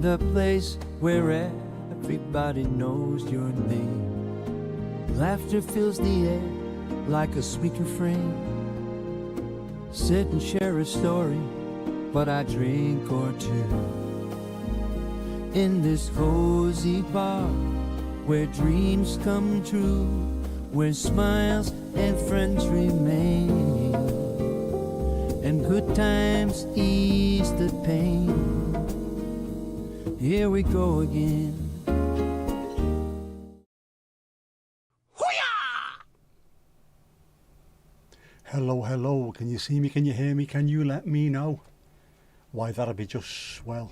the place where everybody knows your name. Laughter fills the air like a sweet refrain. Sit and share a story, but I drink or two. In this cozy bar, where dreams come true, where smiles and friends remain, and good times ease the pain. Here we go again. Hello, hello, can you see me, can you hear me, can you let me know? Why, that'd be just swell.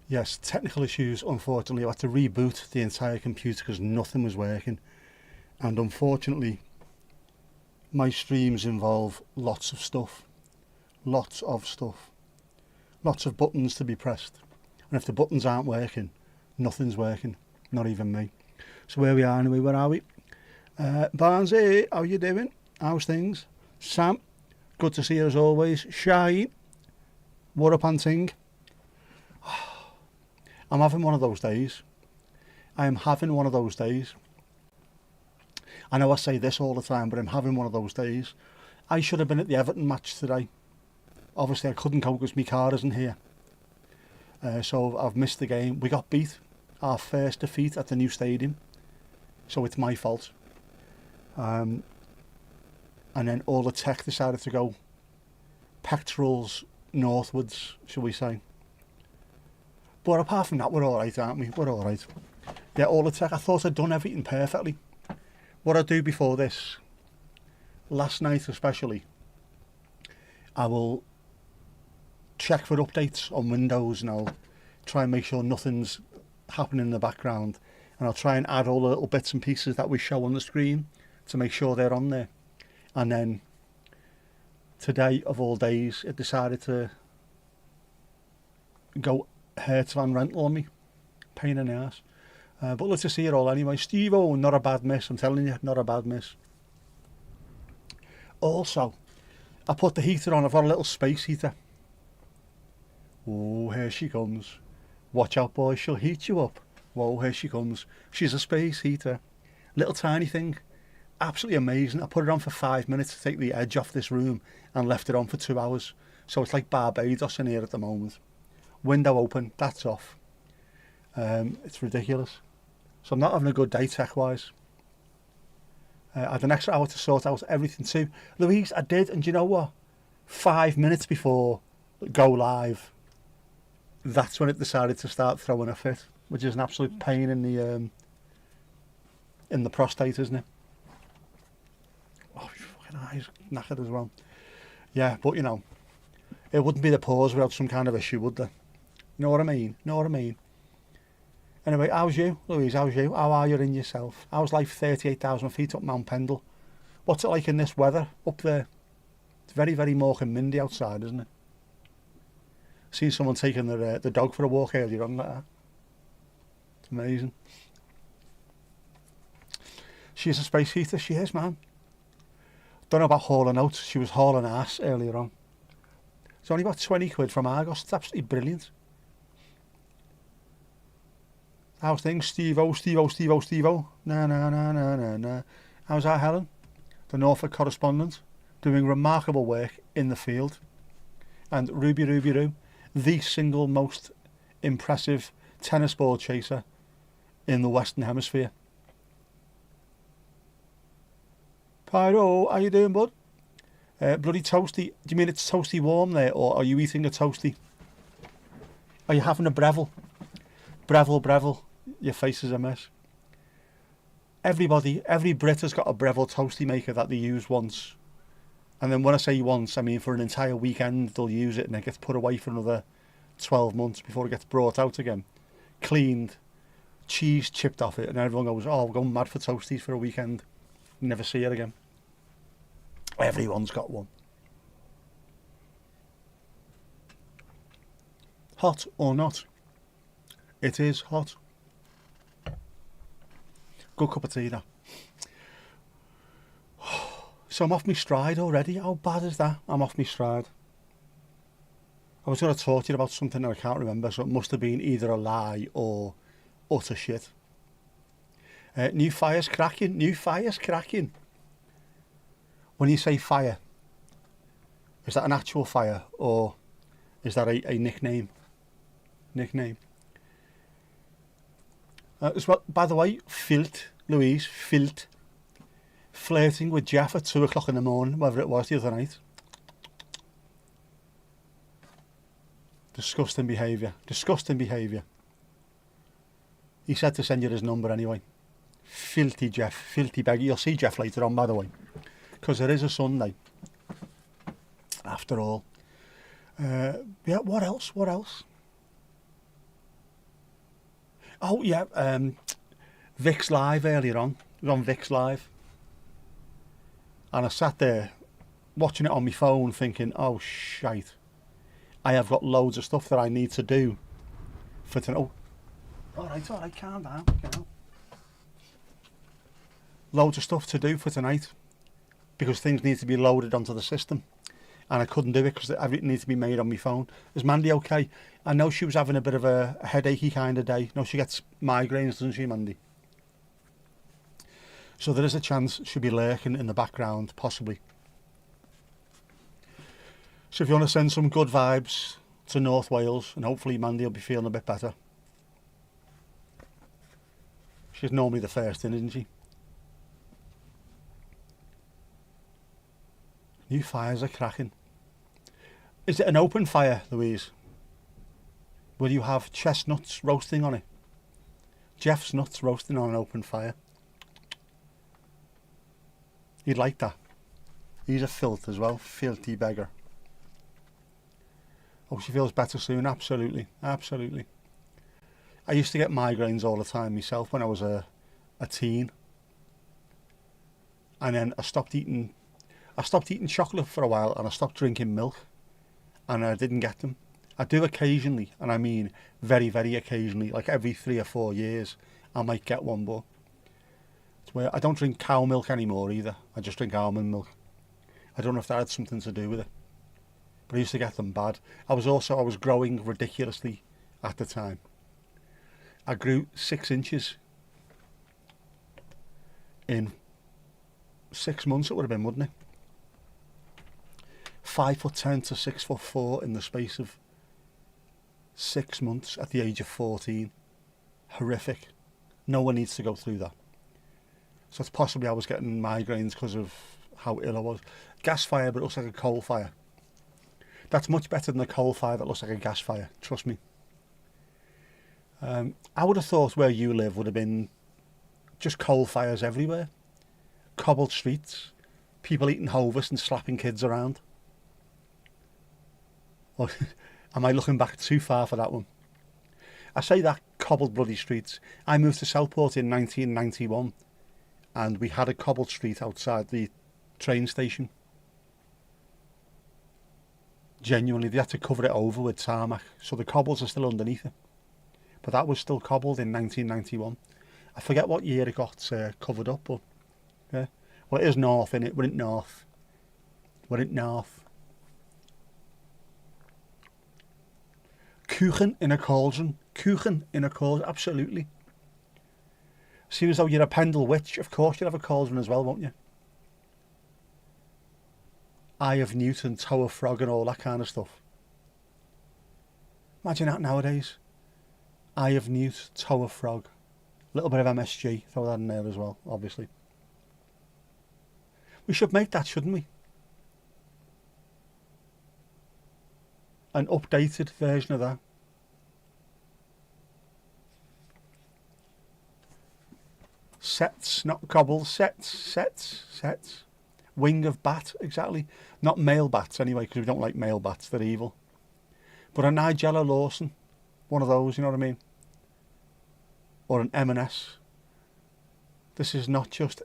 Yes, technical issues, unfortunately. I had to reboot the entire computer because nothing was working. And unfortunately, my streams involve lots of stuff. Lots of stuff. Lots of buttons to be pressed. And if the buttons aren't working, nothing's working. Not even me. So where we are anyway, where are we? Barnesy, how you doing? How's things? Sam, good to see you as always. Shy, what up and ting? I'm having one of those days. I am having one of those days. I know I say this all the time, but I'm having one of those days. I should have been at the Everton match today. Obviously I couldn't go because my car isn't here. So I've missed the game. We got beat. Our first defeat at the new stadium. So it's my fault. And then all the tech decided to go pectorals northwards, shall we say. But apart from that, we're alright, aren't we? We're alright. Yeah, all the tech. I thought I'd done everything perfectly. What I do before this, last night especially, I will check for updates on Windows and I'll try and make sure nothing's happening in the background. And I'll try and add all the little bits and pieces that we show on the screen to make sure they're on there. And then today, of all days, it decided to go Hertz van rental on me. Pain in the ass. But let's just see it all anyway. Steve-O, not a bad miss, I'm telling you, not a bad miss. Also, I put the heater on. I've got a little space heater. Oh, here she comes. Watch out, boys, she'll heat you up. Whoa, here she comes. She's a space heater. Little tiny thing. Absolutely amazing. I put it on for 5 minutes to take the edge off this room and left it on for 2 hours. So it's like Barbados in here at the moment. Window open, that's off. It's ridiculous. So I'm not having a good day tech-wise. I had an extra hour to sort out everything too. Louise, I did, and do you know what? 5 minutes before go live, that's when it decided to start throwing a fit, which is an absolute pain in the prostate, isn't it? Oh, fucking eyes knackered as well. Yeah, but you know, it wouldn't be the pause without some kind of issue, would there? You know what I mean? Know what I mean? Anyway, how's you, Louise? How's you? How are you in yourself? How's life 38,000 feet up Mount Pendle? What's it like in this weather up there? It's very, very mock and mindy outside, isn't it? Seen someone taking the dog for a walk earlier on like that. It's amazing. She's a space heater, she is, man. Don't know about hauling out. She was hauling ass earlier on. It's only about 20 quid from Argos. It's absolutely brilliant. How's things? Steve-O, Steve-O, Steve-O, Steve-O. Nah. How's our Helen? The Norfolk correspondent. Doing remarkable work in the field. And Ruby, the single most impressive tennis ball chaser in the Western Hemisphere. Pyro, how you doing, bud? Bloody toasty. Do you mean it's toasty warm there, or are you eating a toasty? Are you having a Breville? Breville. Your face is a mess. Every Brit has got a Breville toasty maker that they use once. And then when I say once, I mean for an entire weekend they'll use it and it gets put away for another 12 months before it gets brought out again. Cleaned, cheese chipped off it, and everyone goes, oh, we're going mad for toasties for a weekend. Never see it again. Everyone's got one. Hot or not, it is hot. Good cup of tea, that. So I'm off my stride already. How bad is that? I'm off my stride. I was going to talk to you about something that I can't remember, so it must have been either a lie or utter shit. New fire's cracking. New fire's cracking. When you say fire, is that an actual fire or is that a nickname? Nickname. As well, by the way, Louise, flirting with Jeff at 2 o'clock in the morning, whatever it was the other night. Disgusting behaviour. Disgusting behaviour. He said to send you his number anyway. Filthy Jeff. Filthy beggar. You'll see Jeff later on, by the way. Because it is a Sunday. After all. Yeah, what else? What else? Oh, yeah. Vic's Live earlier on. It was on Vic's Live. And I sat there watching it on my phone thinking, oh, shite. I have got loads of stuff that I need to do for tonight. Oh, all right, calm down. Loads of stuff to do for tonight because things need to be loaded onto the system. And I couldn't do it because everything needs to be made on my phone. Is Mandy okay? I know she was having a bit of a headachy kind of day. No, she gets migraines, doesn't she, Mandy? So there is a chance she'll be lurking in the background, possibly. So if you want to send some good vibes to North Wales, and hopefully Mandy will be feeling a bit better. She's normally the first in, isn't she? New fires are cracking. Is it an open fire, Louise? Will you have chestnuts roasting on it? Jeff's nuts roasting on an open fire. He'd like that. He's a filth as well. Filthy beggar. Hope she feels better soon. Absolutely. Absolutely. I used to get migraines all the time myself when I was a teen. And then I stopped eating chocolate for a while and I stopped drinking milk. And I didn't get them. I do occasionally, and I mean very, very occasionally, like every 3 or 4 years, I might get one, but it's where I don't drink cow milk anymore either. I just drink almond milk. I don't know if that had something to do with it. But I used to get them bad. I was growing ridiculously at the time. I grew 6 inches in 6 months, it would have been, wouldn't it? 5'10" to 6'4" in the space of 6 months at the age of 14. Horrific. No one needs to go through that. So it's possibly I was getting migraines because of how ill I was. Gas fire, but it looks like a coal fire. That's much better than a coal fire that looks like a gas fire, trust me. I would have thought where you live would have been just coal fires everywhere. Cobbled streets, people eating Hovis and slapping kids around. Or am I looking back too far for that one? I say that, cobbled bloody streets. I moved to Southport in 1991 and we had a cobbled street outside the train station. Genuinely, they had to cover it over with tarmac, so the cobbles are still underneath it. But that was still cobbled in 1991. I forget what year it got covered up, but yeah. Well, it is north, innit? We're in north. We're in north. Kuchen in a cauldron. Kuchen in a cauldron, absolutely. Seems as though you're a Pendle witch. Of course you'll have a cauldron as well, won't you? Eye of Newton, Tower Frog and all that kind of stuff. Imagine that nowadays. Eye of Newt, Tower Frog. A little bit of MSG, throw that in there as well, obviously. We should make that, shouldn't we? An updated version of that. Sets, not cobbles, sets. Wing of bat, exactly. Not male bats anyway, because we don't like male bats, they're evil. But a Nigella Lawson, one of those, you know what I mean? Or an M&S. This is not just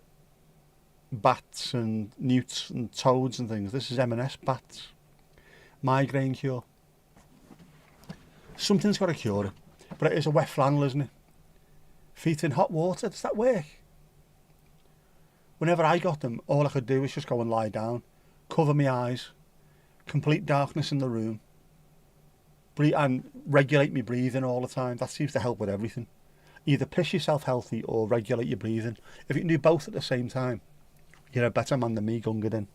bats and newts and toads and things. This is M&S bats. Migraine cure. Something's got to cure it. But it is a wet flannel, isn't it? Feet in hot water, does that work? Whenever I got them, all I could do was just go and lie down, cover my eyes, complete darkness in the room, breathe and regulate my breathing all the time. That seems to help with everything. Either piss yourself healthy or regulate your breathing. If you can do both at the same time, you're a better man than me, Gunga Din.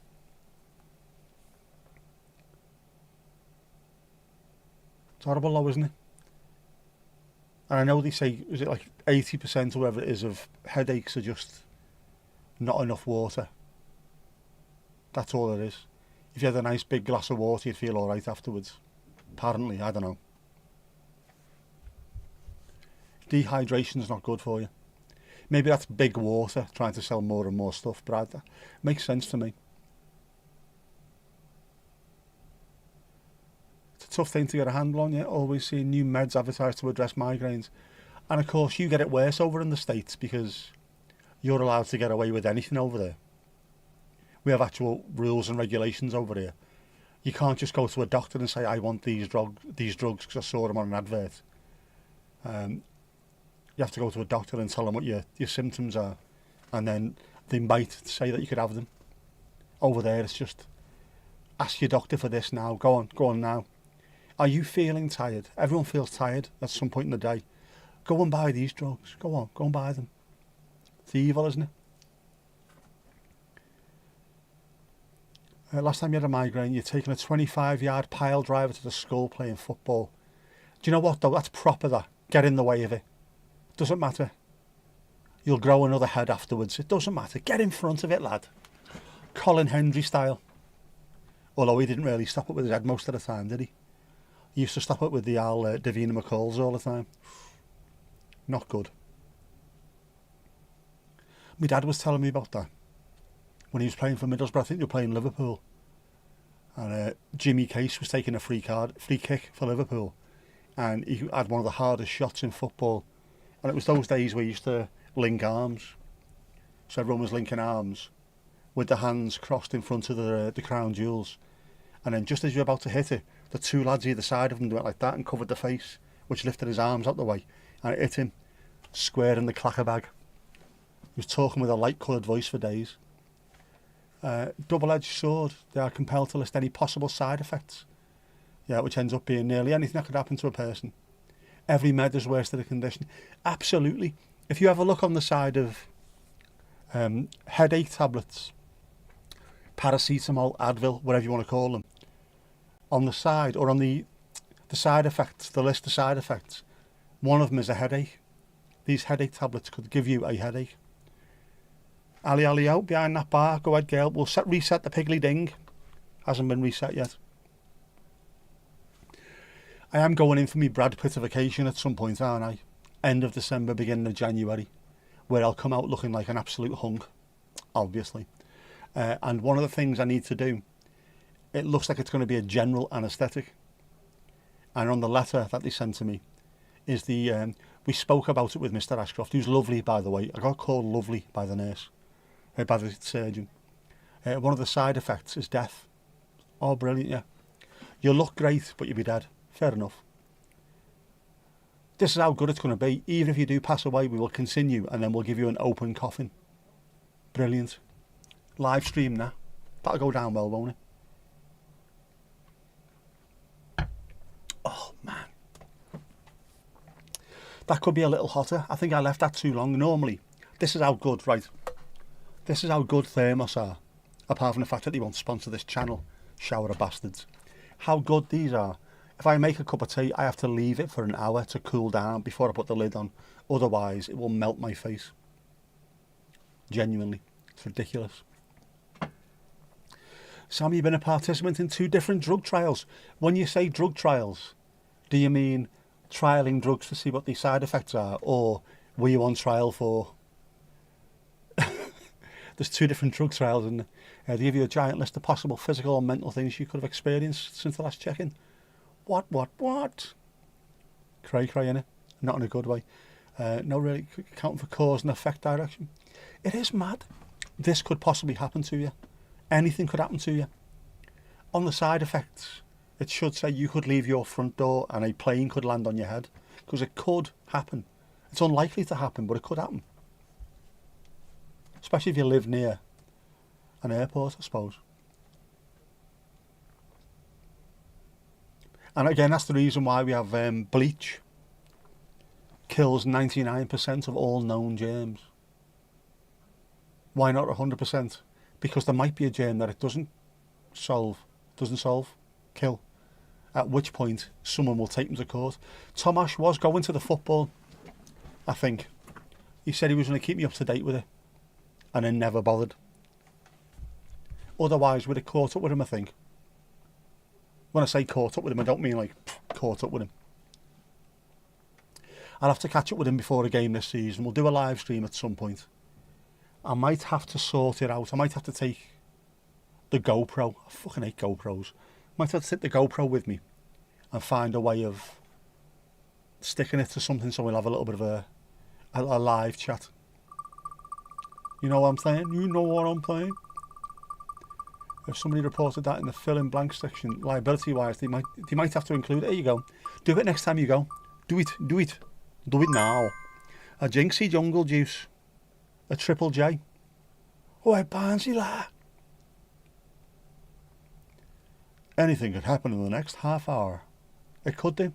It's horrible though, isn't it? And I know they say, is it like 80% or whatever it is of headaches are just not enough water. That's all it is. If you had a nice big glass of water, you'd feel alright afterwards. Apparently, I don't know. Dehydration's not good for you. Maybe that's big water trying to sell more and more stuff, but that makes sense to me. It's a tough thing to get a handle on, yeah. Always seeing new meds advertised to address migraines. And of course, you get it worse over in the States because you're allowed to get away with anything over there. We have actual rules and regulations over here. You can't just go to a doctor and say, I want these drugs because I saw them on an advert. You have to go to a doctor and tell them what your symptoms are, and then they might say that you could have them. Over there, it's just, ask your doctor for this now. Go on now. Are you feeling tired? Everyone feels tired at some point in the day. Go and buy these drugs. Go and buy them. It's evil, isn't it? Last time you had a migraine, you're taking a 25-yard pile driver to the school playing football. Do you know what though? That's proper, that. Get in the way of it. Doesn't matter. You'll grow another head afterwards. It doesn't matter. Get in front of it, lad. Colin Hendry style. Although he didn't really stop it with his head most of the time, did he? He used to stop it with the Davina McCalls all the time. Not good. My dad was telling me about that when he was playing for Middlesbrough. I think they were playing Liverpool, and Jimmy Case was taking a free kick for Liverpool, and he had one of the hardest shots in football. And it was those days where you used to link arms, so everyone was linking arms with the hands crossed in front of the crown jewels, and then just as you're about to hit it, the two lads either side of him went like that and covered the face, which lifted his arms out the way, and it hit him square in the clacker bag. He was talking with a light-coloured voice for days. Double-edged sword. They are compelled to list any possible side effects. Yeah, which ends up being nearly anything that could happen to a person. Every med is worse than the condition. Absolutely. If you have a look on the side of headache tablets, paracetamol, Advil, whatever you want to call them, on the side, or on the side effects, the list of side effects, one of them is a headache. These headache tablets could give you a headache. Ali out behind that bar. Go ahead, girl. We'll reset the piggly ding. Hasn't been reset yet. I am going in for me Brad Pittification at some point, aren't I? End of December, beginning of January, where I'll come out looking like an absolute hunk, obviously. And one of the things I need to do, it looks like it's going to be a general anaesthetic. And on the letter that they sent to me is we spoke about it with Mr. Ashcroft, who's lovely, by the way. I got called lovely by the nurse, by the surgeon. One of the side effects is death. Oh, brilliant, yeah. You'll look great, but you'll be dead. Fair enough. This is how good it's going to be. Even if you do pass away, we will continue, and then we'll give you an open coffin. Brilliant. Live stream now. That'll go down well, won't it? Oh, man. That could be a little hotter. I think I left that too long. Normally, this is how good, right? This is how good thermos are. Apart from the fact that they won't sponsor this channel. Shower of bastards. How good these are. If I make a cup of tea, I have to leave it for an hour to cool down before I put the lid on. Otherwise, it will melt my face. Genuinely. It's ridiculous. Sam, you've been a participant in 2 different drug trials. When you say drug trials, do you mean trialling drugs to see what the side effects are? Or were you on trial for... There's 2 different drug trials, and they give you a giant list of possible physical or mental things you could have experienced since the last check-in. What? Cray, innit? Not in a good way. No really accounting for cause and effect direction. It is mad. This could possibly happen to you. Anything could happen to you. On the side effects, it should say you could leave your front door and a plane could land on your head. Because it could happen. It's unlikely to happen, but it could happen. Especially if you live near an airport, I suppose. And again, that's the reason why we have bleach. Kills 99% of all known germs. Why not 100%? Because there might be a germ that it doesn't solve, kill. At which point, someone will take them to court. Tomasz was going to the football, I think. He said he was going to keep me up to date with it, and then never bothered. Otherwise, we'd have caught up with him, I think. When I say caught up with him, I don't mean like caught up with him. I'll have to catch up with him before a game this season. We'll do a live stream at some point. I might have to sort it out. I might have to take the GoPro. I fucking hate GoPros. I might have to take the GoPro with me and find a way of sticking it to something so we'll have a little bit of a live chat. You know what I'm saying? You know what I'm saying? If somebody reported that in the fill in blank section, liability wise, they might have to include it. There you go. Do it next time you go. Do it. Do it now. A Jinxie Jungle Juice. A Triple J. Oh, I Barnsley la. Anything could happen in the next half hour. It could do.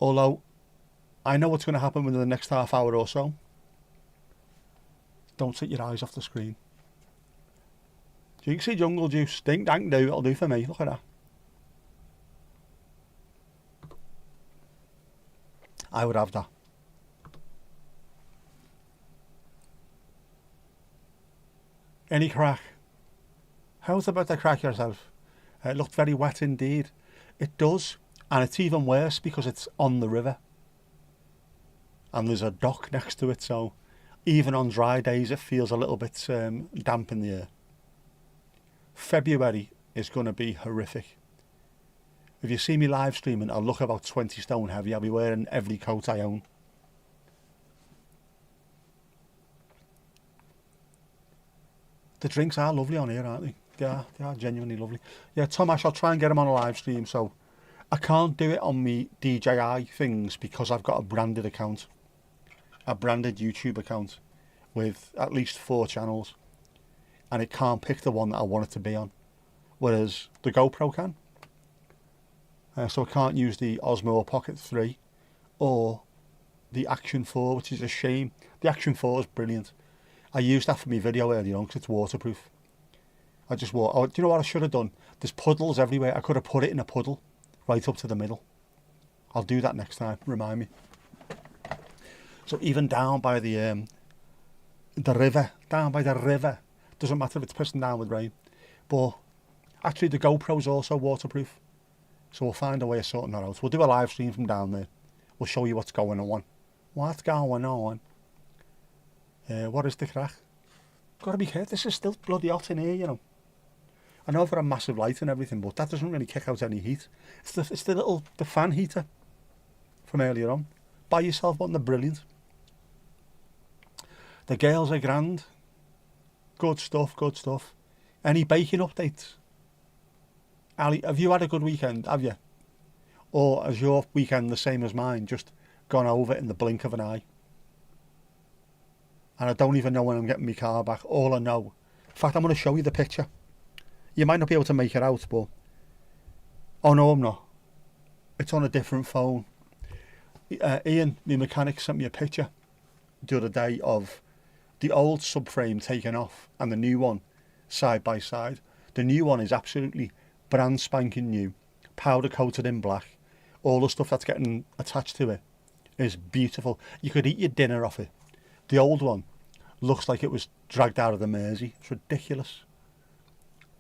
Although, I know what's going to happen within the next half hour or so. Don't take your eyes off the screen. Jinxie Jungle Juice. Dink dank do. It'll do for me. Look at that. I would have that. Any crack? How's about to crack yourself? It looked very wet indeed. It does, and it's even worse because it's on the river. And there's a dock next to it, so even on dry days it feels a little bit damp in the air. February is going to be horrific. If you see me live streaming, I'll look about 20 stone heavy. I'll be wearing every coat I own. The drinks are lovely on here, aren't they? They are genuinely lovely. Yeah, Tomasz, I'll try and get them on a live stream. So I can't do it on me DJI things because I've got a branded account. A branded YouTube account with at least 4 channels. And it can't pick the one that I want it to be on. Whereas the GoPro can. So I can't use the Osmo Pocket 3 or the Action 4, which is a shame. The Action 4 is brilliant. I used that for my video earlier on because it's waterproof. I just do you know what I should have done? There's puddles everywhere. I could have put it in a puddle right up to the middle. I'll do that next time. Remind me. So even down by the river, doesn't matter if it's pissing down with rain. But actually the GoPro's also waterproof. So we'll find a way of sorting that out. We'll do a live stream from down there. We'll show you what's going on. What's going on? What is the crack? Gotta be careful. This is still bloody hot in here, you know. I know I've got a massive light and everything, but that doesn't really kick out any heat. It's the fan heater from earlier on. Buy yourself one, they're brilliant. The girls are grand. Good stuff, good stuff. Any baking updates? Ali, have you had a good weekend, have you? Or is your weekend the same as mine, just gone over in the blink of an eye? And I don't even know when I'm getting my car back. All I know. In fact, I'm going to show you the picture. You might not be able to make it out, but... Oh no, I'm not. It's on a different phone. Ian, the mechanic, sent me a picture the other day of the old subframe taken off and the new one side by side. The new one is absolutely brand spanking new, powder coated in black. All the stuff that's getting attached to it is beautiful. You could eat your dinner off it. The old one looks like it was dragged out of the Mersey. It's ridiculous.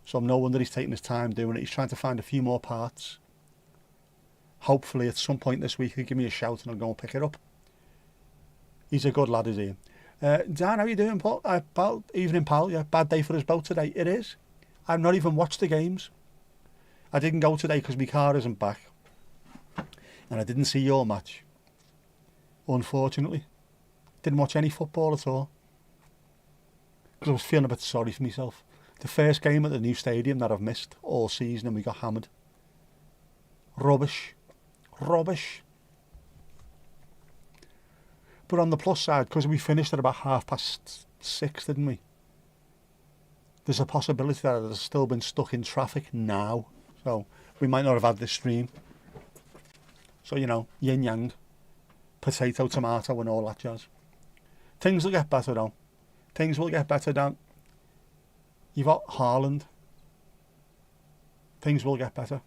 So no wonder he's taking his time doing it. He's trying to find a few more parts. Hopefully at some point this week he'll give me a shout and I'll go and pick it up. He's a good lad, is he? Dan, how you doing, Paul? Pal? Evening, pal. Yeah, bad day for us both today. It is. I've not even watched the games. I didn't go today because my car isn't back. And I didn't see your match. Unfortunately. Didn't watch any football at all. Because I was feeling a bit sorry for myself. The first game at the new stadium that I've missed all season and we got hammered. Rubbish. Rubbish. But on the plus side, because we finished at about 6:30, didn't we? There's a possibility that I'd have still been stuck in traffic now. So we might not have had this stream. So, you know, yin yang, potato, tomato and all that jazz. Things will get better though. Things will get better, Dan. You've got Haaland. Things will get better.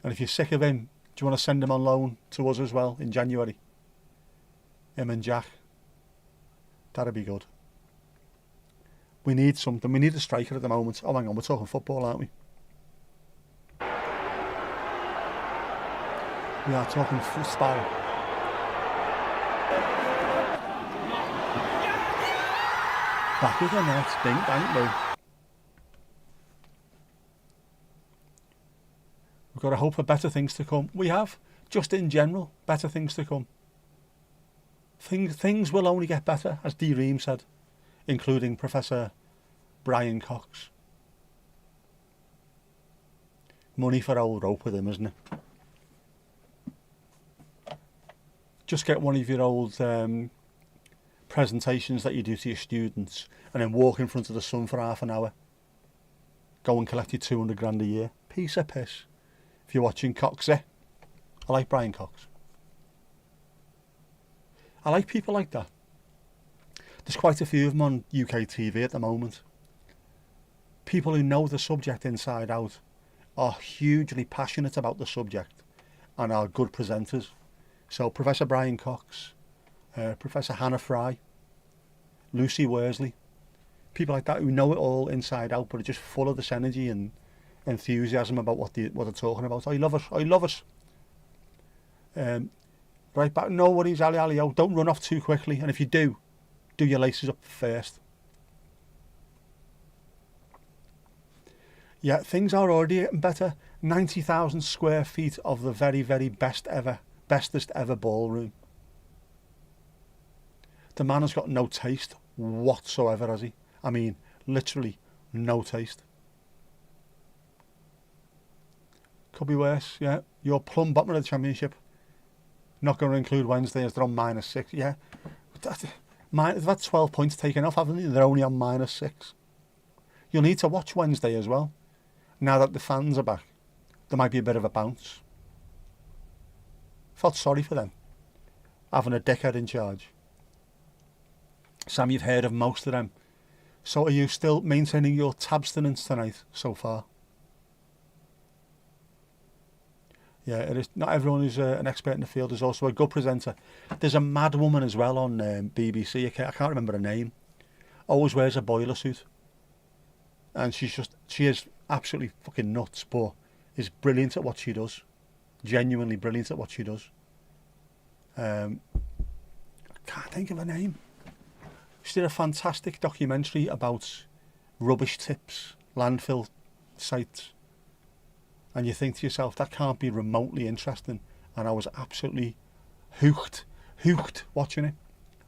And if you're sick of him, do you want to send him on loan to us as well in January? Him and Jack. That'd be good. We need something. We need a striker at the moment. Oh, hang on, we're talking football, aren't we? We are talking football. Back with the net, ding, bang, boom. We've got to hope for better things to come. We have, just in general, better things to come. Things will only get better, as D. Ream said, including Professor Brian Cox. Money for old rope with him, isn't it? Just get one of your old presentations that you do to your students and then walk in front of the sun for half an hour. Go and collect your 200 grand a year. Piece of piss. If you're watching Cox, I like Brian Cox. I like people like that. There's quite a few of them on UK TV at the moment. People who know the subject inside out, are hugely passionate about the subject and are good presenters. So Professor Brian Cox, Professor Hannah Fry, Lucy Worsley, people like that who know it all inside out but are just full of this energy and enthusiasm about what they're talking about. I love it. I love it. Right back, no worries, Ali, don't run off too quickly, and if you do your laces up first. Yeah, things are already getting better. 90,000 square feet of the very, very bestest ever ballroom. The man has got no taste whatsoever, has he? I mean, literally no taste. Could be worse, yeah. You're plumb bottom of the championship. Not going to include Wednesday as they're on -6. Yeah, they've had 12 points taken off, haven't they? They're only on -6. You'll need to watch Wednesday as well. Now that the fans are back, there might be a bit of a bounce. Felt sorry for them, having a dickhead in charge. Sam, you've heard of most of them. So are you still maintaining your tabstinence tonight so far? Yeah, it is. Not everyone is an expert in the field. There's also a good presenter. There's a mad woman as well on BBC. I can't remember her name. Always wears a boiler suit. And she is absolutely fucking nuts, but is brilliant at what she does. Genuinely brilliant at what she does. I can't think of her name. She did a fantastic documentary about rubbish tips, landfill sites. And you think to yourself, that can't be remotely interesting. And I was absolutely hooked watching it.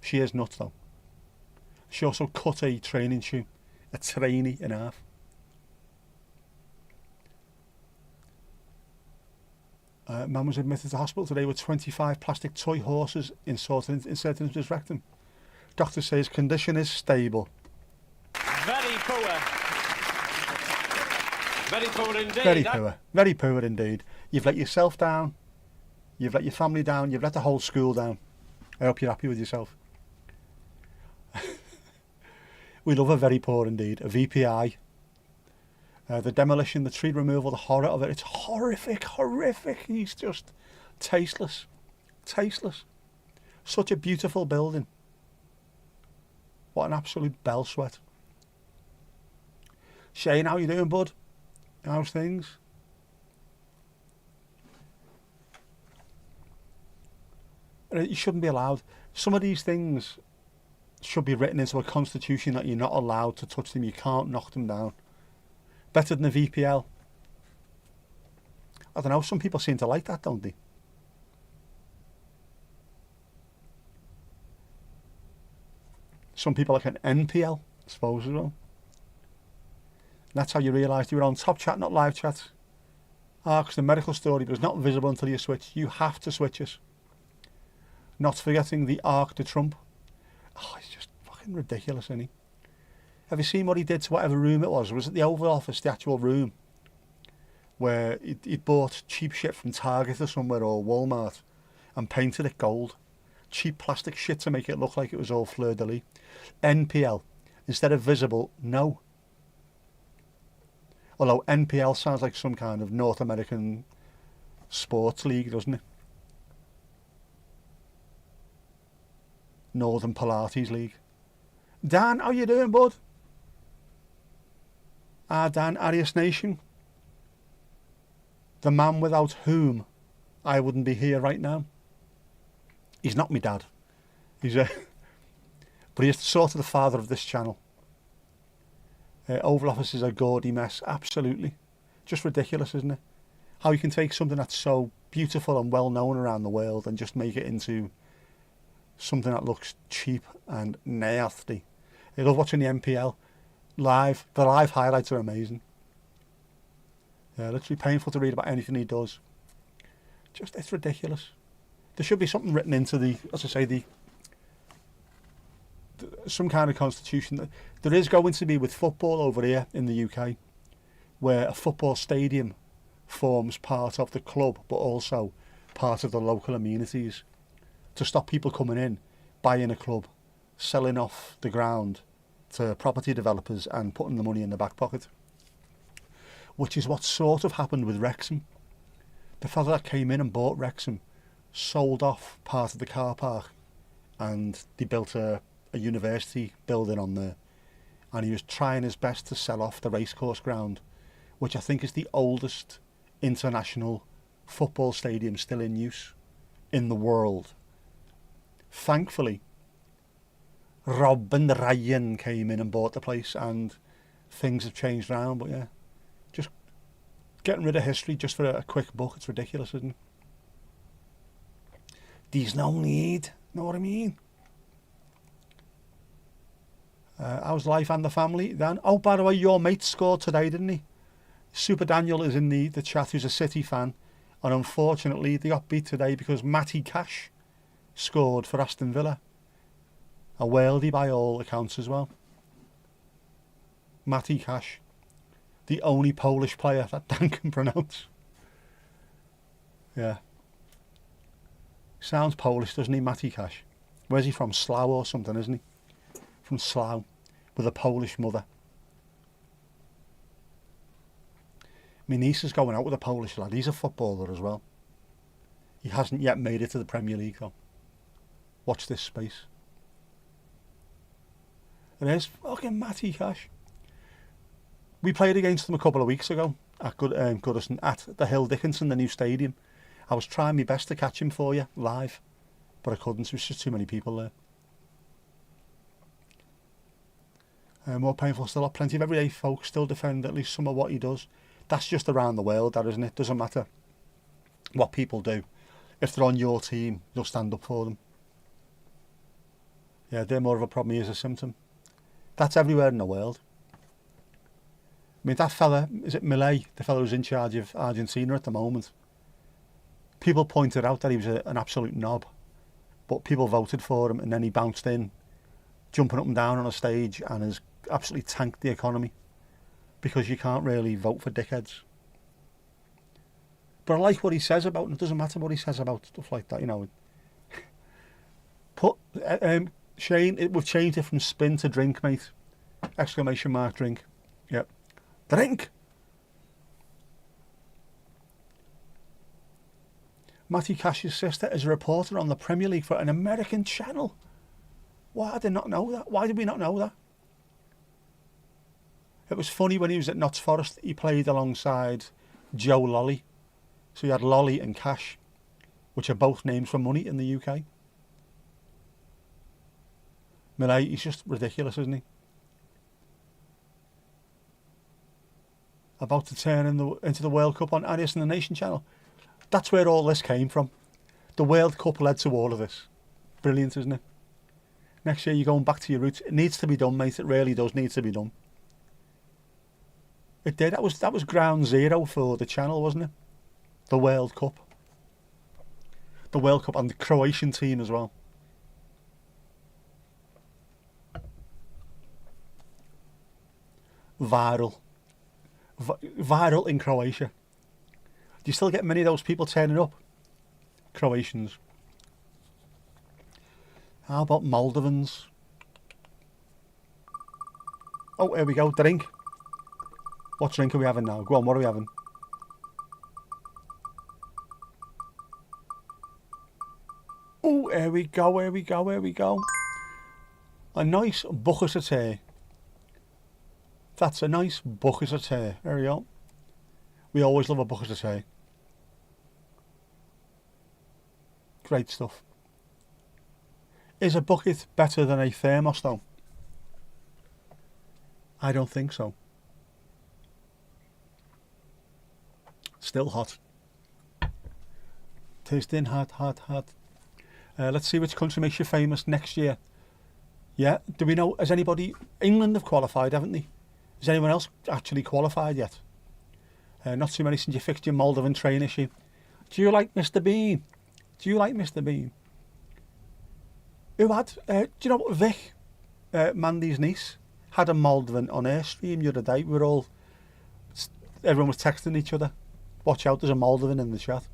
She is nuts though. She also cut a training shoe, a trainee in half. Man was admitted to hospital today with 25 plastic toy horses inserted into his rectum. Doctor says condition is stable. Very poor. Very poor indeed. Very poor indeed. You've let yourself down. You've let your family down. You've let the whole school down. I hope you're happy with yourself. We love a very poor indeed. A VPI. The demolition, the tree removal, the horror of it. It's horrific. He's just tasteless. Such a beautiful building. What an absolute bell sweat. Shane, how you doing, bud? How's things? You shouldn't be allowed. Some of these things should be written into a constitution that you're not allowed to touch them. You can't knock them down. Better than a VPL. I don't know, some people seem to like that, don't they? Some people like an NPL, I suppose, as well. That's how you realised you were on top chat, not live chat. Because the medical story was not visible until you switch. You have to switch it. Not forgetting the Arc de Trump. Oh, it's just fucking ridiculous, isn't he? Have you seen what he did to whatever room it was? Was it the Oval Office, the actual room? where he'd bought cheap shit from Target or somewhere or Walmart and painted it gold. Cheap plastic shit to make it look like it was all fleur-de-lis. NPL, instead of visible, no. Although NPL sounds like some kind of North American sports league, doesn't it? Northern Pilates League. Dan, how you doing, bud? Dan, Arius Nation. The man without whom I wouldn't be here right now. He's not my dad. He's but he's sort of the father of this channel. Oval Office is a gaudy mess, absolutely. Just ridiculous, isn't it? How you can take something that's so beautiful and well known around the world and just make it into something that looks cheap and nasty. I love watching the NPL live. The live highlights are amazing. Yeah, literally painful to read about anything he does. Just, it's ridiculous. There should be something written into the, as I say, some kind of constitution. There is going to be with football over here in the UK, where a football stadium forms part of the club, but also part of the local amenities, to stop people coming in, buying a club, selling off the ground to property developers and putting the money in the back pocket. Which is what sort of happened with Wrexham. The fellow that came in and bought Wrexham sold off part of the car park, and they built a university building on there, and he was trying his best to sell off the racecourse ground, which I think is the oldest international football stadium still in use in the world. Thankfully, Rob and Ryan came in and bought the place, and things have changed around. But yeah, just getting rid of history just for a quick buck, it's ridiculous, isn't it? There's no need, know what I mean? How's life and the family, Dan? Oh, by the way, your mate scored today, didn't he? Super Daniel is in the chat, who's a City fan, and unfortunately they got beat today because Matty Cash scored for Aston Villa. A worldie by all accounts as well. Matty Cash, the only Polish player that Dan can pronounce. Yeah. Sounds Polish, doesn't he, Matty Cash? Where's he from? Slough or something, isn't he? From Slough, with a Polish mother. My niece is going out with a Polish lad. He's a footballer as well. He hasn't yet made it to the Premier League, though. Watch this space. There's fucking Matty Cash. We played against them a couple of weeks ago at Goodison, at the Hill Dickinson, the new stadium. I was trying my best to catch him for you live, but I couldn't. There was just too many people there. More painful still, plenty of everyday folk still defend at least some of what he does. That's just around the world, that, isn't it? Doesn't matter what people do. If they're on your team, you'll stand up for them. Yeah, they're more of a problem. He is a symptom. That's everywhere in the world. I mean, that fella, is it Millet, the fella who's in charge of Argentina at the moment? People pointed out that he was an absolute knob, but people voted for him, and then he bounced in, jumping up and down on a stage, and has absolutely tanked the economy, because you can't really vote for dickheads. But I like what he says about it. It doesn't matter what he says about stuff like that, you know. Put Shane, we've changed it from spin to drink, mate. Exclamation mark, drink. Yep. Drink! Matty Cash's sister is a reporter on the Premier League for an American channel. Why did I not know that? Why did we not know that? It was funny when he was at Notts Forest, he played alongside Joe Lolly. So you had Lolly and Cash, which are both names for money in the UK. Millet, he's just ridiculous, isn't he? About to turn into the World Cup on Adonais and the Nation channel. That's where all this came from. The World Cup led to all of this. Brilliant, isn't it? Next year you're going back to your roots. It needs to be done, mate. It really does need to be done. It did. That was ground zero for the channel, wasn't it? The World Cup. The World Cup and the Croatian team as well. Viral. Viral in Croatia. Do you still get many of those people turning up? Croatians. How about Moldovans? Oh, here we go. Drink. What drink are we having now? Go on, what are we having? Oh, here we go, here we go, here we go. A nice bucket of tea. That's a nice bucket of tea. There we go. We always love a bucket of tea. Great stuff. Is a bucket better than a thermos though? I don't think so. Still hot. Tasting hot, hot, hot. Let's see which country makes you famous next year. Yeah, do we know, has anybody, England have qualified, haven't they? Has anyone else actually qualified yet? Not too many since you fixed your Moldovan train issue. Do you like Mr. Bean? Do you like Mr. Bean? Who had, do you know what, Vic, Mandy's niece, had a Moldovan on her stream the other day. We were all, everyone was texting each other. Watch out, there's a Moldovan in the chat.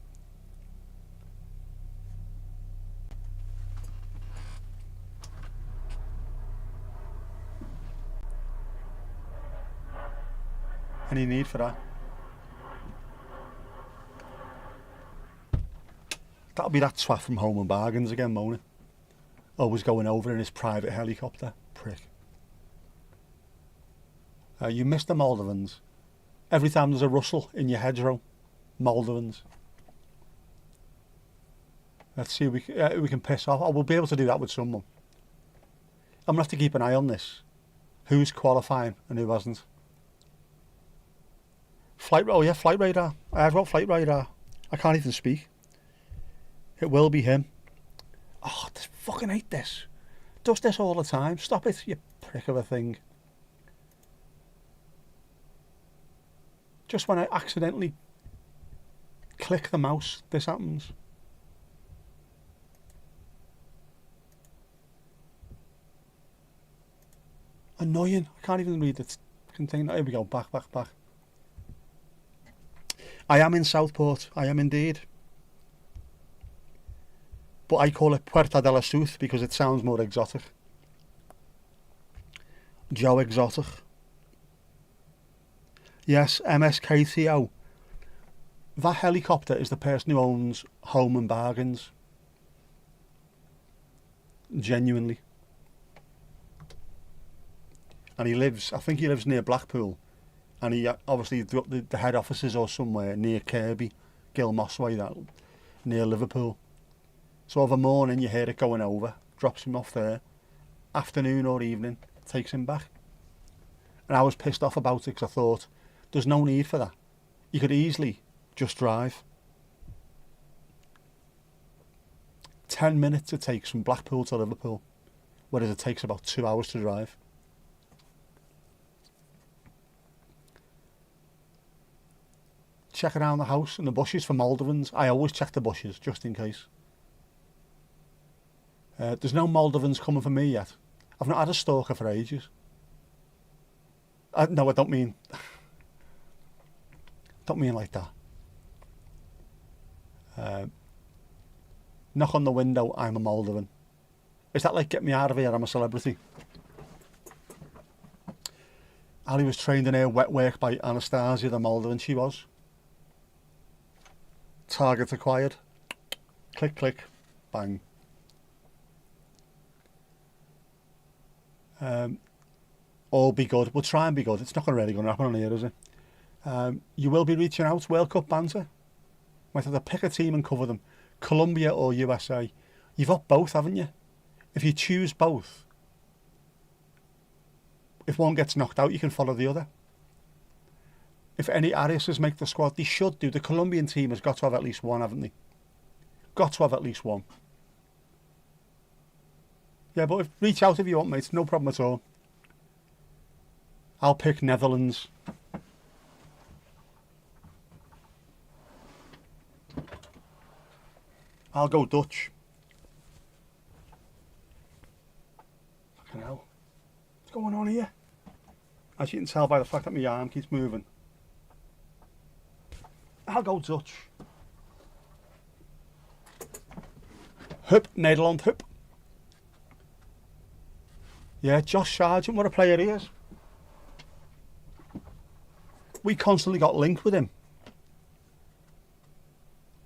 Any need for that? That'll be that twat from Home and Bargains again, won't it? Always going over in his private helicopter. Prick. You missed the Moldovans. Every time there's a rustle in your hedgerow, Moldovans. Let's see if we can piss off. Oh, we'll be able to do that with someone. I'm going to have to keep an eye on this. Who's qualifying and who hasn't. Oh yeah, Flight Radar. I've got Flight Radar. I can't even speak. It will be him. Oh, I fucking hate this. Does this all the time. Stop it, you prick of a thing. Just when I accidentally click the mouse, this happens. Annoying. I can't even read the container. Here we go. Back. I am in Southport. I am indeed. But I call it Puerta de la South because it sounds more exotic. Joe Exotic. Yes, MSKTO. That helicopter is the person who owns Home and Bargains. Genuinely. And he lives, I think he lives near Blackpool. And he obviously, the head offices or somewhere near Kirby, Gilmoss Way, that, near Liverpool. So of a morning you hear it going over, drops him off there. Afternoon or evening, takes him back. And I was pissed off about it because I thought, there's no need for that. You could easily just drive. 10 minutes it takes from Blackpool to Liverpool, whereas it takes about 2 hours to drive. Check around the house and the bushes for Moldovans. I always check the bushes, just in case. There's no Moldovans coming for me yet. I've not had a stalker for ages. No, I don't mean... don't mean like that. Knock on the window, I'm a Moldovan. Is that like, get me out of here, I'm a celebrity? Ali was trained in air wet work by Anastasia, the Moldovan she was. Target acquired. Click, click, bang. All be good. We'll try and be good. It's not really going to happen on here, is it? You will be reaching out. World Cup banter. Might have to pick a team and cover them. Colombia or USA. You've got both, haven't you? If you choose both, if one gets knocked out, you can follow the other. If any Ariases make the squad, they should do. The Colombian team has got to have at least one, haven't they? Got to have at least one. Yeah, but reach out if you want, mate. No problem at all. I'll pick Netherlands. I'll go Dutch. Fucking hell. What's going on here? As you can tell by the fact that my arm keeps moving. I'll go Dutch. Hup, Nederland, hup. Yeah, Josh Sargent, what a player he is. We constantly got linked with him.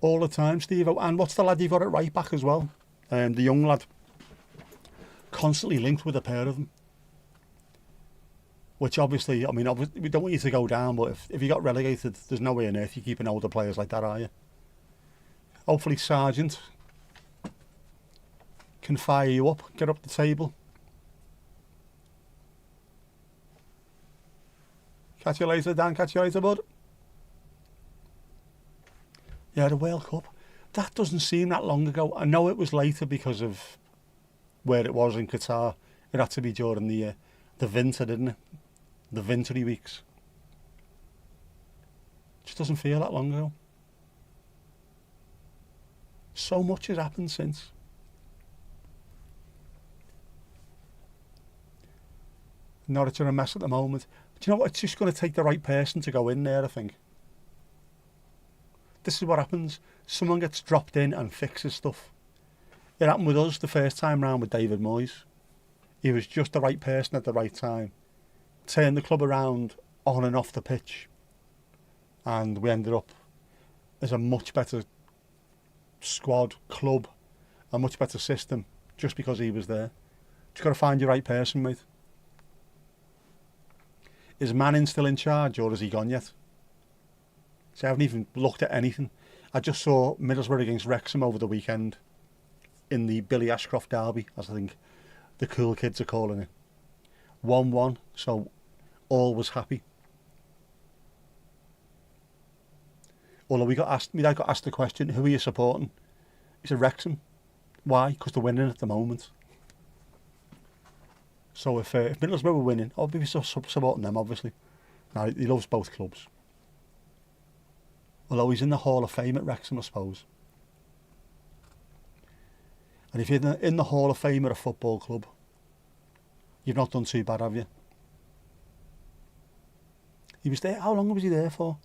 All the time, Steve. And what's the lad you got at right back as well? The young lad. Constantly linked with a pair of them. Which obviously, I mean, obviously, we don't want you to go down, but if you got relegated, there's no way on earth you're keeping older players like that, are you? Hopefully Sargent can fire you up, get up the table. Catch you later, Dan. Catch you later, bud. Yeah, the World Cup. That doesn't seem that long ago. I know it was later because of where it was in Qatar. It had to be during the winter, didn't it? The wintry weeks. Just doesn't feel that long ago. So much has happened since. Norwich are a mess at the moment. Do you know what? It's just going to take the right person to go in there, I think. This is what happens. Someone gets dropped in and fixes stuff. It happened with us the first time round with David Moyes. He was just the right person at the right time. Turned the club around on and off the pitch. And we ended up as a much better squad, club, a much better system, just because he was there. Just got to find your right person, mate. Is Manning still in charge, or has he gone yet? So I haven't even looked at anything. I just saw Middlesbrough against Wrexham over the weekend in the Billy Ashcroft derby, as I think the cool kids are calling it. 1-1, so all was happy. Although I got asked the question, who are you supporting? He said Wrexham. Why? Because they're winning at the moment. So if Middlesbrough were winning, I'll be supporting them, obviously. Now, he loves both clubs. Although he's in the Hall of Fame at Wrexham, I suppose. And if you're in the Hall of Fame at a football club, you've not done too bad, have you? He was there, how long was he there for?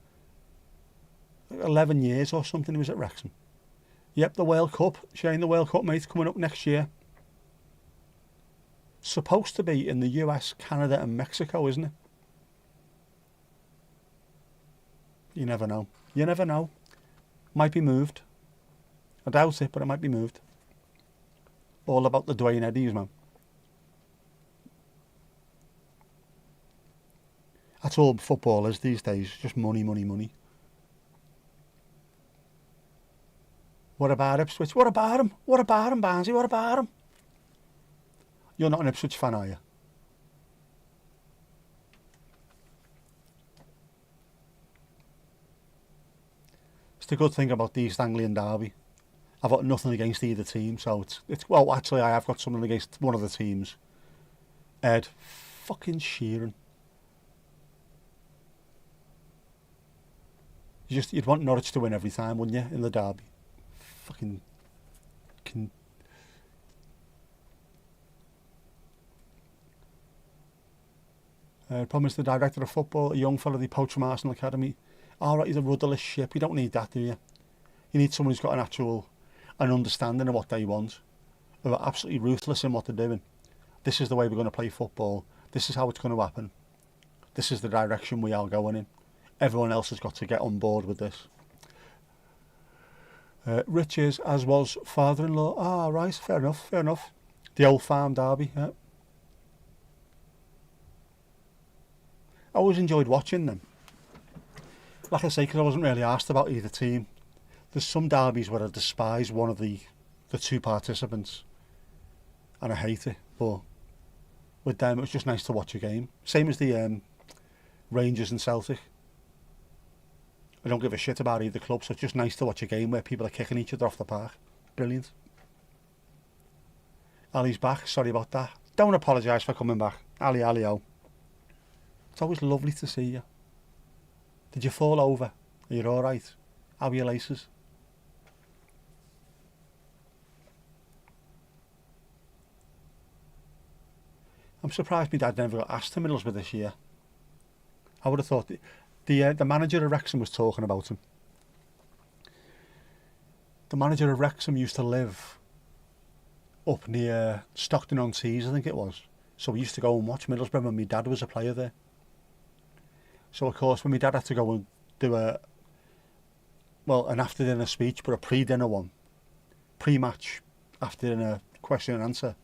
11 years or something he was at Wrexham. Yep, the World Cup. Shane, the World Cup, mate, coming up next year. Supposed to be in the US, Canada and Mexico, isn't it? You never know. You never know. Might be moved. I doubt it, but it might be moved. All about the Dwayne Eddies, man. That's all football is these days. Just money, money, money. What about Ipswich? What about him? What about him, Barnsley? What about him? You're not an Ipswich fan, are you? It's the good thing about the East Anglian derby. I've got nothing against either team, so it's well, actually, I have got something against one of the teams. Ed fucking Sheeran. You'd want Norwich to win every time, wouldn't you, in the derby? Fucking promised the director of football, a young fellow they poached from Arsenal Academy. Alright, he's a rudderless ship. You don't need that, do you? You need someone who's got an understanding of what they want. Who are absolutely ruthless in what they're doing. This is the way we're going to play football. This is how it's going to happen. This is the direction we are going in. Everyone else has got to get on board with this. Rich is, as was father-in-law. Ah, right, fair enough, fair enough. The Old Farm derby, yeah. I always enjoyed watching them. Like I say, because I wasn't really asked about either team. There's some derbies where I despise one of the two participants. And I hate it, but with them it was just nice to watch a game. Same as the Rangers and Celtic. I don't give a shit about either club, so it's just nice to watch a game where people are kicking each other off the park. Brilliant. Ali's back, sorry about that. Don't apologise for coming back. Ali, it's always lovely to see you. Did you fall over? Are you alright? How are your laces? I'm surprised my dad never got asked to Middlesbrough this year. I would have thought the manager of Wrexham was talking about him. the manager of Wrexham used to live up near Stockton-on-Tees, I think it was. So we used to go and watch Middlesbrough when my dad was a player there. So of course when my dad had to go and do an after dinner speech, but a pre-dinner one, pre-match after dinner question and answer,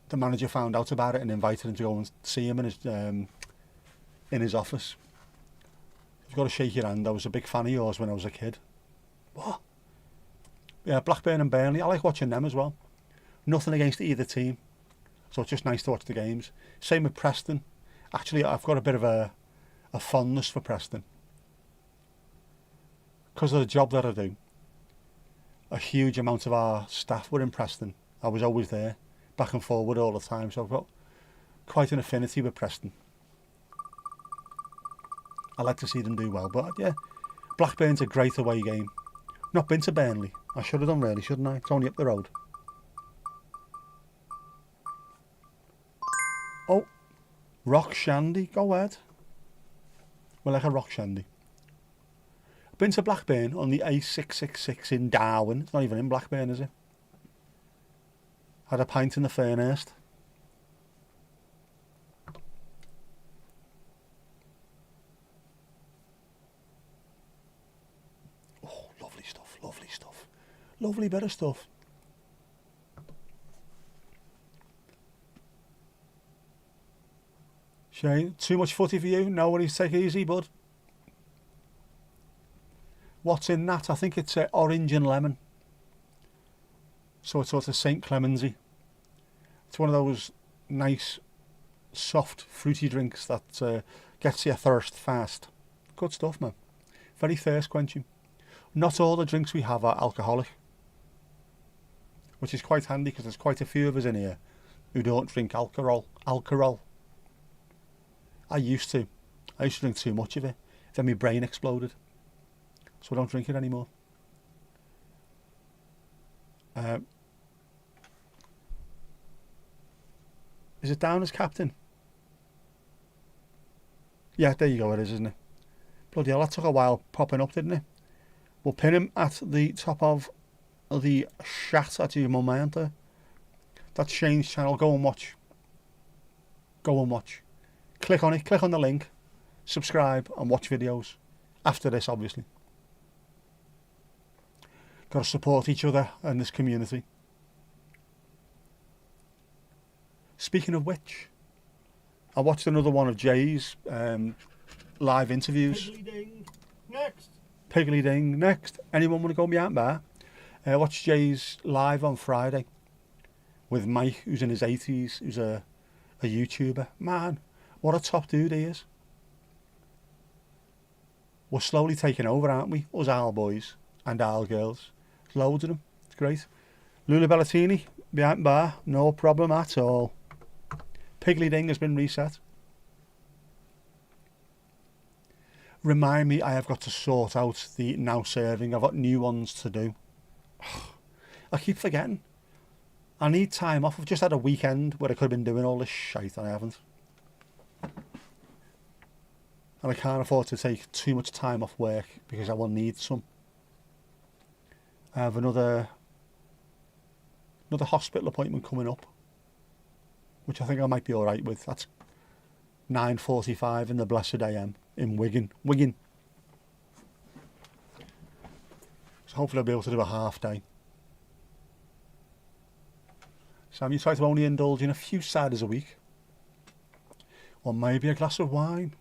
the manager found out about it and invited him to go and see him in his office. You've got to shake your hand. I was a big fan of yours when I was a kid. What? Yeah, Blackburn and Burnley. I like watching them as well. Nothing against either team, so it's just nice to watch the games. Same with Preston. Actually, I've got a bit of a fondness for Preston. Because of the job that I do, a huge amount of our staff were in Preston. I was always there, back and forward all the time, so I've got quite an affinity with Preston. I like to see them do well, but yeah, Blackburn's a great away game. Not been to Burnley. I should have done really, shouldn't I? It's only up the road. Oh, Rock Shandy, go ahead. We're like a Rock Shandy. I've been to Blackburn on the A666 in Darwin. It's not even in Blackburn, is it? Had a pint in the Fernhurst. Oh, lovely stuff, lovely stuff. Lovely bit of stuff. Shane, too much footy for you? No worries, take it easy, bud. What's in that? I think it's orange and lemon. So it's sort of St. Clemency. It's one of those nice, soft, fruity drinks that gets your thirst fast. Good stuff, man. Very thirst quenching. Not all the drinks we have are alcoholic, which is quite handy because there's quite a few of us in here who don't drink alcohol. I used to drink too much of it. Then my brain exploded. So I don't drink it anymore. Is it down as captain? Yeah, there you go, it is, isn't it? Bloody hell, that took a while popping up, didn't it? We'll pin him at the top of the chat at your mum, aren't there? That's Shane's channel. Go and watch. Go and watch. Click on it, click on the link, subscribe and watch videos. After this, obviously. Got to support each other and this community. Speaking of which, I watched another one of Jay's live interviews. Piggly ding. Next. Piggly ding. Next. Anyone want to go behind bar? Watched Jay's live on Friday with Mike, who's in his 80s, who's a YouTuber. Man, what a top dude he is. We're slowly taking over, aren't we? Us Isle boys and Isle girls. There's loads of them. It's great. Lula Bellatini, behind bar, no problem at all. Piggly ding has been reset. Remind me, I have got to sort out the now serving. I've got new ones to do. I keep forgetting. I need time off. I've just had a weekend where I could have been doing all this shite and I haven't. And I can't afford to take too much time off work because I will need some. I have another hospital appointment coming up, which I think I might be alright with. That's 9:45 in the blessed AM in Wigan. So hopefully I'll be able to do a half day. Sam, you try to only indulge in a few ciders a week. Or maybe a glass of wine.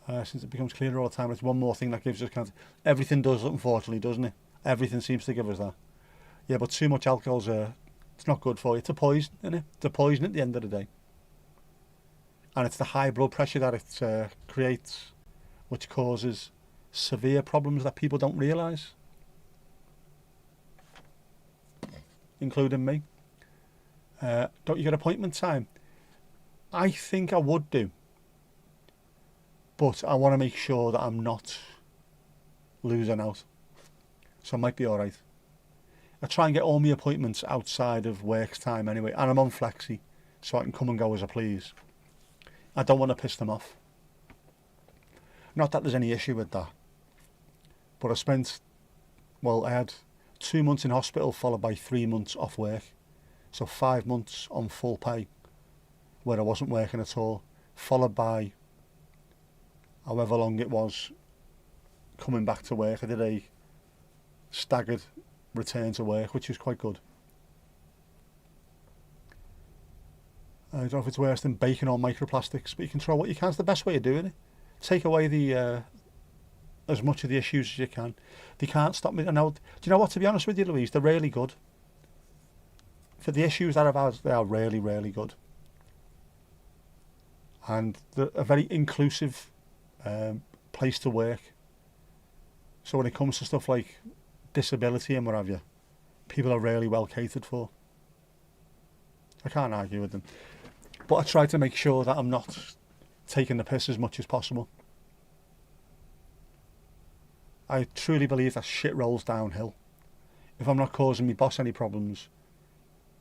Since it becomes clearer all the time, it's one more thing that gives us kind of... Everything does, unfortunately, doesn't it? Everything seems to give us that. Yeah, but too much alcohol's it's not good for you. It's a poison, isn't it? It's a poison at the end of the day. And it's the high blood pressure that it creates, which causes severe problems that people don't realise. Including me. Don't you get appointment time? I think I would do. But I want to make sure that I'm not losing out. So I might be alright. I try and get all my appointments outside of work time anyway. And I'm on flexi, so I can come and go as I please. I don't want to piss them off. Not that there's any issue with that. But I had 2 months in hospital followed by 3 months off work. So 5 months on full pay where I wasn't working at all, followed by however long it was coming back to work. I did a staggered return to work, which was quite good. I don't know if it's worse than baking on microplastics, but you control what you can. It's the best way of doing it. Take away the as much of the issues as you can. They can't stop me. Do you know what, to be honest with you, Louise, they're really good. For the issues that I've had, they are really, really good. And they're a very inclusive place to work. So when it comes to stuff like disability and what have you, people are really well catered for. I can't argue with them. But I try to make sure that I'm not taking the piss as much as possible. I truly believe that shit rolls downhill. If I'm not causing my boss any problems,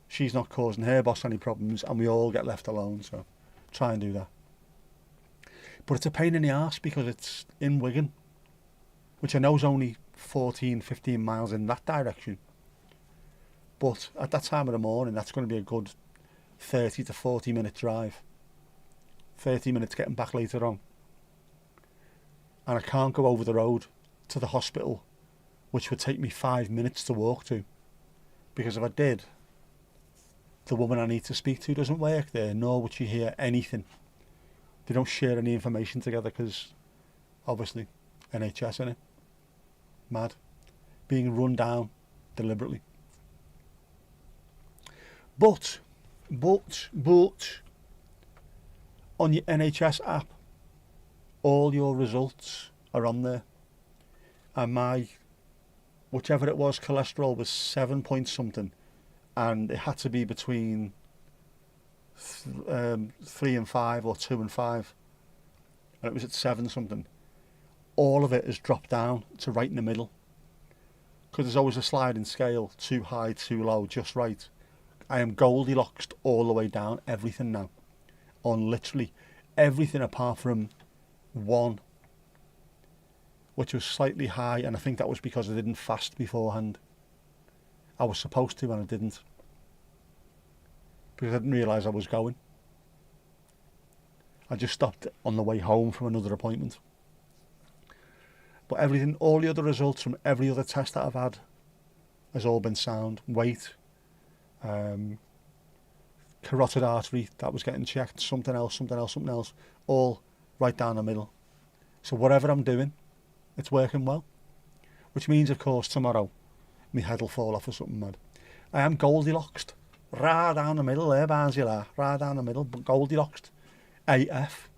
she's not causing her boss any problems, and we all get left alone. So try and do that. But it's a pain in the arse because it's in Wigan, which I know is only 14, 15 miles in that direction. But at that time of the morning, that's going to be a good 30 to 40 minute drive. 30 minutes getting back later on. And I can't go over the road to the hospital, which would take me 5 minutes to walk to. Because if I did, the woman I need to speak to doesn't work there, nor would she hear anything. They don't share any information together because, obviously, NHS, innit? Mad. Being run down deliberately. But, on your NHS app, all your results are on there. And my, whichever it was, cholesterol was 7 point something. And it had to be between 3 and 5 or 2 and 5. And it was at 7 something. All of it has dropped down to right in the middle. Because there's always a sliding scale, too high, too low, just right. I am Goldilocks all the way down, everything now. On literally everything apart from one, which was slightly high, and I think that was because I didn't fast beforehand. I was supposed to and I didn't. Because I didn't realise I was going. I just stopped on the way home from another appointment. But everything, all the other results from every other test that I've had has all been sound. Weight, carotid artery that was getting checked, something else, all right down the middle. So whatever I'm doing, it's working well. Which means, of course, tomorrow my head will fall off or something mad. I am Goldilocks, right down the middle there, Barnsley, right down the middle, but Goldilocks, AF.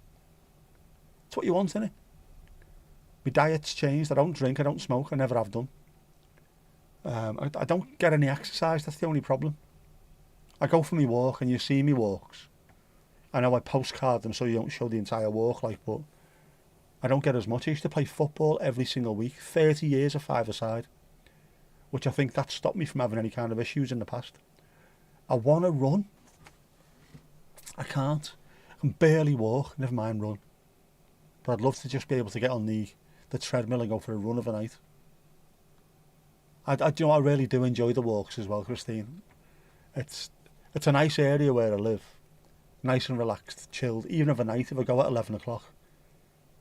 That's what you want, innit? My diet's changed. I don't drink, I don't smoke, I never have done. I don't get any exercise, that's the only problem. I go for my walk and you see me walks. I know I postcard them so you don't show the entire walk, like, but I don't get as much. I used to play football every single week, 30 years of five-a-side, which I think that stopped me from having any kind of issues in the past. I want to run. I can't. I can barely walk, never mind run. But I'd love to just be able to get on the treadmill and go for a run of a night. I you know, I really do enjoy the walks as well, Christine. It's a nice area where I live. Nice and relaxed, chilled. Even of a night, if I go at 11 o'clock,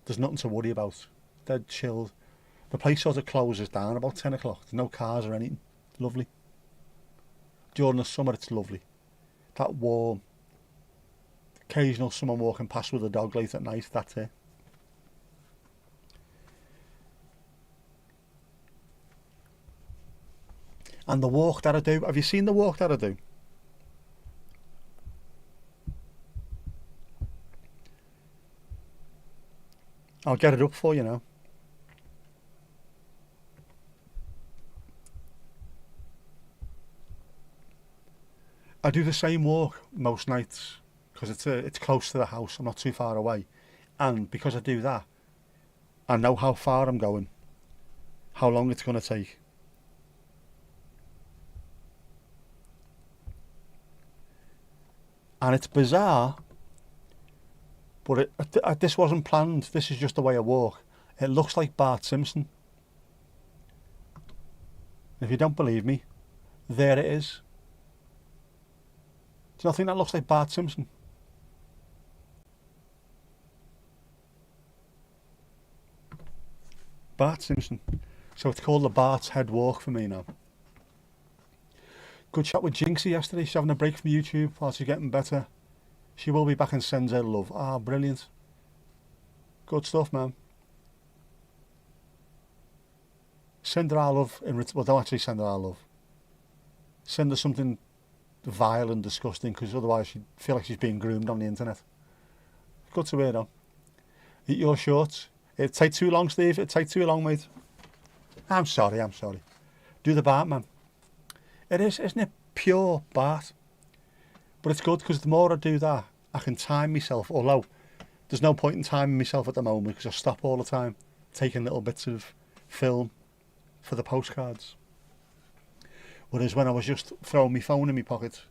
there's nothing to worry about. Dead chilled. The place sort of closes down about 10 o'clock. There's no cars or anything. Lovely. During the summer, it's lovely. That warm. Occasional someone walking past with a dog late at night, that's it. And the walk that I do, have you seen the walk that I do? I'll get it up for you now. I do the same walk most nights because it's close to the house. I'm not too far away, and because I do that, I know how far I'm going, how long it's going to take. And it's bizarre, but this wasn't planned. This is just the way I walk. It looks like Bart Simpson. If you don't believe me, there it is. Do you not think that looks like Bart Simpson? Bart Simpson. So it's called the Bart's Head Walk for me now. Good chat with Jinxie yesterday. She's having a break from YouTube while she's getting better. She will be back and sends her love. Ah, brilliant. Good stuff, man. Send her our love. Well, don't actually send her our love. Send her something vile and disgusting, because otherwise she'd feel like she's being groomed on the internet. Good to hear, though. Eat your shorts. It'd take too long, Steve. It'd take too long, mate. I'm sorry. Do the Bart, man. It is, isn't it? Pure Bart. But it's good, because the more I do that, I can time myself. Although there's no point in timing myself at the moment, because I stop all the time taking little bits of film for the postcards. Whereas when I was just throwing my phone in my pocket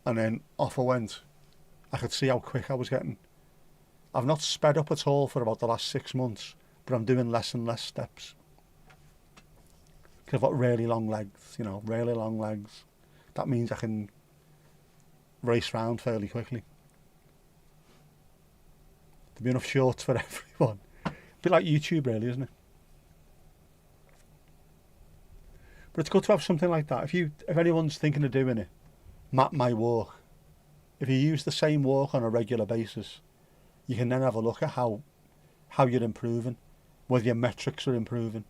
and then off I went, I could see how quick I was getting. I've not sped up at all for about the last 6 months, but I'm doing less and less steps. Because I've got really long legs, really long legs. That means I can race round fairly quickly. There'll be enough shorts for everyone. A bit like YouTube, really, isn't it? But it's good to have something like that. If anyone's thinking of doing it, map my walk. If you use the same walk on a regular basis, you can then have a look at how you're improving, whether your metrics are improving.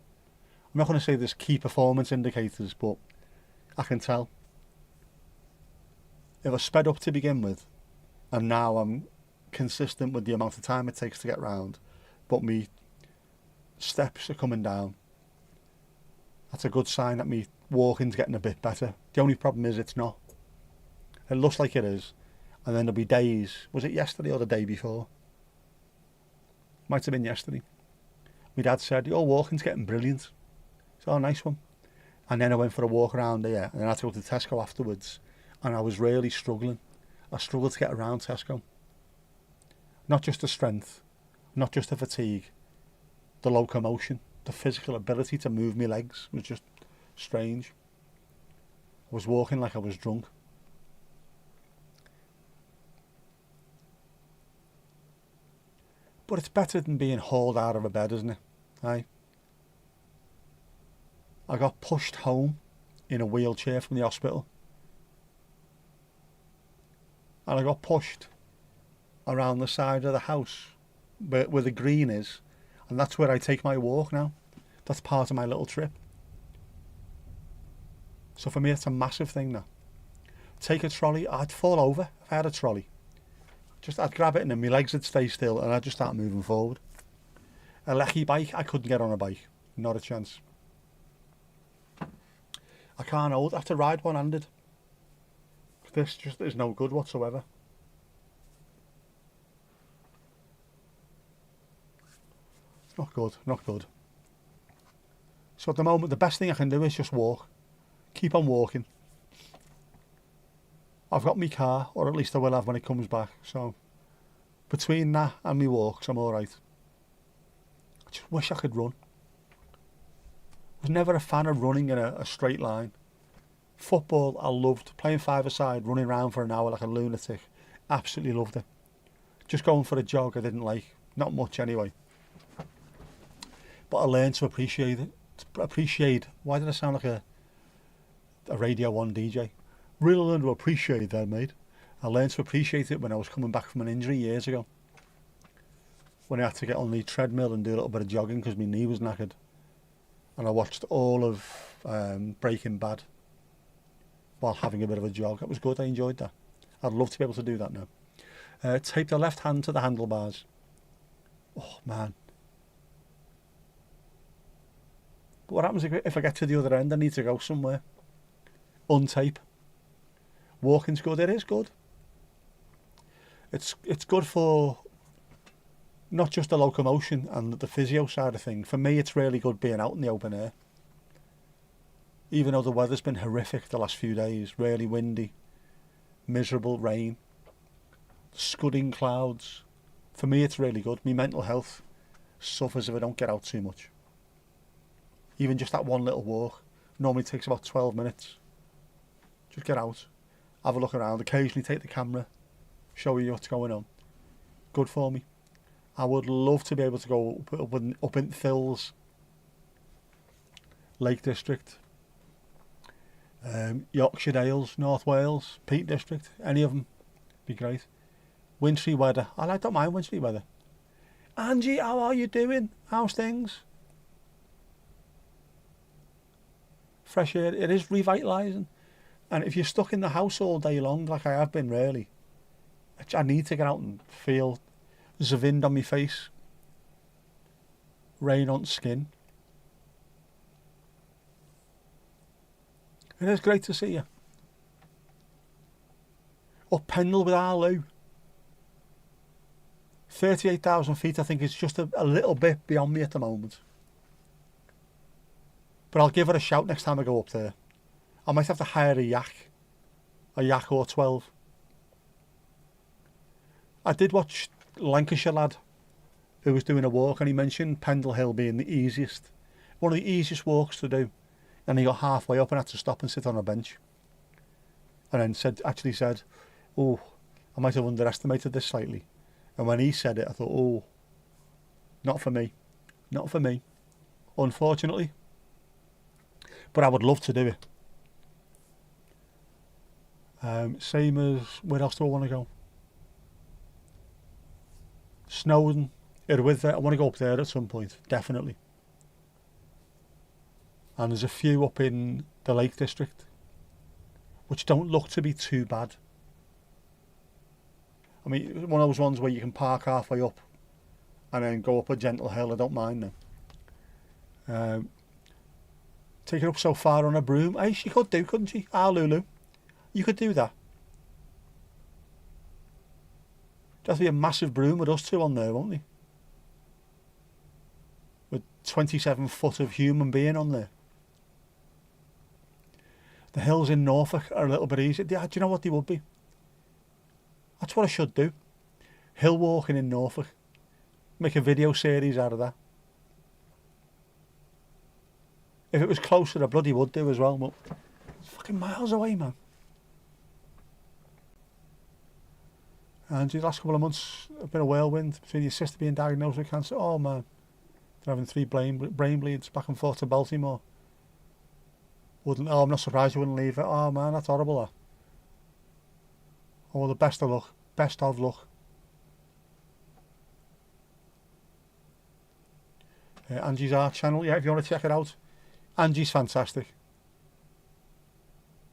I'm not going to say there's key performance indicators, but I can tell. If I sped up to begin with, and now I'm consistent with the amount of time it takes to get round, but me steps are coming down, that's a good sign that me walking's getting a bit better. The only problem is it's not. It looks like it is, and then there'll be days, was it yesterday or the day before? Might have been yesterday. My dad said, your walking's getting brilliant. So, nice one. And then I went for a walk around there, and then I had to go to Tesco afterwards, and I was really struggling. I struggled to get around Tesco. Not just the strength, not just the fatigue, the locomotion, the physical ability to move my legs was just strange. I was walking like I was drunk. But it's better than being hauled out of a bed, isn't it? Aye. I got pushed home in a wheelchair from the hospital. And I got pushed around the side of the house where the green is. And that's where I take my walk now. That's part of my little trip. So for me, it's a massive thing now. Take a trolley, I'd fall over if I had a trolley. I'd grab it and then my legs would stay still and I'd just start moving forward. A lecky bike, I couldn't get on a bike. Not a chance. I can't hold. I have to ride one-handed. This just is no good whatsoever. It's not good, not good. So at the moment, the best thing I can do is just walk. Keep on walking. I've got my car, or at least I will have when it comes back. So between that and my walks, I'm alright. I just wish I could run. I was never a fan of running in a straight line. Football, I loved. Playing five-a-side, running around for an hour like a lunatic. Absolutely loved it. Just going for a jog I didn't like. Not much anyway. But I learned to appreciate it. Why did I sound like a Radio 1 DJ? Really learned to appreciate that, mate. I learned to appreciate it when I was coming back from an injury years ago. When I had to get on the treadmill and do a little bit of jogging because my knee was knackered. And I watched all of Breaking Bad while having a bit of a jog. It was good, I enjoyed that. I'd love to be able to do that now. Tape the left hand to the handlebars. Oh, man. But what happens if I get to the other end? I need to go somewhere. Untape. Walking's good. It is good. It's good for not just the locomotion and the physio side of things. For me, it's really good being out in the open air. Even though the weather's been horrific the last few days, really windy, miserable rain, scudding clouds. For me, it's really good. My mental health suffers if I don't get out too much. Even just that one little walk, Normally takes about 12 minutes. Just get out, have a look around, occasionally take the camera, show you what's going on. Good for me. I would love to be able to go up in Phil's Lake District, Yorkshire Dales, North Wales, Peak District, any of them be great. Wintry weather, I don't mind wintry weather. Angie, how are you doing? How's things? Fresh air, it is revitalising. And if you're stuck in the house all day long, like I have been really, I need to get out and feel the wind on my face, rain on skin. It is great to see you. Up Pendle with our Lou. 38,000 feet, I think, is just a little bit beyond me at the moment. But I'll give it a shout next time I go up there. I might have to hire a yak or 12. I did watch Lancashire lad who was doing a walk, and he mentioned Pendle Hill being the easiest, one of the easiest walks to do. And he got halfway up and had to stop and sit on a bench. And then actually said, oh, I might have underestimated this slightly. And when he said it, I thought, oh, not for me. Not for me, unfortunately. But I would love to do it. Same as, where else do I want to go? Snowdon, Irwither. I want to go up there at some point, definitely. And there's a few up in the Lake District, which don't look to be too bad. I mean, one of those ones where you can park halfway up and then go up a gentle hill. I don't mind them. Take it up so far on a broom. Hey, she could do, couldn't she? Ah, Lulu. You could do that. There'll be a massive broom with us two on there, won't there? With 27 foot of human being on there. The hills in Norfolk are a little bit easier. Yeah, do you know what they would be? That's what I should do. Hill walking in Norfolk. Make a video series out of that. If it was closer, I bloody would do as well, but it's fucking miles away, man. And the last couple of months, a bit of whirlwind between your sister being diagnosed with cancer. Oh, man. They're having 3 brain bleeds back and forth to Baltimore. I'm not surprised you wouldn't leave it. Oh, man, that's horrible, that. Oh, the best of luck. Best of luck. Angie's art channel. Yeah, if you want to check it out. Angie's fantastic.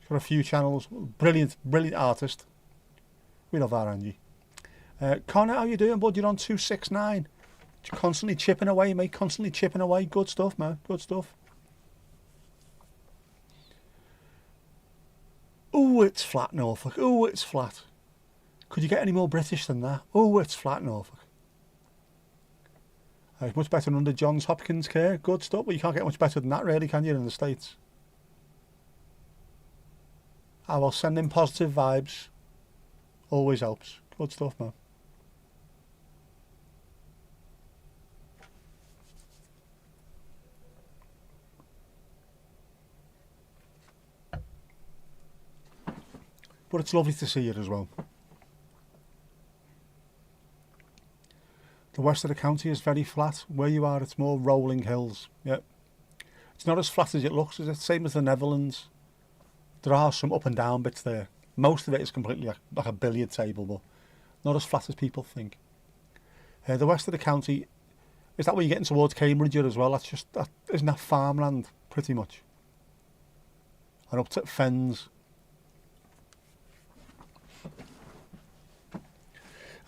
She's got a few channels. Brilliant, brilliant artist. We love our Angie. Connor, how you doing, bud? You're on 269. Constantly chipping away, mate. Constantly chipping away. Good stuff, man. Good stuff. Oh, it's flat, Norfolk. Oh, it's flat. Could you get any more British than that? Oh, it's flat, Norfolk. It's much better under Johns Hopkins care. Good stuff. But you can't get much better than that, really, can you, in the States? I will send in positive vibes. Always helps. Good stuff, man. But it's lovely to see you as well. The west of the county is very flat. Where you are, it's more rolling hills. Yep. It's not as flat as it looks, is it? Same as the Netherlands. There are some up and down bits there. Most of it is completely like a billiard table, but not as flat as people think. The west of the county, is that where you're getting towards Cambridge as well? Isn't that farmland, pretty much? And up to Fens.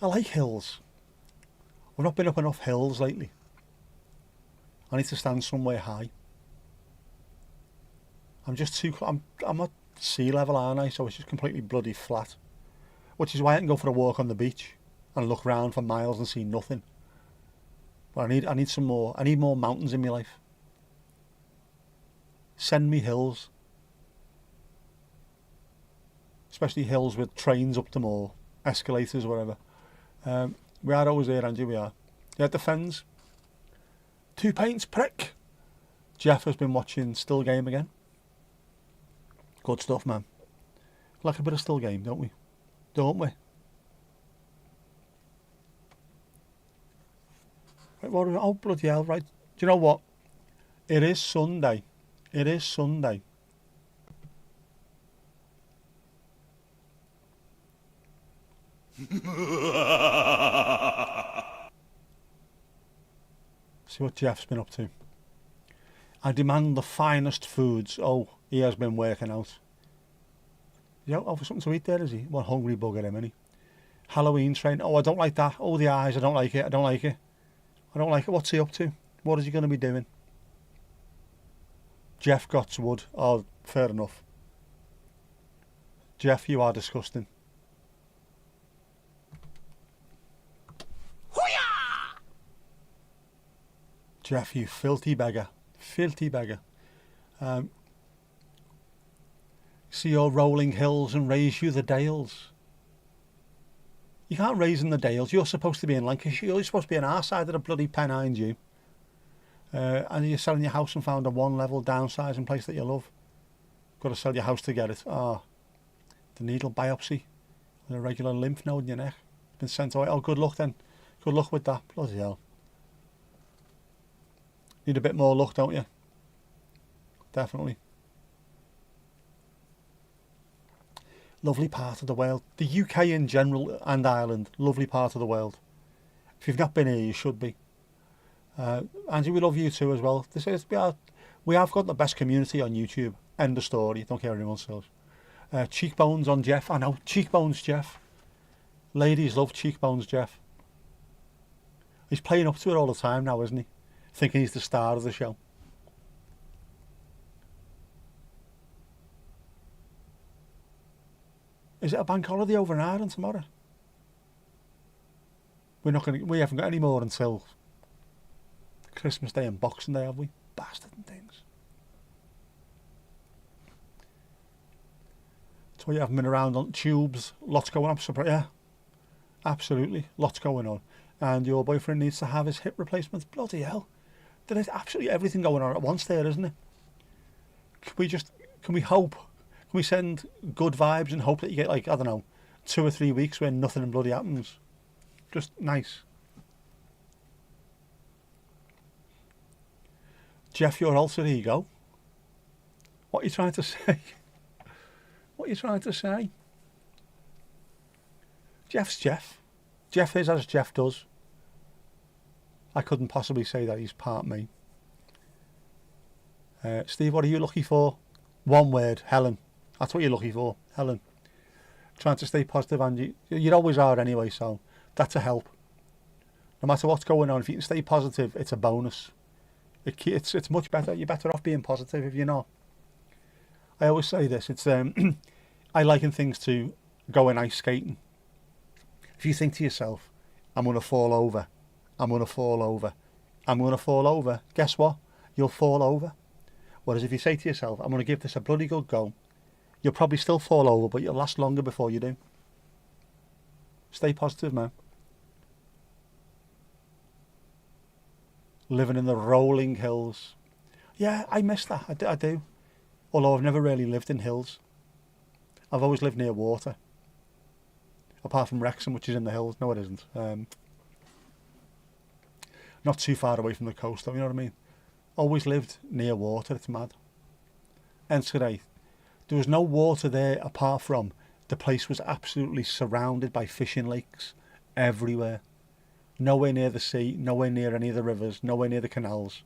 I like hills. I've not been up enough hills lately. I need to stand somewhere high. I'm at sea level, aren't I? So it's just completely bloody flat. Which is why I can go for a walk on the beach and look round for miles and see nothing. But I need some more. I need more mountains in my life. Send me hills. Especially hills with trains up them or escalators or whatever. We are always there, Angie, we are. Yeah, the Fens. 2 pints, prick. Jeff has been watching Still Game again. Good stuff, man. Like a bit of still game, don't we? Don't we? Right, oh, bloody hell, right. Do you know what? It is Sunday. It is Sunday. See what Jeff's been up to. I demand the finest foods. Oh, he has been working out. He's out for something to eat there, is he? What hungry bugger him, isn't he? Halloween train. Oh, I don't like that. Oh, the eyes. I don't like it. I don't like it. I don't like it. What's he up to? What is he going to be doing? Jeff Gotswood. Oh, fair enough. Jeff, you are disgusting. Hoo-yah! Jeff, you filthy beggar. Filthy beggar. See your rolling hills and raise you the dales. You can't raise in the dales. You're supposed to be in Lancashire. You're supposed to be on our side of the bloody Pennines, you. And you're selling your house and found a one-level downsizing place that you love. Got to sell your house to get it. Oh, the needle biopsy with a regular lymph node in your neck. Been sent away. Oh, good luck then. Good luck with that. Bloody hell. Need a bit more luck, don't you? Definitely. Lovely part of the world. The UK in general and Ireland, lovely part of the world. If you've not been here, you should be. Angie, we love you too as well. We have got the best community on YouTube. End of story. Don't care what anyone says. Cheekbones on Jeff. I know, cheekbones Jeff. Ladies love cheekbones Jeff. He's playing up to it all the time now, isn't he? Thinking he's the star of the show. Is it a bank holiday over in Ireland tomorrow? We haven't got any more until Christmas Day and Boxing Day, have we? Bastard and things. So you haven't been around on tubes, lots going on. Yeah, absolutely, lots going on. And your boyfriend needs to have his hip replacements. Bloody hell. There's absolutely everything going on at once there, isn't it? Can we hope? Can we send good vibes and hope that you get, like, I don't know, 2 or 3 weeks when nothing bloody happens? Just nice. Jeff, your alter ego. What are you trying to say? What are you trying to say? Jeff's Jeff. Jeff is as Jeff does. I couldn't possibly say that he's part me. Steve, what are you lucky for? One word, Helen. That's what you're lucky for, Helen. Trying to stay positive, and you always are anyway, so that's a help. No matter what's going on, if you can stay positive, it's a bonus. It's much better. You're better off being positive if you're not. I always say this. It's I liken things to going ice skating. If you think to yourself, I'm going to fall over, I'm going to fall over, I'm going to fall over, guess what? You'll fall over. Whereas if you say to yourself, I'm going to give this a bloody good go, you'll probably still fall over, but you'll last longer before you do. Stay positive, man. Living in the rolling hills. Yeah, I miss that. I do. Although I've never really lived in hills. I've always lived near water. Apart from Wrexham, which is in the hills. No, it isn't. Not too far away from the coast, though, you know what I mean? Always lived near water. It's mad. And today, there was no water there apart from the place was absolutely surrounded by fishing lakes everywhere. Nowhere near the sea, nowhere near any of the rivers, nowhere near the canals.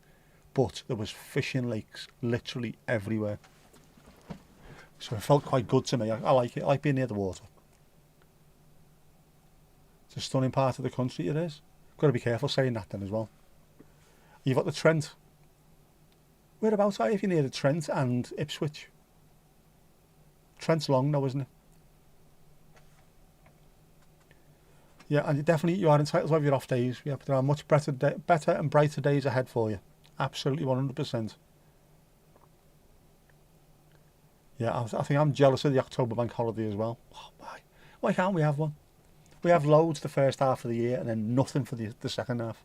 But there was fishing lakes literally everywhere. So it felt quite good to me. I like it. I like being near the water. It's a stunning part of the country, it is. Got to be careful saying that then as well. You've got the Trent. Whereabouts are you if you're near the Trent and Ipswich? Trent's long though, isn't it? Yeah, and you are entitled to have your off days. Yeah, but there are much better and brighter days ahead for you. Absolutely, 100%. Yeah, I think I'm jealous of the October bank holiday as well. Oh, why? Why can't we have one? We have loads the first half of the year and then nothing for the second half.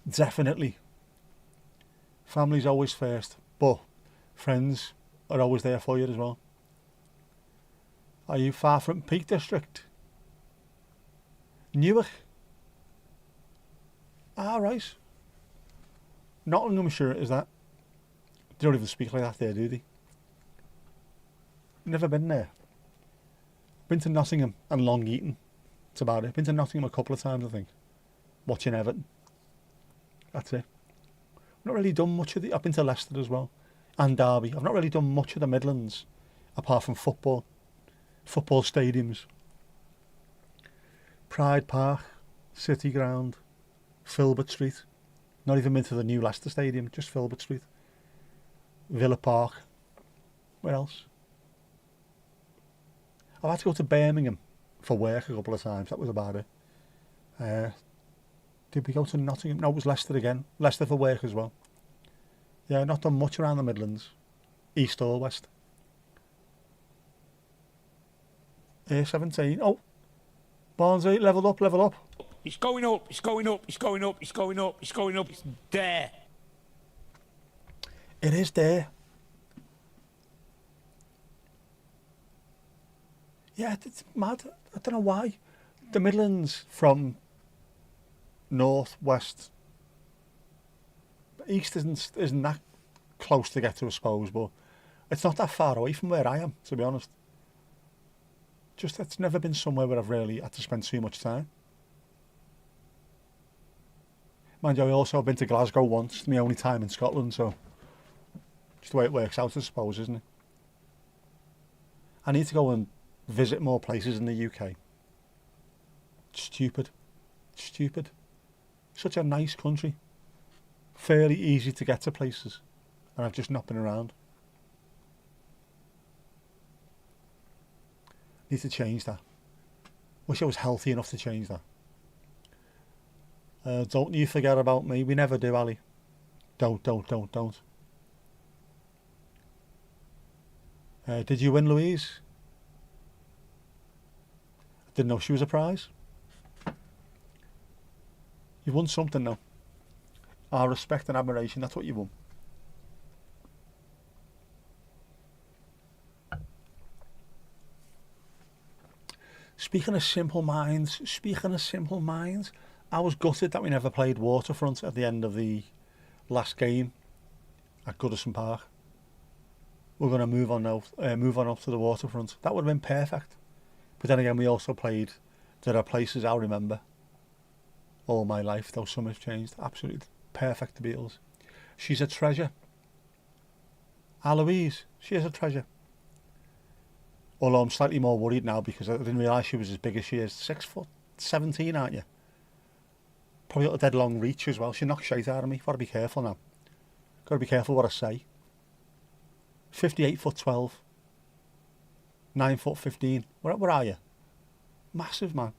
Definitely. Family's always first, but friends are always there for you as well. Are you far from Peak District? Newark? Right. Nottinghamshire is that? They don't even speak like that there, do they? Never been there. Been to Nottingham and Long Eaton. That's about it. Been to Nottingham a couple of times, I think. Watching Everton. That's it. I've not really done much of the... I've been to Leicester as well. And Derby. I've not really done much of the Midlands, apart from football. Football stadiums. Pride Park. City Ground. Filbert Street. Not even been to the new Leicester Stadium, just Filbert Street. Villa Park. Where else? I've had to go to Birmingham for work a couple of times. That was about it. Did we go to Nottingham? No, it was Leicester again. Leicester for work as well. Yeah, not done much around the Midlands. East or West. 17. Oh, Barnsley, level up, level up. It's going up, it's going up, it's going up, it's going up, it's going up, it's there. It is there. Yeah, it's mad. I don't know why. The Midlands from north, west, east isn't that close to get to, I suppose, but it's not that far away from where I am, to be honest. Just it's never been somewhere where I've really had to spend too much time. Mind you, I also have been to Glasgow once. It's my only time in Scotland, so just the way it works out, I suppose, isn't it? I need to go and visit more places in the UK. Stupid. Such a nice country. Fairly easy to get to places, and I've just not been around. Need to change that. Wish I was healthy enough to change that. Don't you forget about me. We never do, Ali. Don't. Did you win, Louise? I didn't know she was a prize. You've won something now. Our respect and admiration, that's what you won. Speaking of simple minds, I was gutted that we never played Waterfront at the end of the last game at Goodison Park. We're going to move on up to the Waterfront. That would have been perfect. But then again, we also played. There are places I'll remember all my life, though some have changed. Absolutely perfect, the Beatles. She's a treasure. Aloise, she is a treasure. Although I'm slightly more worried now because I didn't realise she was as big as she is. 6'17", aren't you? Probably got a dead long reach as well. She knocks shite out of me. Got to be careful now. Got to be careful what I say. 58'12". 9'15". Where are you? Massive, man.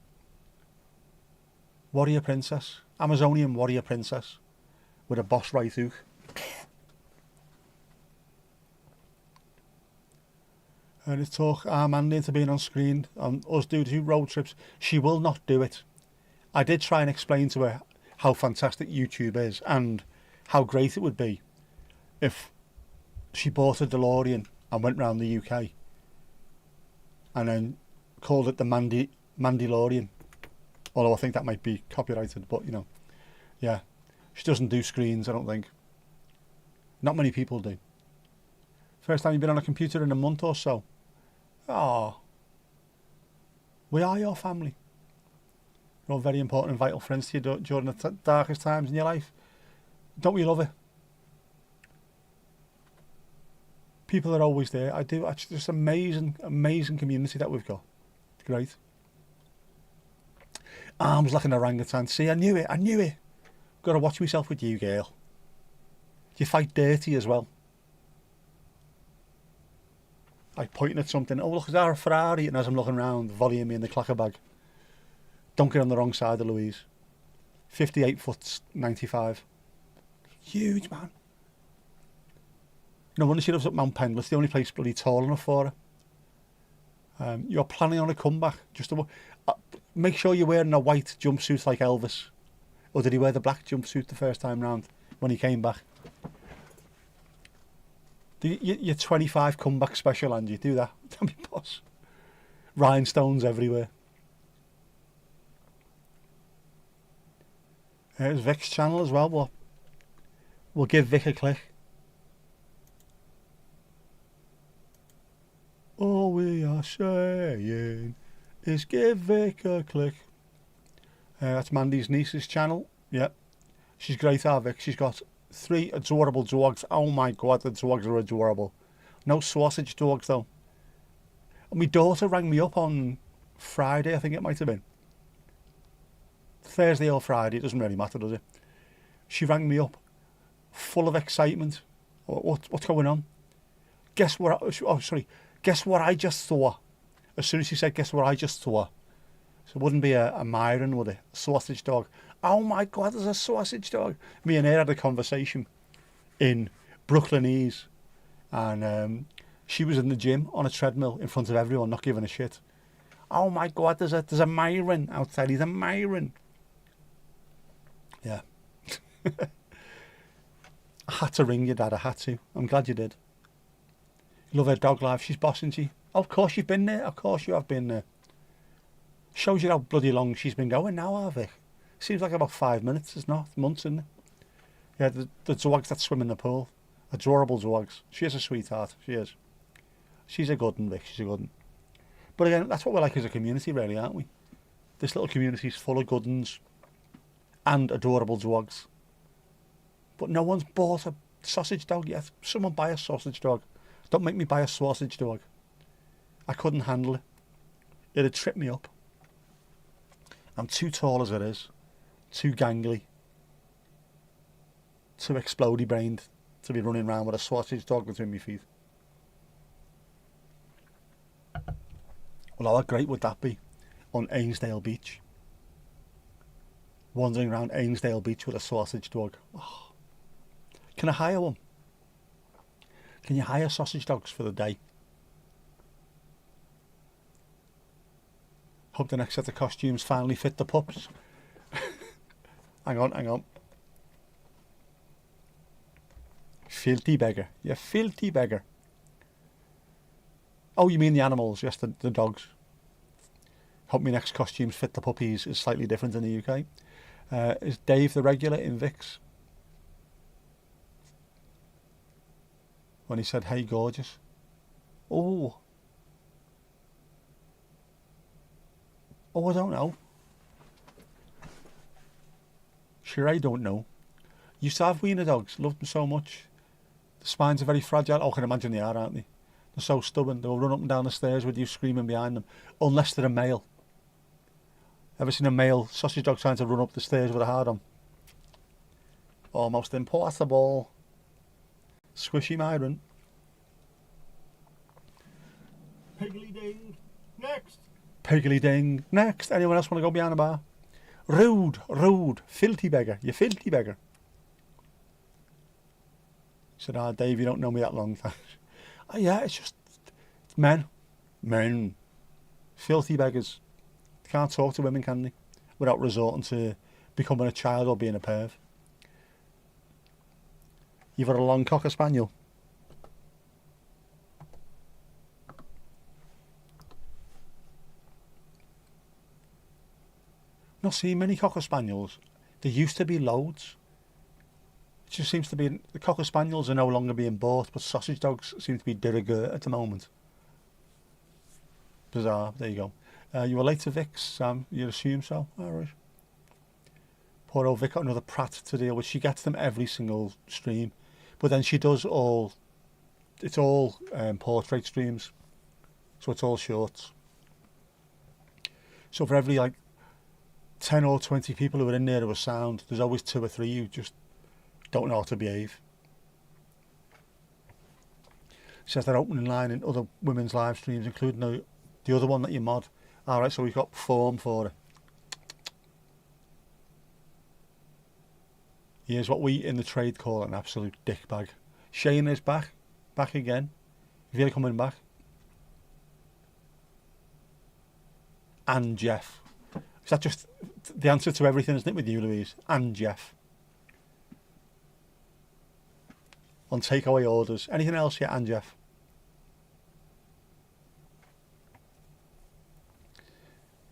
Warrior princess. Amazonian warrior princess. With a boss right hook. And it's talk Armand into being on screen and us do 2 road trips. She will not do it. I did try and explain to her how fantastic YouTube is and how great it would be if she bought a DeLorean and went round the UK and then called it the Mandalorian. Although I think that might be copyrighted, but you know, yeah. She doesn't do screens, I don't think. Not many people do. First time you've been on a computer in a month or so. Oh, we are your family. You're all very important and vital friends to you during the darkest times in your life. Don't we love it? People are always there. I do. It's just amazing community that we've got. It's great. Arms like an orangutan. See, I knew it. Got to watch myself with you, girl. You fight dirty as well. Like pointing at something. Oh, look, is that a Ferrari? And as I'm looking around, volleying me in the clacker bag. Don't get on the wrong side of Louise. 58'95". Huge, man. No wonder she lives up Mount Pendle. It's the only place bloody tall enough for her. You're planning on a comeback. Just to, make sure you're wearing a white jumpsuit like Elvis. Or did he wear the black jumpsuit the first time round when he came back? Your 25 comeback special, and you do that. That'd be boss. Rhinestones everywhere. There's Vic's channel as well. We'll give Vic a click. All we are saying is give Vic a click. That's Mandy's niece's channel. Yep. She's great, our Vic. She's got 3 adorable dogs. Oh my god, the dogs are adorable. No sausage dogs though. And my daughter rang me up on Friday, I think it might have been. Thursday or Friday, it doesn't really matter, does it? She rang me up, full of excitement. What's going on? Guess what I just saw. As soon as she said, guess what I just saw. So it wouldn't be a Myron, would it? A sausage dog. Oh my god, there's a sausage dog. Me and her had a conversation in Brooklynese. And she was in the gym on a treadmill in front of everyone, not giving a shit. Oh my god, there's a Myron outside. He's a Myron. Yeah. I had to ring your dad, I had to. I'm glad you did. Love her dog life. She's boss, isn't she? Of course you've been there. Of course you have been there. Shows you how bloody long she's been going now, Harvey. Seems like about 5 minutes, it's not. Months, isn't it? Yeah, the dogs that swim in the pool. Adorable dogs. She is a sweetheart. She is. She's a good one, Vic. She's a good one. But again, that's what we're like as a community, really, aren't we? This little community's full of good ones and adorable dogs. But no one's bought a sausage dog yet. Someone buy a sausage dog. Don't make me buy a sausage dog. I couldn't handle it. It'd trip me up. I'm too tall as it is. Too gangly. Too explodey brained to be running around with a sausage dog between my feet. Well, how great would that be on Ainsdale Beach? Wandering around Ainsdale Beach with a sausage dog. Oh. Can I hire one? Can you hire sausage dogs for the day? Hope the next set of costumes finally fit the pups. Hang on. Filthy beggar. You filthy beggar. Oh, you mean the animals? Yes, the dogs. Hope my next costumes fit the puppies is slightly different in the UK. Is Dave the regular in Vic's? When he said, hey, gorgeous. Oh, I don't know. Sure, I don't know. Used to have wiener dogs. Loved them so much. The spines are very fragile. Oh, I can imagine they are, aren't they? They're so stubborn. They'll run up and down the stairs with you screaming behind them. Unless they're a male. Ever seen a male sausage dog trying to run up the stairs with a hard on? Almost impossible. Squishy Myron. Piggly ding. Next. Piggly ding. Next. Anyone else want to go behind a bar? Rude. Filthy beggar. You filthy beggar. He said, Dave, you don't know me that long. Oh, yeah, it's men. Filthy beggars. Can't talk to women, can they? Without resorting to becoming a child or being a perv. You've got a long cocker spaniel. Not seeing many cocker spaniels. There used to be loads. It just seems to be the cocker spaniels are no longer being bought, but sausage dogs seem to be de rigueur at the moment. Bizarre. There you go. You were late to Vic's, Sam. You'd assume so. All right. Poor old Vic got another prat to deal with. She gets them every single stream, but then she does all. It's all portrait streams, so it's all shorts. So for every 10 or 20 people who are in there who are sound, there's always 2 or 3 who just don't know how to behave. Says they're opening line in other women's live streams, including the other one that you mod. Alright, so we've got form for it. Here's what we in the trade call an absolute dick bag. Shane is back again. Is he coming back? And Jeff. Is that just the answer to everything, isn't it, with you, Louise? And Jeff. on takeaway orders. Anything else yet, and Jeff?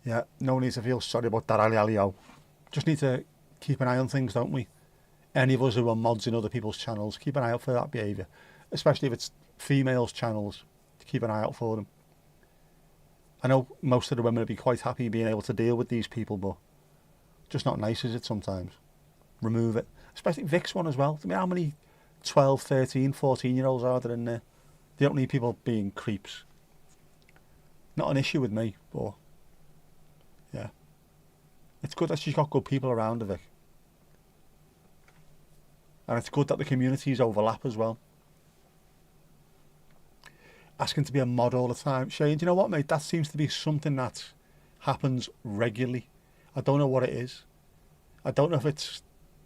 Yeah, no need to feel sorry about that, Ali. Just need to keep an eye on things, don't we? Any of us who are mods in other people's channels, keep an eye out for that behaviour. Especially if it's females' channels, to keep an eye out for them. I know most of the women would be quite happy being able to deal with these people, but just not nice, is it, sometimes? Remove it. Especially Vic's one as well. I mean, how many 12, 13, 14-year-olds are there in there? They don't need people being creeps. Not an issue with me, but yeah. It's good that she's got good people around her, Vic. And it's good that the communities overlap as well. Asking to be a mod all the time. Shane, do you know what, mate? That seems to be something that happens regularly. I don't know what it is. I don't know if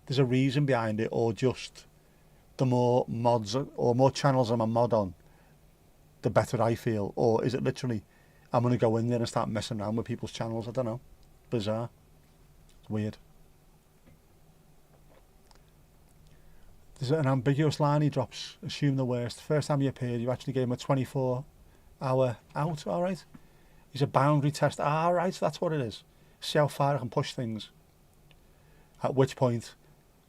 there's a reason behind it, or just the more mods or more channels I'm a mod on, the better I feel. Or is it literally, I'm going to go in there and start messing around with people's channels? I don't know. Bizarre. It's weird. There's an ambiguous line he drops. Assume the worst. First time he appeared, you actually gave him a 24-hour out. All right. He's a boundary test. All right, that's what it is. See how far I can push things. At which point,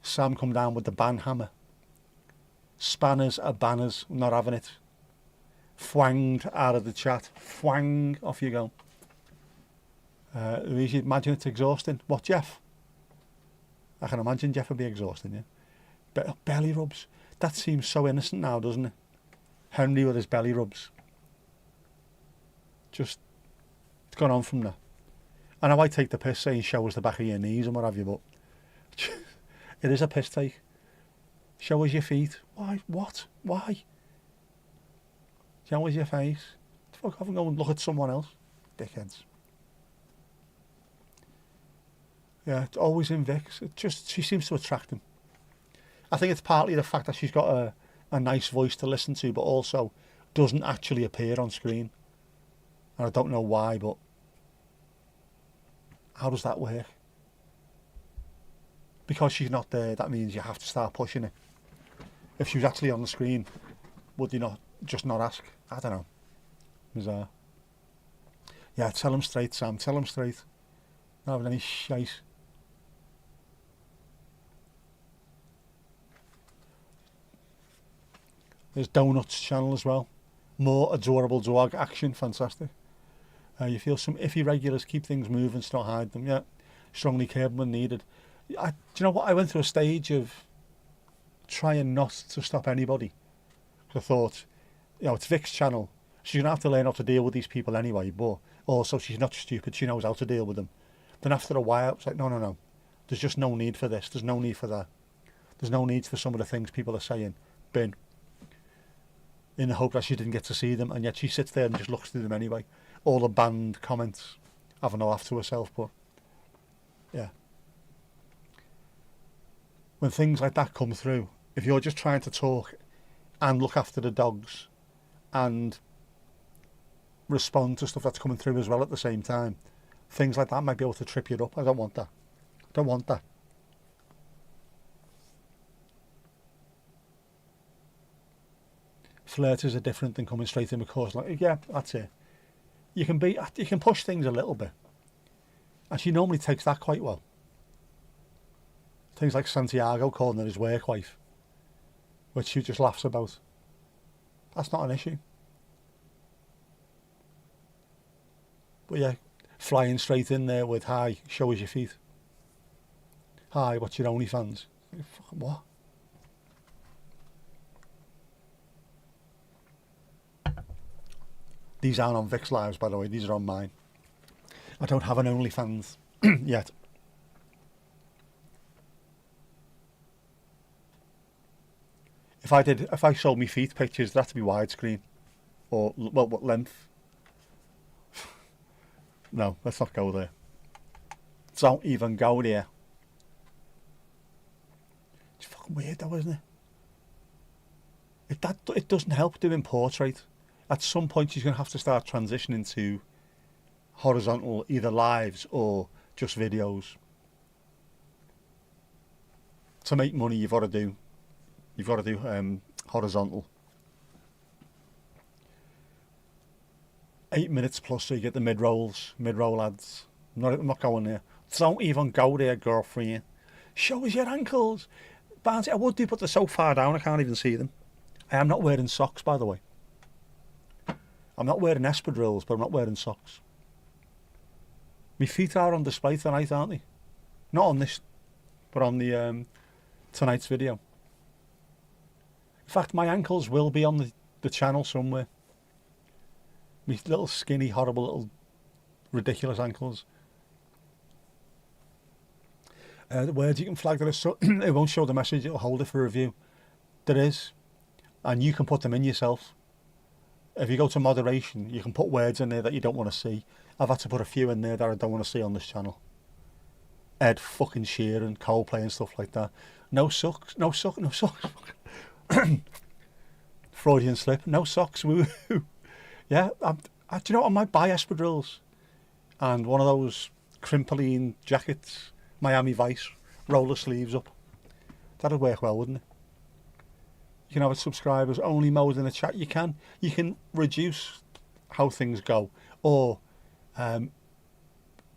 Sam come down with the ban hammer. Spanners are banners. I'm not having it. Fwanged out of the chat. Fwang. Off you go. Louise, you imagine it's exhausting. What, Jeff? I can imagine Jeff would be exhausting, yeah. Belly rubs. That seems so innocent now, doesn't it? Henry with his belly rubs. Just, it's gone on from there. I know I take the piss saying show us the back of your knees and what have you, but it is a piss take. Show us your feet. Why? What? Why? Show us your face. Fuck off and go and look at someone else. Dickheads. Yeah, it's always in Vix. She seems to attract him. I think it's partly the fact that she's got a nice voice to listen to, but also doesn't actually appear on screen. And I don't know why, but how does that work? Because she's not there, that means you have to start pushing it. If she was actually on the screen, would you not just not ask? I don't know. Bizarre. Yeah, tell him straight, Sam. Tell him straight. Not having any shite. There's Donuts channel as well. More adorable dog action. Fantastic. You feel some iffy regulars. Keep things moving. Don't hide them. Yeah. Strongly curb when needed. Do you know what? I went through a stage of trying not to stop anybody. I thought, you know, it's Vic's channel. She's going to have to learn how to deal with these people anyway. But also, she's not stupid. She knows how to deal with them. Then after a while, it's like, no. There's just no need for this. There's no need for that. There's no need for some of the things people are saying. Bin. In the hope that she didn't get to see them, and yet she sits there and just looks through them anyway. All the banned comments, having a laugh to herself, but yeah. When things like that come through, if you're just trying to talk and look after the dogs and respond to stuff that's coming through as well at the same time, things like that might be able to trip you up. I don't want that. Don't want that. Flirters are different than coming straight in with course. Like, yeah, that's it. You can push things a little bit, and she normally takes that quite well. Things like Santiago calling her his work wife, which she just laughs about. That's not an issue. But yeah, flying straight in there with, hi, show us your feet. Hi, what's your OnlyFans? What? These aren't on Vic's lives, by the way. These are on mine. I don't have an OnlyFans yet. If I showed me feet pictures, it'd have to be widescreen. Or, well, what length? No, let's not go there. Don't even go there. It's fucking weird though, isn't it? It doesn't help doing portrait. At some point she's going to have to start transitioning to horizontal, either lives or just videos. To make money, you've got to do horizontal. 8 minutes plus, so you get the mid-roll ads. I'm not going there. Don't even go there, girlfriend. Show us your ankles. Barnsley, I would do, but they're so far down I can't even see them. I am not wearing socks, by the way. I'm not wearing espadrilles, but I'm not wearing socks. My feet are on display tonight, aren't they? Not on this, but on the tonight's video. In fact, my ankles will be on the channel somewhere. My little skinny, horrible, little ridiculous ankles. The words you can flag that it won't show the message, it'll hold it for review. There is, and you can put them in yourself. If you go to moderation, you can put words in there that you don't want to see. I've had to put a few in there that I don't want to see on this channel. Ed fucking Sheeran, Coldplay and stuff like that. No socks. Freudian slip. No socks. Woo. Yeah, do you know what? I might buy espadrilles and one of those crimpoline jackets, Miami Vice, roller sleeves up. That'd work well, wouldn't it? You can have a subscribers only mode in the chat. You can reduce how things go, or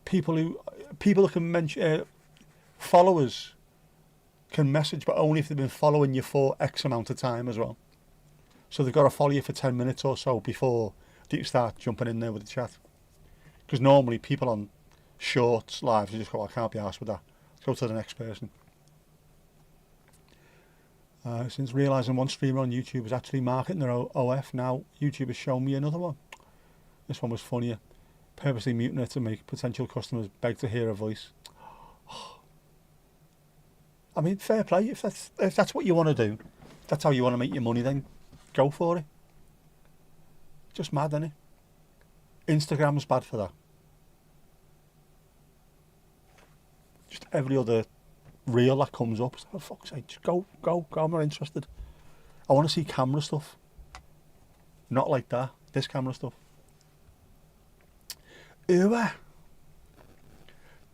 people who can mention followers can message, but only if they've been following you for X amount of time as well. So they've got to follow you for 10 minutes or so before you start jumping in there with the chat. Because normally people on shorts lives, you just go, I can't be arsed with that. Let's go to the next person. Since realising one streamer on YouTube is actually marketing their OF, now YouTube has shown me another one. This one was funnier. Purposely muting it to make potential customers beg to hear a voice. I mean, fair play. If that's what you want to do, that's how you want to make your money, then go for it. Just mad, isn't it? Instagram's bad for that. Just every other reel that comes up, oh, fuck's sake, just go, I'm not interested. I want to see camera stuff. Not like that, this camera stuff. Ewa.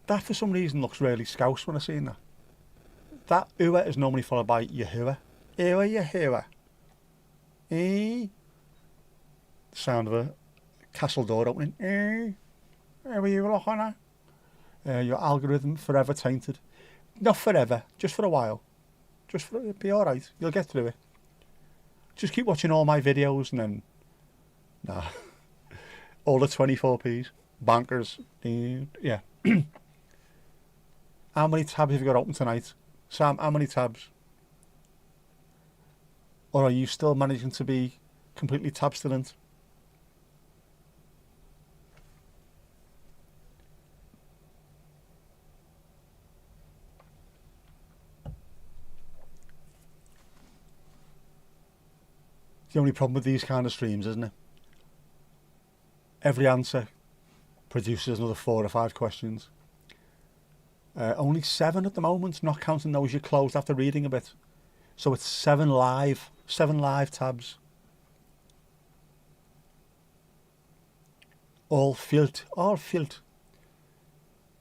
That for some reason looks really scouse when I see that. That Ewa is normally followed by Yahuwah. Ewa, Yahuwah. The sound of a castle door opening. How are you looking at? Your algorithm forever tainted. Not forever, just for a while. It'll be alright, you'll get through it. Just keep watching all my videos and then... Nah. All the 24p's. Bankers. Yeah. How many tabs have you got open tonight? Sam, how many tabs? Or are you still managing to be completely tabstinent? The only problem with these kind of streams, isn't it? Every answer produces another 4 or 5 questions. Only 7 at the moment, not counting those you closed after reading a bit. So it's 7 live tabs. All filled.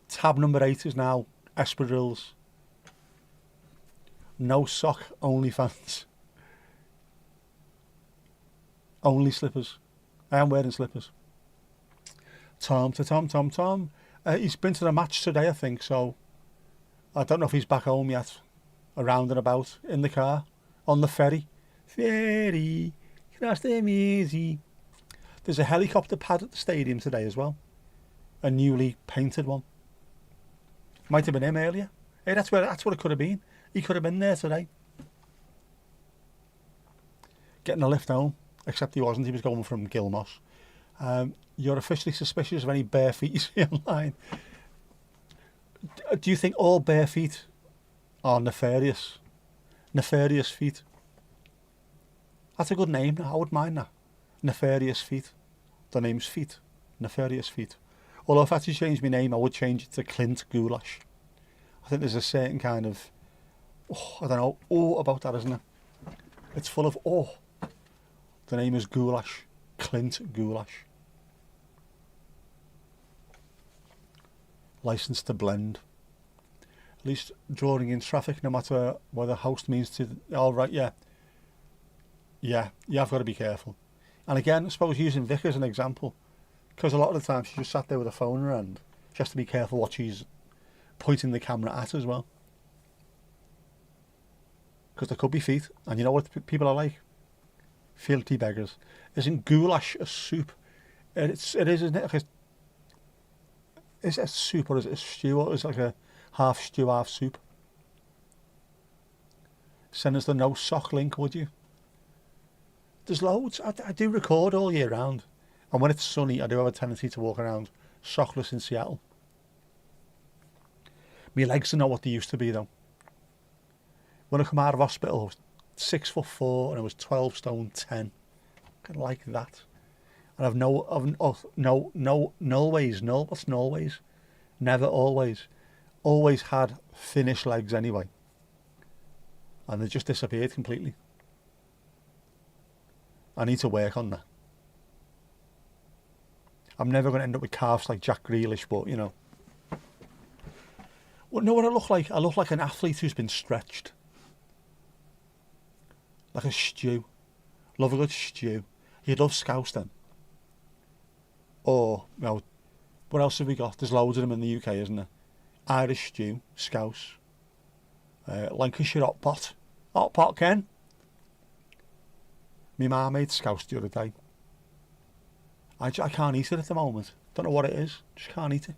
Tab number 8 is now espadrilles. No sock, only fans. Only slippers. I am wearing slippers. Tom. He's been to the match today, I think, so I don't know if he's back home yet. Around and about, in the car, on the ferry. Cross the Mersey. There's a helicopter pad at the stadium today as well. A newly painted one. Might have been him earlier. Hey, that's what it could have been. He could have been there today. Getting a lift home. Except he wasn't, he was going from Gilmos. You're officially suspicious of any bare feet you see online. Do you think all bare feet are nefarious? Nefarious feet. That's a good name, I would mind that. Nefarious feet. The name's Feet. Nefarious Feet. Although if I had to change my name, I would change it to Clint Goulash. I think there's a certain kind of, I don't know, about that, isn't it? It's full of The name is Goulash. Clint Goulash. Licensed to blend. At least drawing in traffic, no matter what the host means to... All right, yeah. Yeah, you have got to be careful. And again, I suppose using Vic as an example, because a lot of the time she just sat there with a phone in her hand. She has to be careful what she's pointing the camera at as well. Because there could be feet, and you know what people are like? Filthy beggars. Isn't goulash a soup? It is, isn't it? Like is it a soup or is it a stew? Or is it like a half stew, half soup? Send us the no sock link, would you? There's loads. I do record all year round. And when it's sunny, I do have a tendency to walk around sockless in Seattle. My legs are not what they used to be, though. When I come out of hospital, I was 6'4" and I was 12 stone 10. Kind of like that. And I've what's always? Never always. Always had thinnish legs anyway. And they just disappeared completely. I need to work on that. I'm never going to end up with calves like Jack Grealish, but you know. Well, know what I look like? I look like an athlete who's been stretched. Like a stew. Love a good stew. You'd love scouse then. Or, you know, what else have we got? There's loads of them in the UK, isn't there? Irish stew, scouse. Lancashire hot pot. Hot pot, Ken. My ma made scouse the other day. I can't eat it at the moment. Don't know what it is. Just can't eat it.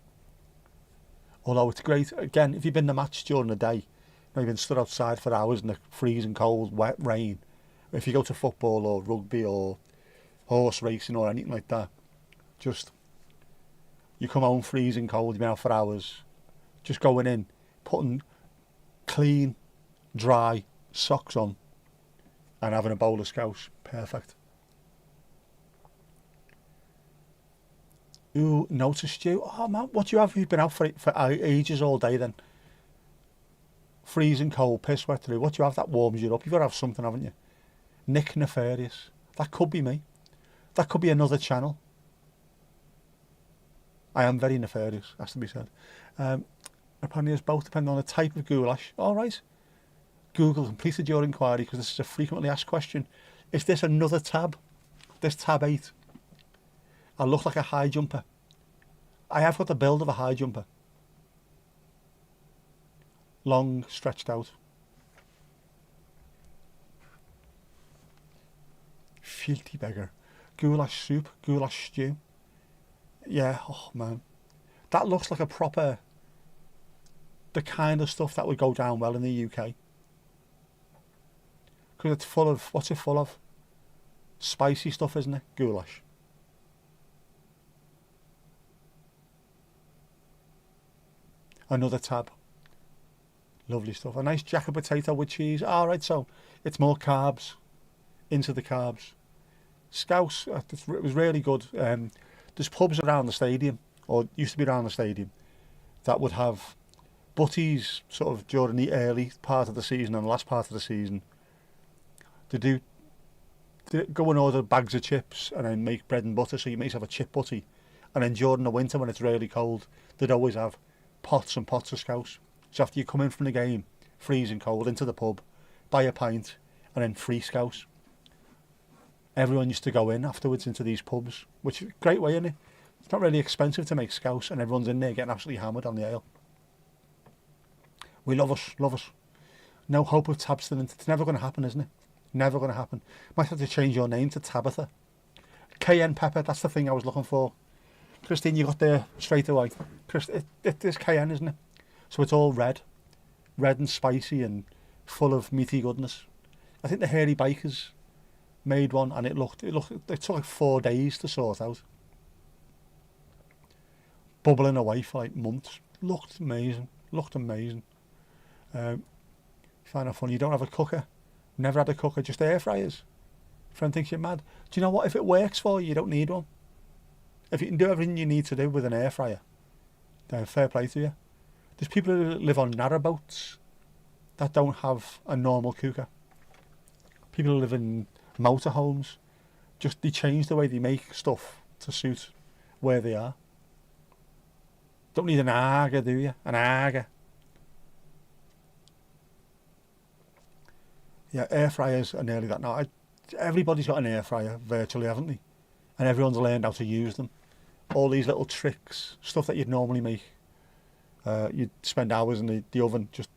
Although it's great. Again, if you've been to match during the day, you've been stood outside for hours in the freezing cold, wet rain. If you go to football or rugby or horse racing or anything like that, just, you come home freezing cold, you've been out for hours, just going in, putting clean, dry socks on and having a bowl of scouse. Perfect. Ooh, noticed you. Oh man, what do you have? You've been out for ages all day then. Freezing cold, piss wet through. What do you have that warms you up? You've got to have something, haven't you? Nick Nefarious. That could be me. That could be another channel. I am very nefarious, has to be said. Apparently it's both depending on the type of goulash. All right. Google completed your inquiry because this is a frequently asked question. Is this another tab? This tab 8. I look like a high jumper. I have got the build of a high jumper. Long, stretched out. Filthy beggar. Goulash soup, goulash stew. Yeah, oh man. That looks like a proper, the kind of stuff that would go down well in the UK. Because it's full of, what's it full of? Spicy stuff, isn't it? Goulash. Another tab. Lovely stuff. A nice jacket potato with cheese. Alright, so it's more carbs. Into the carbs. Scouse, it was really good. There's pubs around the stadium, or used to be around the stadium, that would have butties sort of during the early part of the season and the last part of the season. They go and order bags of chips and then make bread and butter, so you may have a chip butty. And then during the winter when it's really cold, they'd always have pots and pots of scouse. So after you come in from the game, freezing cold, into the pub, buy a pint, and then free scouse. Everyone used to go in afterwards into these pubs, which is a great way, isn't it? It's not really expensive to make scouse, and everyone's in there getting absolutely hammered on the ale. We love us, love us. No hope of abstinence. It's never going to happen, isn't it? Never going to happen. Might have to change your name to Tabitha. Cayenne pepper, that's the thing I was looking for. Christine, you got there straight away. It is cayenne, isn't it? So it's all red and spicy and full of meaty goodness. I think the Hairy Bikers made one, and it took like 4 days to sort out. Bubbling away for like months. Looked amazing. Find that funny, you don't have a cooker. Never had a cooker, just air fryers. Friend thinks you're mad. Do you know what? If it works for you, you don't need one. If you can do everything you need to do with an air fryer, then fair play to you. There's people who live on narrowboats that don't have a normal cooker. People who live in motorhomes, just they change the way they make stuff to suit where they are. Don't need an Aga, do you? An Aga. Yeah, air fryers are nearly that now. everybody's got an air fryer virtually, haven't they? And everyone's learned how to use them. All these little tricks, stuff that you'd normally make. You'd spend hours in the oven, just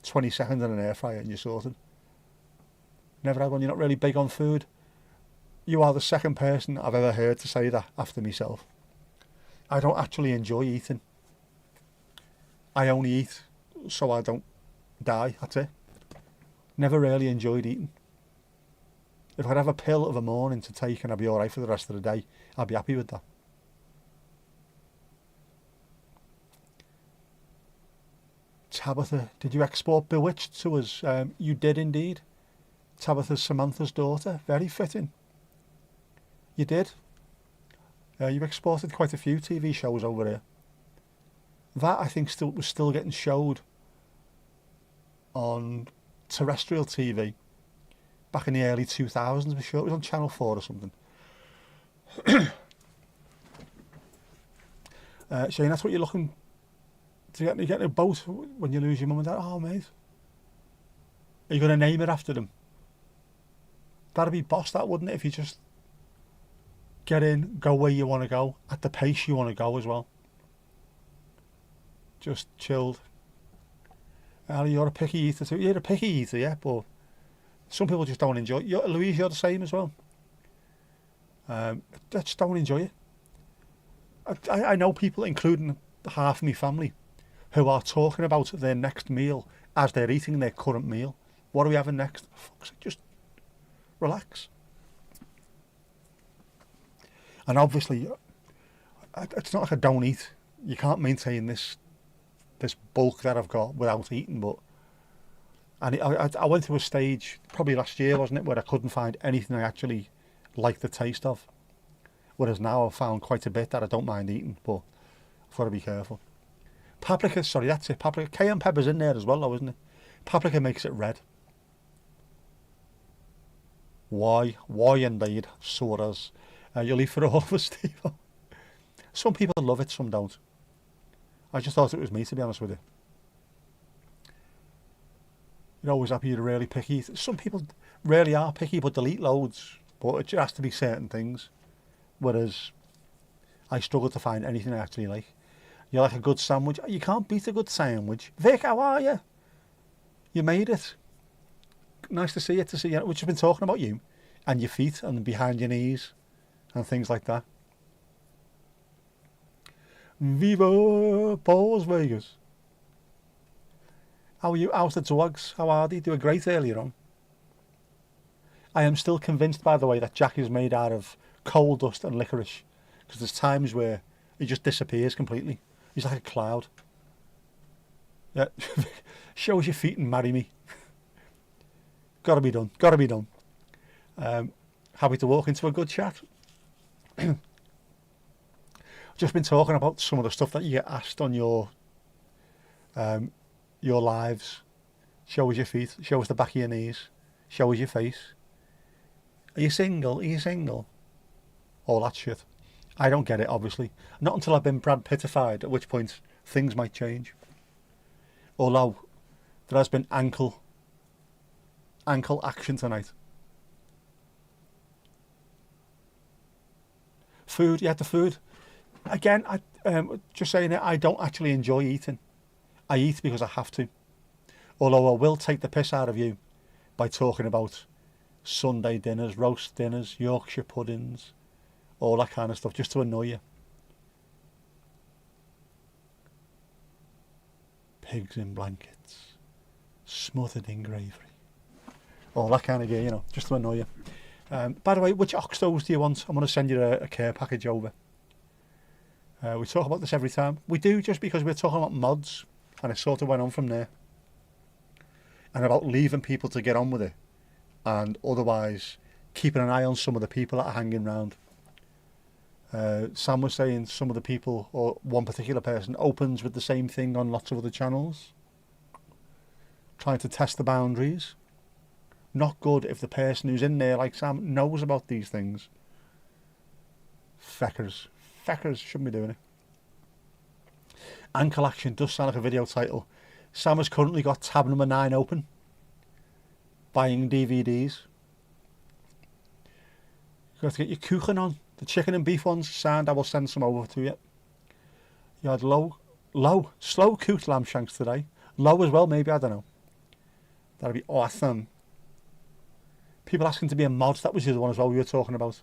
20 seconds in an air fryer and you're sorted. Never had one. You're not really big on food. You are the second person I've ever heard to say that after myself. I don't actually enjoy eating. I only eat so I don't die, that's it. Never really enjoyed eating. If I'd have a pill of a morning to take and I'd be alright for the rest of the day, I'd be happy with that. Tabitha, did you export Bewitched to us? You did indeed. Tabitha's Samantha's daughter. Very fitting. You did. You exported quite a few TV shows over here. That, I think, was still getting showed on terrestrial TV back in the early 2000s. I'm sure it was on Channel 4 or something. Shane, that's what you're looking to get. You get a boat when you lose your mum and dad. Oh, mate. Are you going to name it after them? That'd be boss, that, wouldn't it? If you just get in, go where you want to go, at the pace you want to go as well. Just chilled. Ali, you're a picky eater too. You're a picky eater, yeah, but some people just don't enjoy it. Louise, you're the same as well. I just don't enjoy it. I know people, including half of my family, who are talking about their next meal as they're eating their current meal. What are we having next? Fuck's sake, just relax. And obviously, it's not like I don't eat. You can't maintain this bulk that I've got without eating, but I went through a stage, probably last year, wasn't it, where I couldn't find anything I actually liked the taste of. Whereas now I've found quite a bit that I don't mind eating, but I've got to be careful. Paprika, sorry, that's it, paprika. Cayenne pepper's in there as well, though, isn't it? Paprika makes it red. Why indeed, Soras. You'll eat for all of us, Steve. Some people love it, some don't. I just thought it was me, to be honest with you. You're always happy you're really picky. Some people really are picky, but they'll eat loads. But it just has to be certain things. Whereas I struggle to find anything I actually like. You like a good sandwich? You can't beat a good sandwich. Vic, how are you? You made it. Nice to see you. We've just been talking about you and your feet and behind your knees and things like that. Viva Paul's Vegas. How are you? How's the dogs? How are they? They were great earlier on. I am still convinced, by the way, that Jack is made out of coal dust and licorice. Because there's times where he just disappears completely. He's like a cloud. Yeah. Show us your feet and marry me. Gotta be done. Gotta be done. Happy to walk into a good chat. Just been talking about some of the stuff that you get asked on your lives. Show us your feet. Show us the back of your knees. Show us your face. Are you single? Are you single? All that shit. I don't get it, obviously. Not until I've been Brad Pittified, at which point things might change. Although there has been ankle action tonight. Food, yeah, the food. Again, just saying it, I don't actually enjoy eating. I eat because I have to. Although I will take the piss out of you by talking about Sunday dinners, roast dinners, Yorkshire puddings, all that kind of stuff, just to annoy you. Pigs in blankets, smothered in gravy, all that kind of gear, you know, just to annoy you. By the way, which Oxtoes do you want? I'm going to send you a care package over. We talk about this every time. We do, just because we're talking about mods, and it sort of went on from there. And about leaving people to get on with it, and otherwise keeping an eye on some of the people that are hanging around. Sam was saying some of the people, or one particular person, opens with the same thing on lots of other channels, trying to test the boundaries. Not good if the person who's in there, like Sam, knows about these things. Feckers shouldn't be doing it. Ankle action does sound like a video title. Sam has currently got tab number 9 open, buying DVDs. Got to get your kuchen on. The chicken and beef ones, sound, I will send some over to you. You had slow cooked lamb shanks today. Low as well, maybe, I don't know. That'd be awesome. People asking to be a mod, that was the other one as well we were talking about.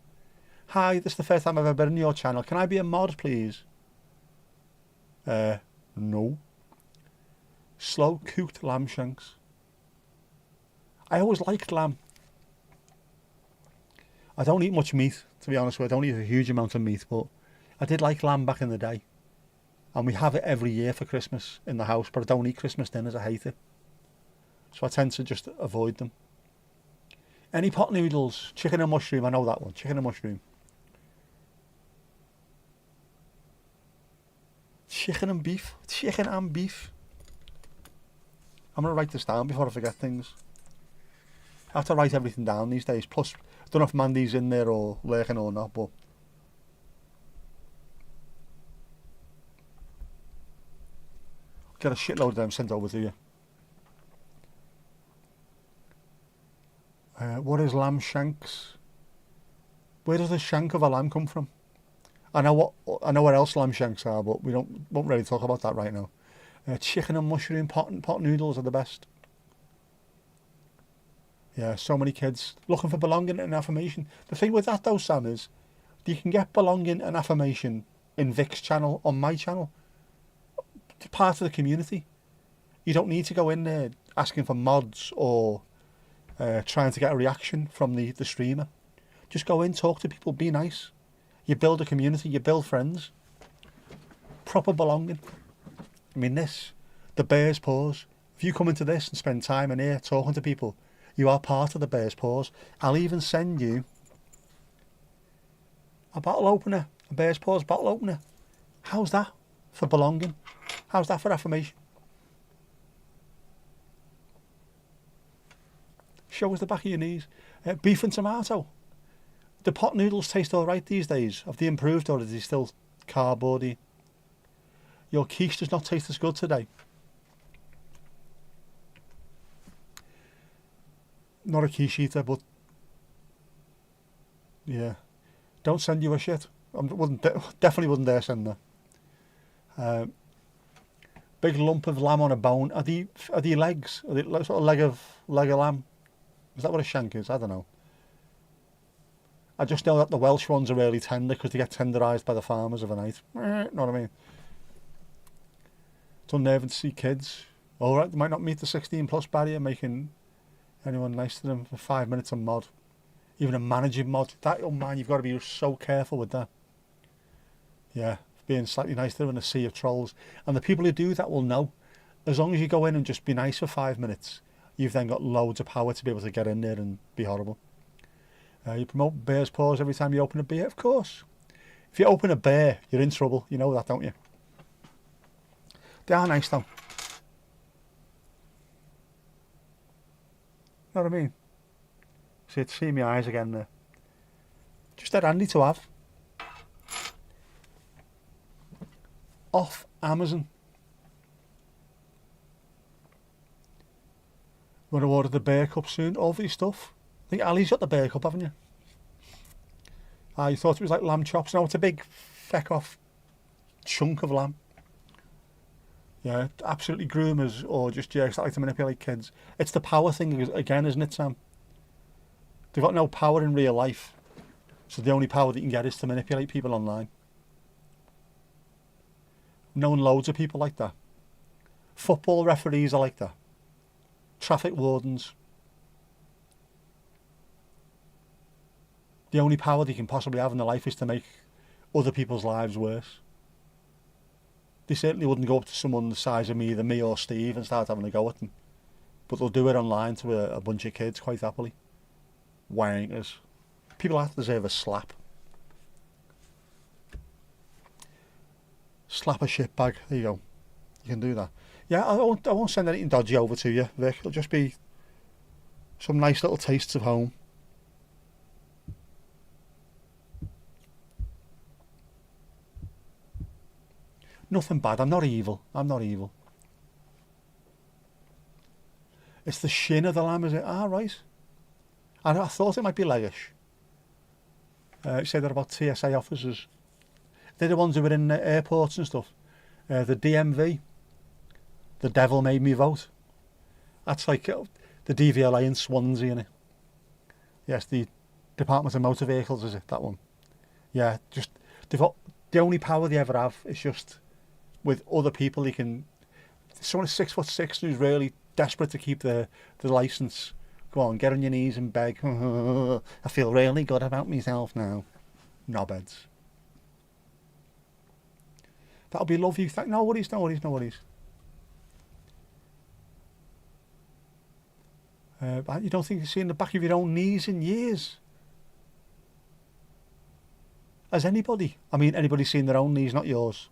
Hi, this is the first time I've ever been on your channel. Can I be a mod, please? No. Slow cooked lamb shanks. I always liked lamb. I don't eat much meat, to be honest with you. I don't eat a huge amount of meat, but I did like lamb back in the day. And we have it every year for Christmas in the house, but I don't eat Christmas dinners, I hate it. So I tend to just avoid them. Any pot noodles? Chicken and mushroom, I know that one. Chicken and mushroom. Chicken and beef. Chicken and beef. I'm going to write this down before I forget things. I have to write everything down these days. Plus, I don't know if Mandy's in there or lurking or not, but... Get a shitload of them sent over to you. What is lamb shanks? Where does the shank of a lamb come from? I know what else lamb shanks are, but we won't really talk about that right now. Chicken and mushroom pot noodles are the best. Yeah, so many kids looking for belonging and affirmation. The thing with that though, Sam, is you can get belonging and affirmation in Vic's channel, on my channel. It's part of the community. You don't need to go in there asking for mods or trying to get a reaction from the streamer. Just go in, talk to people, be nice. You build a community, you build friends. Proper belonging. I mean the Bear's Paws. If you come into this and spend time in here talking to people, you are part of the Bear's Paws. I'll even send you a bottle opener, a Bear's Paws bottle opener. How's that for belonging? How's that for affirmation? Show us the back of your knees. Beef and tomato. The pot noodles taste alright these days. Have they improved or is he still cardboardy? Your quiche does not taste as good today. Not a quiche eater, but yeah. Don't send you a shit. Definitely wouldn't dare send that. Big lump of lamb on a bone. Are they legs? Are they sort of leg of lamb? Is that what a shank is? I don't know. I just know that the Welsh ones are really tender because they get tenderised by the farmers overnight. Know what I mean? It's unnerving to see kids. Alright, they might not meet the 16 plus barrier, making anyone nice to them for 5 minutes a mod. Even a managing mod. That, oh man, you've got to be so careful with that. Yeah, being slightly nice to them in a sea of trolls. And the people who do that will know. As long as you go in and just be nice for 5 minutes, you've then got loads of power to be able to get in there and be horrible. You promote Bear's Paws every time you open a beer, of course. If you open a bear, you're in trouble. You know that, don't you? They are nice though. Know what I mean? See my eyes again there. Just that handy to have. Off Amazon. Going to order the bear cup soon. All these stuff. I think Ali's got the bear cup, haven't you? You thought it was like lamb chops. No, it's a big feck off chunk of lamb. Yeah, absolutely groomers or just jerks that like to manipulate kids. It's the power thing again, isn't it, Sam? They've got no power in real life. So the only power that you can get is to manipulate people online. Known loads of people like that. Football referees are like that. Traffic wardens. The only power they can possibly have in their life is to make other people's lives worse. They certainly wouldn't go up to someone the size of me, either me or Steve, and start having a go at them. But they'll do it online to a bunch of kids quite happily. Wankers. People like that deserve a slap. Slap a shitbag. There you go. You can do that. Yeah, I won't send anything dodgy over to you, Vic. It'll just be some nice little tastes of home. Nothing bad. I'm not evil. I'm not evil. It's the shin of the lamb, is it? Ah, right. I thought it might be leggish. Say they're about TSA officers. They're the ones who were in airports and stuff. The DMV, the devil made me vote. That's like the DVLA in Swansea, innit? Yes, the Department of Motor Vehicles, is it, that one? Yeah, just, they've got, the only power they ever have is just with other people. They can, someone 6'6" who's really desperate to keep the licence. Go on, get on your knees and beg. I feel really good about myself now. Knobheads. That'll be lovely. No worries, no worries, no worries. You don't think you've seen the back of your own knees in years? Has anybody? I mean, anybody seen their own knees, not yours?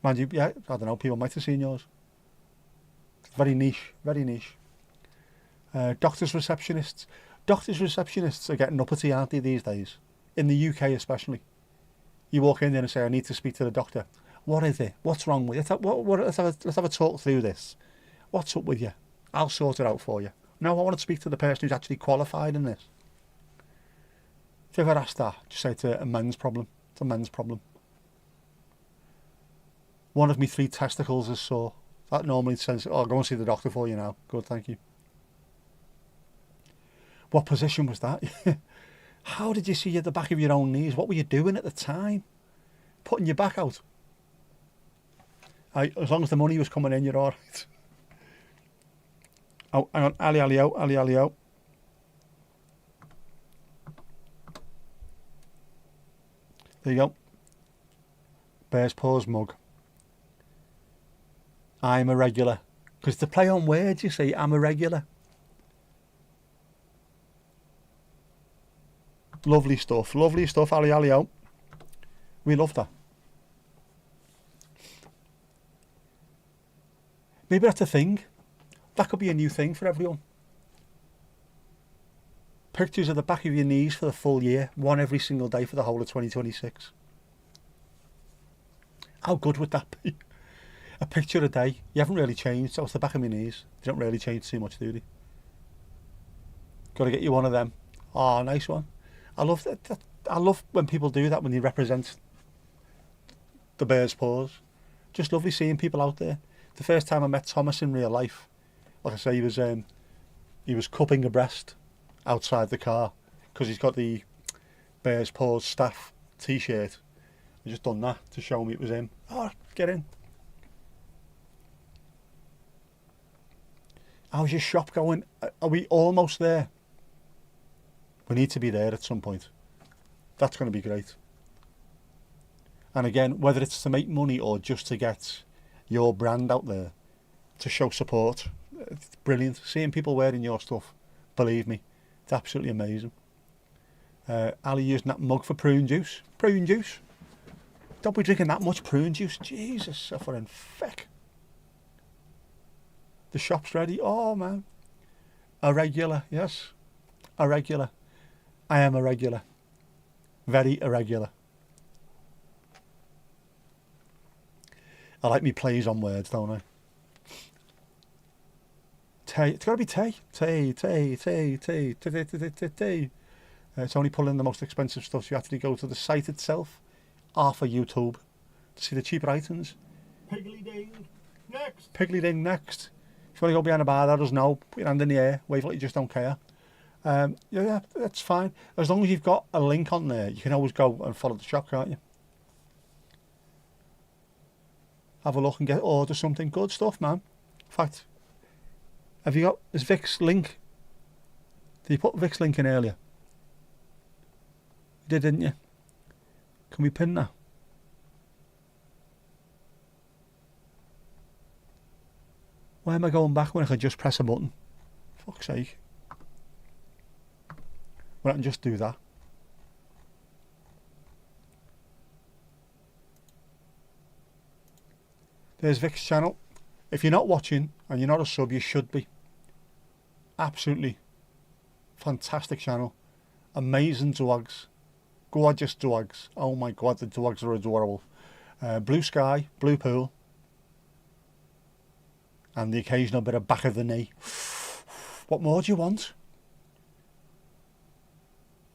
Mind you, yeah, I don't know, people might have seen yours. Very niche, very niche. Doctors' receptionists. Doctors' receptionists are getting uppity, aren't they, these days? In the UK especially. You walk in there and say, I need to speak to the doctor. What is it? What's wrong with you? Let's have a talk through this. What's up with you? I'll sort it out for you. No, I want to speak to the person who's actually qualified in this. If you ever ask that, just say it's a men's problem. It's a men's problem. One of me 3 testicles is sore. That normally says, oh, I'll go and see the doctor for you now. Good, thank you. What position was that? How did you see at the back of your own knees? What were you doing at the time? Putting your back out. As long as the money was coming in, you're all right. Oh, hang on. Ali, out. There you go. Bear's paws mug. I'm a regular. Because to play on words, you say, I'm a regular. Lovely stuff, Ali, out. We love that. Maybe that's a thing. That could be a new thing for everyone. Pictures of the back of your knees for the full year. One every single day for the whole of 2026. How good would that be? A picture a day. You haven't really changed, so it's the back of my knees. They don't really change too much, do they? Got to get you one of them. Oh, nice one. I love that. I love when people do that, when they represent the bear's paws. Just lovely seeing people out there. The first time I met Thomas in real life, like I say, he was cupping a breast outside the car because he's got the bear's paws staff T-shirt. I just done that to show me it was him. Oh, get in. How's your shop going? Are we almost there? We need to be there at some point. That's going to be great. And again, whether it's to make money or just to get your brand out there, to show support, it's brilliant. Seeing people wearing your stuff, believe me, it's absolutely amazing. Ali using that mug for prune juice. Prune juice. Don't be drinking that much prune juice. Jesus, suffering feck. The shop's ready. Oh, man. A regular, yes. A regular. I am a regular. Very irregular. I like me plays on words, don't I? Tay. It's got to be Tay. Tay. It's only pulling the most expensive stuff, so you have to go to the site itself, or for YouTube, to see the cheaper items. Piggly ding next. If you want to go behind a bar, let us know. Put your hand in the air, wave like you just don't care. Yeah, that's fine. As long as you've got a link on there, you can always go and follow the shop, can't you? Have a look and order something. Good stuff, man. In fact, have you got this Vic's link? Did you put Vic's link in earlier? You did, didn't you? Can we pin that? Why am I going back when I can just press a button? Fuck's sake. Well, I can just do that. There's Vic's channel. If you're not watching and you're not a sub, you should be. Absolutely fantastic channel. Amazing dogs. Gorgeous dogs. Oh my god, the dogs are adorable. Blue sky, blue pool. And the occasional bit of back of the knee. What more do you want?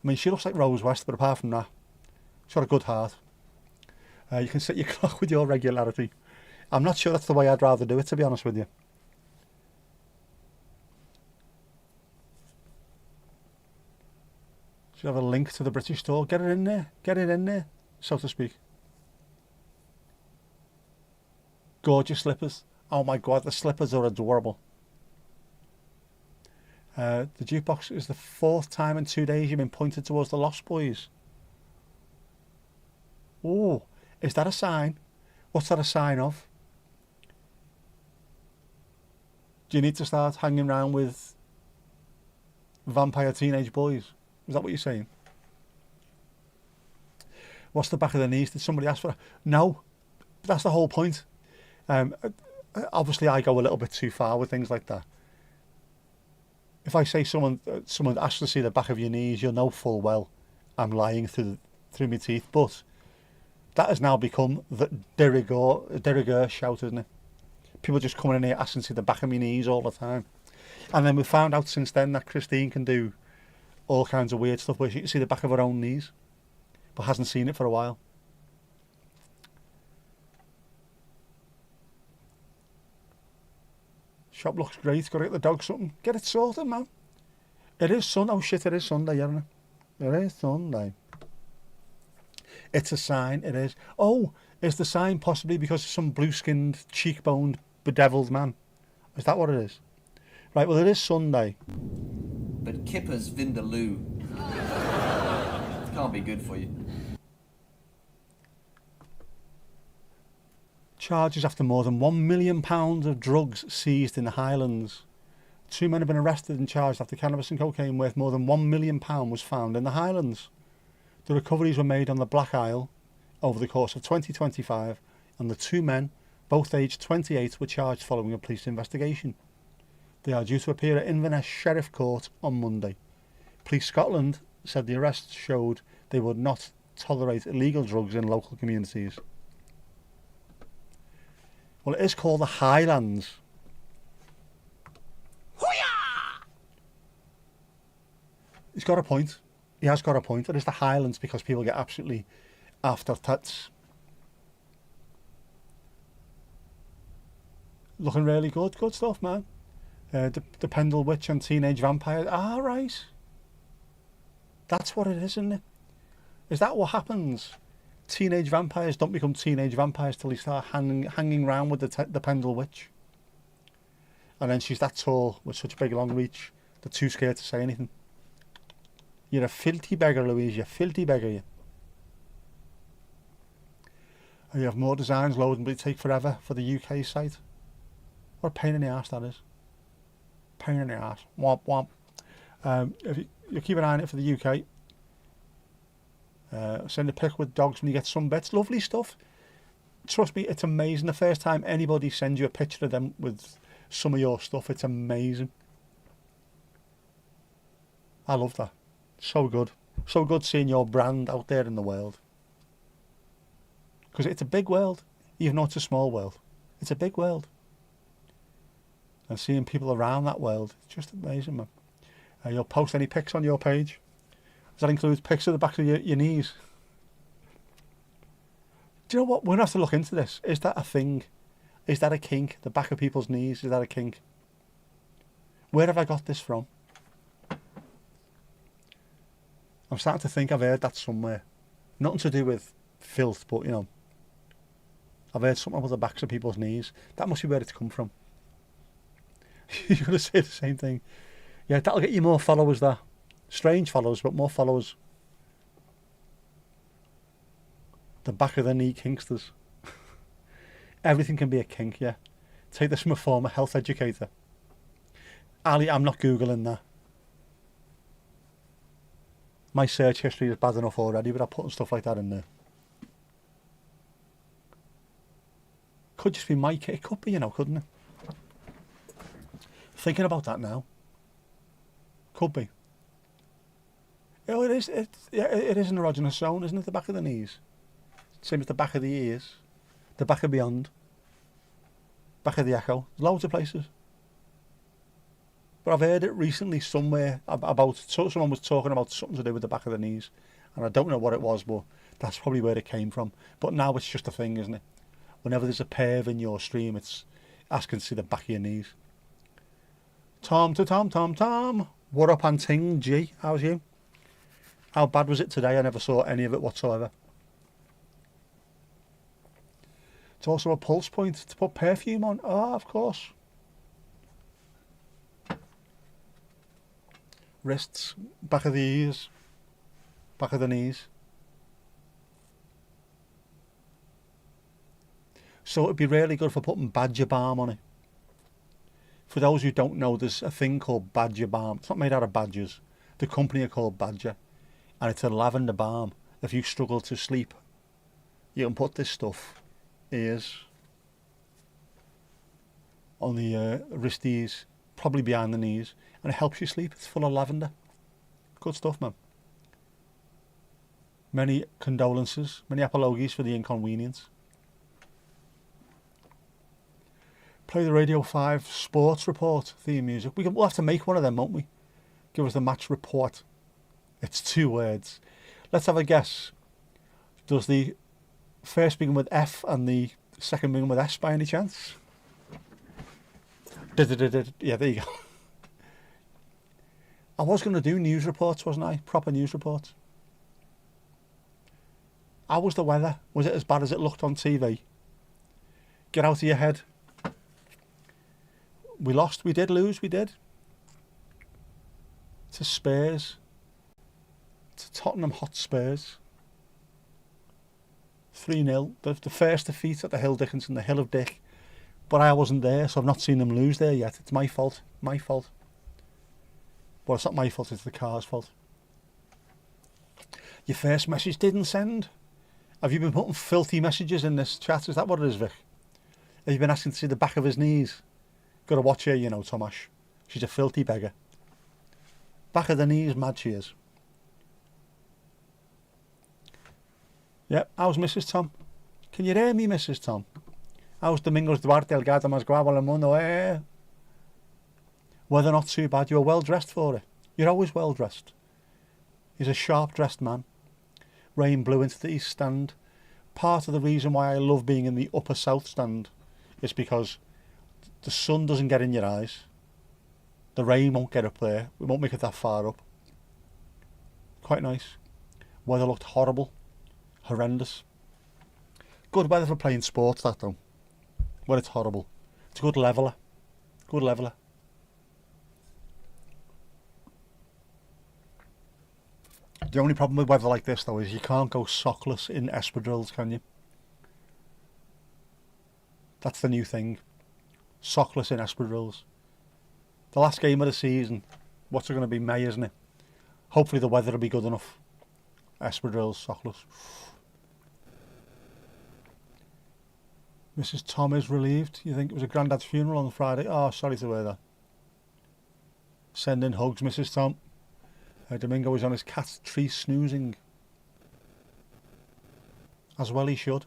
I mean, she looks like Rose West, but apart from that, she's got a good heart. You can set your clock with your regularity. I'm not sure that's the way I'd rather do it, to be honest with you. Should have a link to the British store. Get it in there. Get it in there, so to speak. Gorgeous slippers. Oh my God, the slippers are adorable. The jukebox is the 4th time in 2 days you've been pointed towards the Lost Boys. Oh, is that a sign? What's that a sign of? Do you need to start hanging around with vampire teenage boys? Is that what you're saying? What's the back of the knees? Did somebody ask for that? No, that's the whole point. Obviously, I go a little bit too far with things like that. If I say someone asks to see the back of your knees, you'll know full well I'm lying through my teeth. But that has now become the de rigueur shout, isn't it? People just coming in here asking to see the back of my knees all the time. And then we found out since then that Christine can do all kinds of weird stuff where she can see the back of her own knees, but hasn't seen it for a while. Shop looks great. Got to get the dog something. Get it sorted, man. It is Sunday. Oh shit, it is Sunday, isn't it? It is Sunday. It's a sign, it is. Oh, is the sign possibly because of some blue-skinned, cheek-boned, bedeviled man? Is that what it is? Right, well, it is Sunday. But Kipper's Vindaloo. It can't be good for you. Charges after more than £1 million of drugs seized in the Highlands. 2 men have been arrested and charged after cannabis and cocaine worth more than £1 million was found in the Highlands. The recoveries were made on the Black Isle over the course of 2025, and the 2 men, both aged 28, were charged following a police investigation. They are due to appear at Inverness Sheriff Court on Monday. Police Scotland said the arrests showed they would not tolerate illegal drugs in local communities. Well, it is called the Highlands. Hoo-yah! He's got a point. He has got a point. It is the Highlands because people get absolutely after tits. Looking really good. Good stuff, man. The Pendle Witch and Teenage Vampire. Ah, right. That's what it is, isn't it? Is that what happens? Teenage vampires don't become teenage vampires till they start hanging around with the Pendle Witch. And then she's that tall with such a big long reach, they're too scared to say anything. You're a filthy beggar, Louise, you filthy beggar, you. And you have more designs loading, but it take forever for the UK site. What a pain in the arse that is. Pain in the arse. Womp womp. If you keep an eye on it for the UK. Send a pic with dogs when you get some bits. Lovely stuff. Trust me, it's amazing. The first time anybody sends you a picture of them with some of your stuff, it's amazing. I love that. So good. So good seeing your brand out there in the world. Because it's a big world. Even though it's a small world. It's a big world. And seeing people around that world, it's just amazing, man. You'll post any pics on your page. That includes pics of the back of your knees. Do you know what? We're going to have to look into this. Is that a thing? Is that a kink? The back of people's knees, is that a kink? Where have I got this from? I'm starting to think I've heard that somewhere. Nothing to do with filth, but you know. I've heard something about the backs of people's knees. That must be where it's come from. You're going to say the same thing. Yeah, that'll get you more followers, that. Strange followers, but more followers. The back of the knee kinksters. Everything can be a kink, yeah. Take this from a former health educator. Ali, I'm not Googling that. My search history is bad enough already, but I'm putting stuff like that in there. Could just be my kink. It could be, you know, couldn't it? Thinking about that now. Could be. Oh, it is. It is an erogenous zone, isn't it? The back of the knees. Same as the back of the ears. The back of beyond. Back of the echo. Loads of places. but I've heard it recently somewhere about, so someone was talking about something to do with the back of the knees, and I don't know what it was, but that's probably where it came from. But now it's just a thing, isn't it? Whenever there's a perv in your stream, it's asking to see the back of your knees. Tom to Tom, Tom, Tom. What up, Anting G? How's you? How bad was it today? I never saw any of it whatsoever. It's also a pulse point to put perfume on. Oh, of course. Wrists, back of the ears, back of the knees. So it'd be really good for putting badger balm on it. For those who don't know, there's a thing called badger balm. It's not made out of badgers. The company are called Badger, and it's a lavender balm. If you struggle to sleep, you can put this stuff, ears, on the wristies, probably behind the knees, and it helps you sleep. It's full of lavender. Good stuff, man. Many condolences, many apologies for the inconvenience. Play the Radio 5 sports report theme music. We'll have to make one of them, won't we? Give us the match report. It's 2 words. Let's have a guess. Does the first begin with F and the second begin with S by any chance? Yeah, there you go. I was going to do news reports, wasn't I? Proper news reports. How was the weather? Was it as bad as it looked on TV? Get out of your head. We lost, we did lose, we did. To Spurs. To Tottenham Hotspurs. 3-0. The first defeat at the Hill Dickinson, the Hill of Dick. But I wasn't there, so I've not seen them lose there yet. It's my fault. My fault. Well, it's not my fault, it's the car's fault. Your first message didn't send. Have you been putting filthy messages in this chat? Is that what it is, Vic? Have you been asking to see the back of his knees? Got to watch her, you know, Tomash. She's a filthy beggar. Back of the knees, mad she is. Yep, how's Mrs. Tom? Can you hear me, Mrs. Tom? How's Domingos Duarte, El Gato Más Guapo El Mundo, eh? Weather not too bad. You were well dressed for it. You're always well dressed. He's a sharp dressed man. Rain blew into the east stand. Part of the reason why I love being in the upper south stand is because the sun doesn't get in your eyes. The rain won't get up there. We won't make it that far up. Quite nice. Weather looked horrible. Horrendous. Good weather for playing sports, that though. When it's horrible. It's a good leveller. Good leveller. The only problem with weather like this though is you can't go sockless in espadrilles, can you? That's the new thing. Sockless in espadrilles. The last game of the season. What's it going to be? May, isn't it? Hopefully the weather will be good enough. Espadrilles, sockless. Mrs. Tom is relieved. You think it was a granddad's funeral on Friday? Oh, sorry to hear that. Sending hugs, Mrs. Tom. Domingo is on his cat's tree snoozing. As well he should.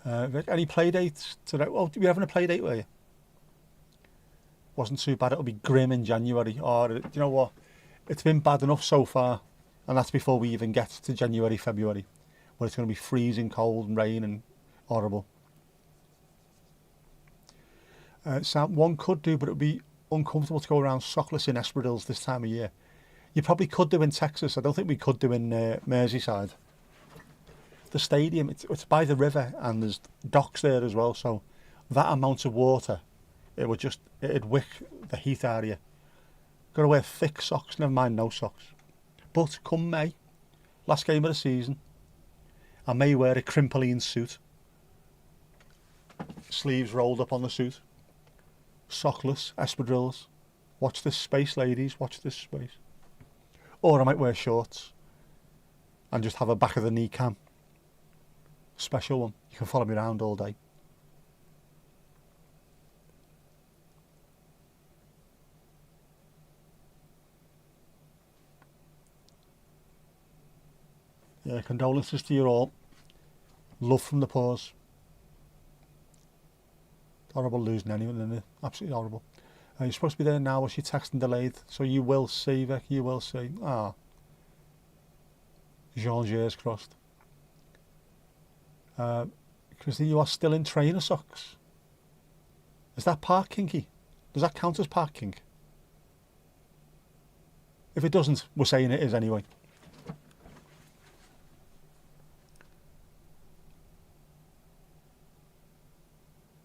Any play dates today? Oh, were you having a play date, were you? Wasn't too bad. It'll be grim in January. Or, do you know what? It's been bad enough so far. And that's before we even get to January, February. Where it's going to be freezing cold and rain and horrible. Sam, one could do, but it would be uncomfortable to go around sockless in espadrilles this time of year. You probably could do in Texas. I don't think we could do in Merseyside. The stadium, it's by the river and there's docks there as well, so that amount of water, it'd wick the heat out of you. Got to wear thick socks, never mind no socks. But come May, last game of the season, I may wear a crimpoline suit. Sleeves rolled up on the suit. Sockless, espadrilles. Watch this space, ladies, watch this space. Or I might wear shorts and just have a back of the knee cam. Special one. You can follow me around all day. Yeah, condolences to you all. Love from the paws. Horrible losing anyone, isn't it? Absolutely horrible. You're supposed to be there now. Was your texting delayed? So you will see, Vic. You will see. Ah. Jean's ears crossed. Christine, you are still in trainer socks. Is that park kinky? Does that count as park kink? If it doesn't, we're saying it is anyway.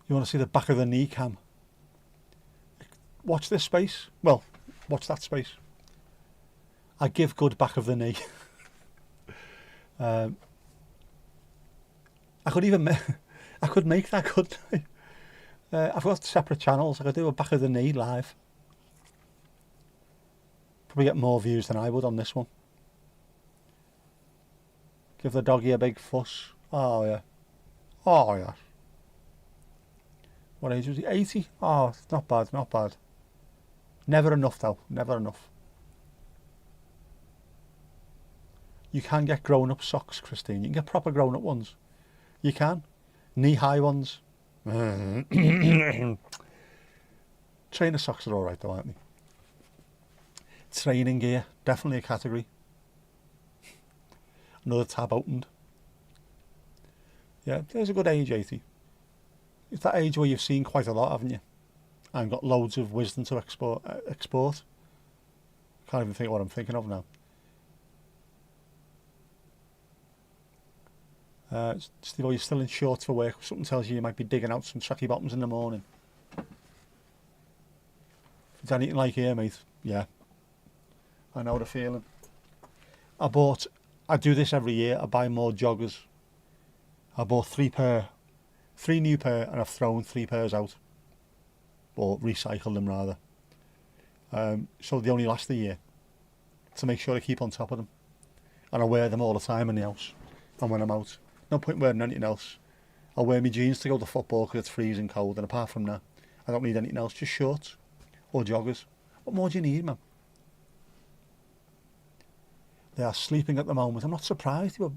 You want to see the back of the knee cam? Watch this space. Well, watch that space. I give good back of the knee. I could even I could make that, couldn't I? I've got separate channels. I could do a back of the knee live. Probably get more views than I would on this one. Give the doggy a big fuss. Oh yeah. Oh yeah. What age was he? 80? Oh, not bad, not bad. Never enough though, never enough. You can get grown-up socks, Christine. You can get proper grown-up ones. You can. Knee-high ones. Trainer socks are alright though, aren't they? Training gear, definitely a category. Another tab opened. Yeah, there's a good age, 80. It's that age where you've seen quite a lot, haven't you? And got loads of wisdom to export. Can't even think of what I'm thinking of now. Steve, you're still in shorts for work. Something tells you you might be digging out some tracky bottoms in the morning. If it's anything like here, mate, yeah. I know the feeling. I do this every year. I buy more joggers. I bought 3 new pair, and I've thrown 3 pairs out. Or recycled them rather. So they only last a year. To make sure I keep on top of them. And I wear them all the time in the house. And when I'm out. No point wearing anything else. I'll wear my jeans to go to football because it's freezing cold. And apart from that, I don't need anything else. Just shorts. Or joggers. What more do you need, man? They are sleeping at the moment. I'm not surprised. They were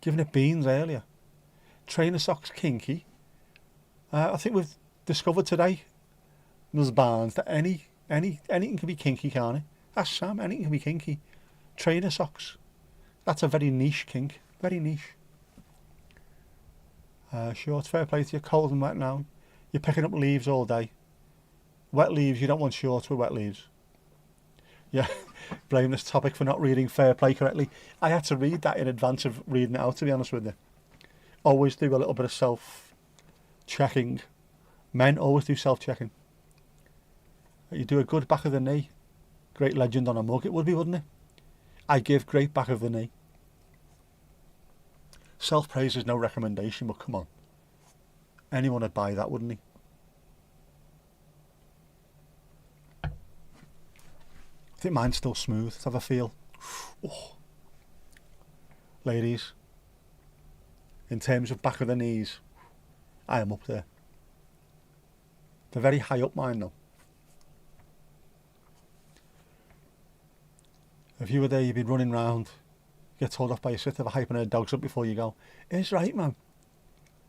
giving it beans earlier. Trainer socks kinky. I think we've discovered today, Ms. Barnes, that anything can be kinky, can't it? That's Sam. Anything can be kinky. Trainer socks. That's a very niche kink. Very niche. Shorts, fair play to you. Cold and wet now. You're picking up leaves all day. Wet leaves. You don't want shorts with wet leaves. Yeah. Blame this topic for not reading fair play correctly. I had to read that in advance of reading it out, to be honest with you. Always do a little bit of self-checking. Men always do self-checking. You do a good back of the knee. Great legend on a mug, it would be, wouldn't it? I give great back of the knee. Self-praise is no recommendation, but come on. Anyone would buy that, wouldn't he? I think mine's still smooth. Let's have a feel. Oh. Ladies, in terms of back of the knees, I am up there. They're very high up mine though. If you were there, you'd be running round, get told off by your sister for hyping her dogs up before you go. It's right, man.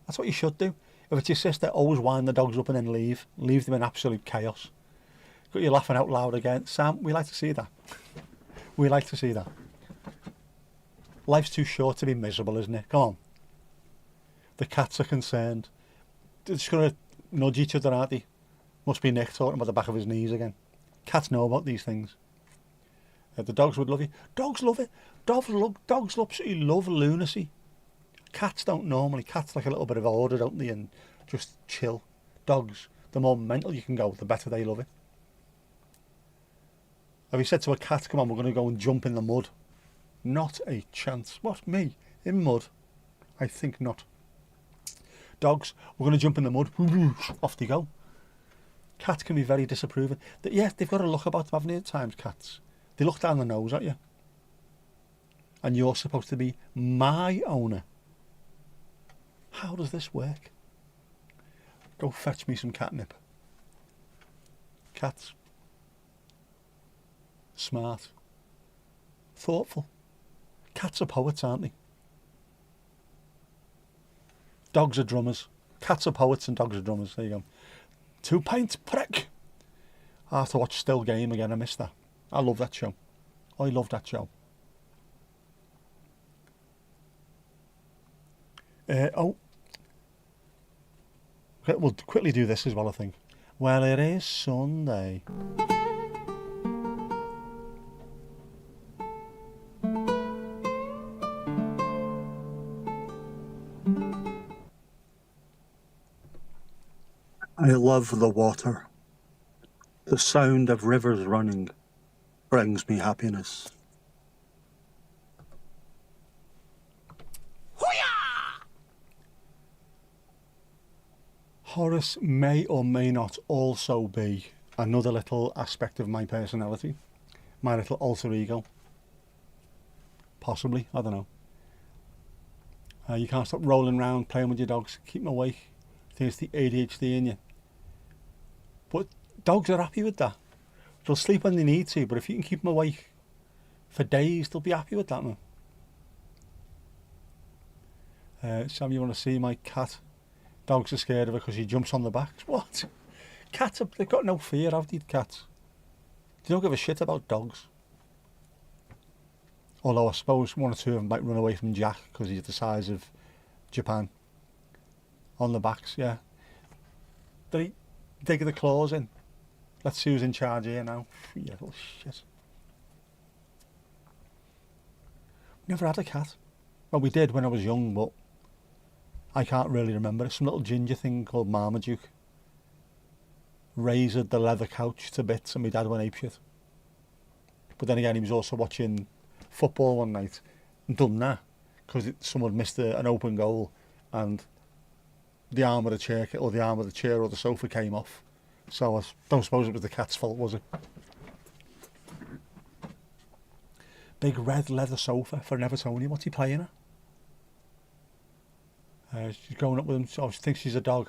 That's what you should do. If it's your sister, always wind the dogs up and then leave. Leave them in absolute chaos. Got you laughing out loud again. Sam, we like to see that. We like to see that. Life's too short to be miserable, isn't it? Come on. The cats are concerned. They're just going to nudge each other, aren't they? Must be Nick talking about the back of his knees again. Cats know about these things. The dogs would love you. Dogs love it. Dogs absolutely love lunacy. Cats don't normally. Cats like a little bit of order, don't they? And just chill. Dogs, the more mental you can go, the better they love it. Have you said to a cat, come on, we're going to go and jump in the mud? Not a chance. What, me? In mud? I think not. Dogs, we're going to jump in the mud. Off they go. Cats can be very disapproving. Yeah, they've got a look about them, haven't they, at times, cats? They look down the nose at you. And you're supposed to be my owner. How does this work? Go fetch me some catnip. Cats. Smart. Thoughtful. Cats are poets, aren't they? Dogs are drummers. Cats are poets and dogs are drummers. There you go. 2 pints prick. I have to watch Still Game again. I missed that. I love that show. I love that show. We'll quickly do this as well, I think. Well, it is Sunday. I love the water. The sound of rivers running brings me happiness. Horace may or may not also be another little aspect of my personality, my little alter ego. Possibly, I don't know. You can't stop rolling around, playing with your dogs, keep them awake. I think it's the ADHD in you. But dogs are happy with that. They'll sleep when they need to, but if you can keep them awake for days, they'll be happy with that, man. Sam, you want to see my cat? Dogs are scared of her because he jumps on the backs. What? Cats, they've got no fear, have they, cats? They don't give a shit about dogs. Although I suppose one or two of them might run away from Jack because he's the size of Japan. On the backs, yeah. They dig the claws in. Let's see who's in charge here now. You little shit. Never had a cat. Well, we did when I was young, but I can't really remember. It's some little ginger thing called Marmaduke. Razored the leather couch to bits and my dad went apeshit. But then again, he was also watching football one night and done that because someone missed an open goal and the arm of the chair or the sofa came off. So I don't suppose it was the cat's fault, was it? Big red leather sofa for an Evertonian. What's he playing at? She's going up with him, so she thinks she's a dog.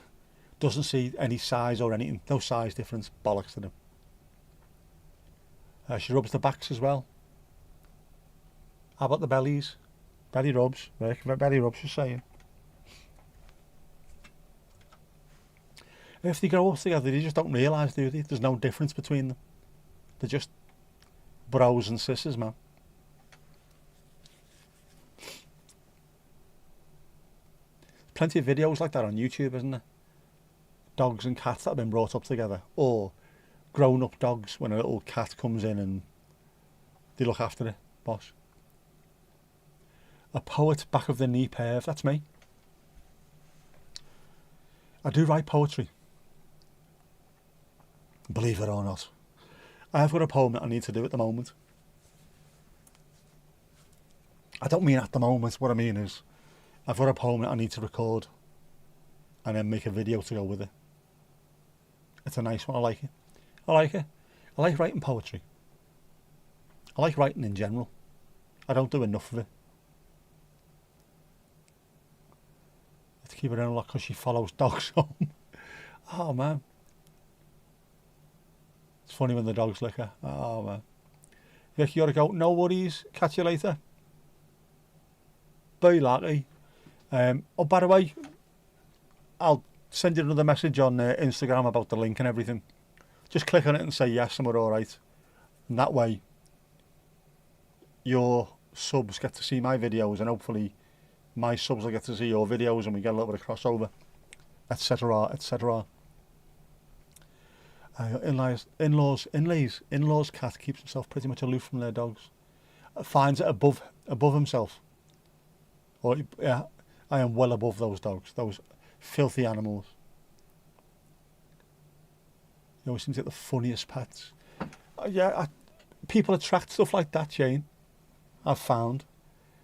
Doesn't see any size or anything. No size difference. Bollocks to them. She rubs the backs as well. How about the bellies? Belly rubs. Belly rubs, she's saying. If they grow up together, they just don't realise, do they? There's no difference between them. They're just bros and sisters, man. Plenty of videos like that on YouTube, isn't there? Dogs and cats that have been brought up together, or grown-up dogs when a little cat comes in and they look after it. Boss. A poet back of the knee perv. That's me. I do write poetry. Believe it or not. I've got a poem that I need to do at the moment. I don't mean at the moment. What I mean is I've got a poem that I need to record and then make a video to go with it. It's a nice one. I like it. I like it. I like writing poetry. I like writing in general. I don't do enough of it. Let's keep it in a lot because she follows dogs home. Oh, man. It's funny when the dogs lick her. Oh, man. Vic, you gotta go. No worries. Catch you later. Very lucky. Oh, by the way, I'll send you another message on Instagram about the link and everything. Just click on it and say yes and we're alright. And that way, your subs get to see my videos and hopefully my subs will get to see your videos and we get a little bit of crossover, etc, etc. In-laws cat keeps himself pretty much aloof from their dogs. Finds it above himself. Or, yeah, I am well above those dogs, those filthy animals. You always seem to get the funniest pets. People attract stuff like that, Jane. I've found.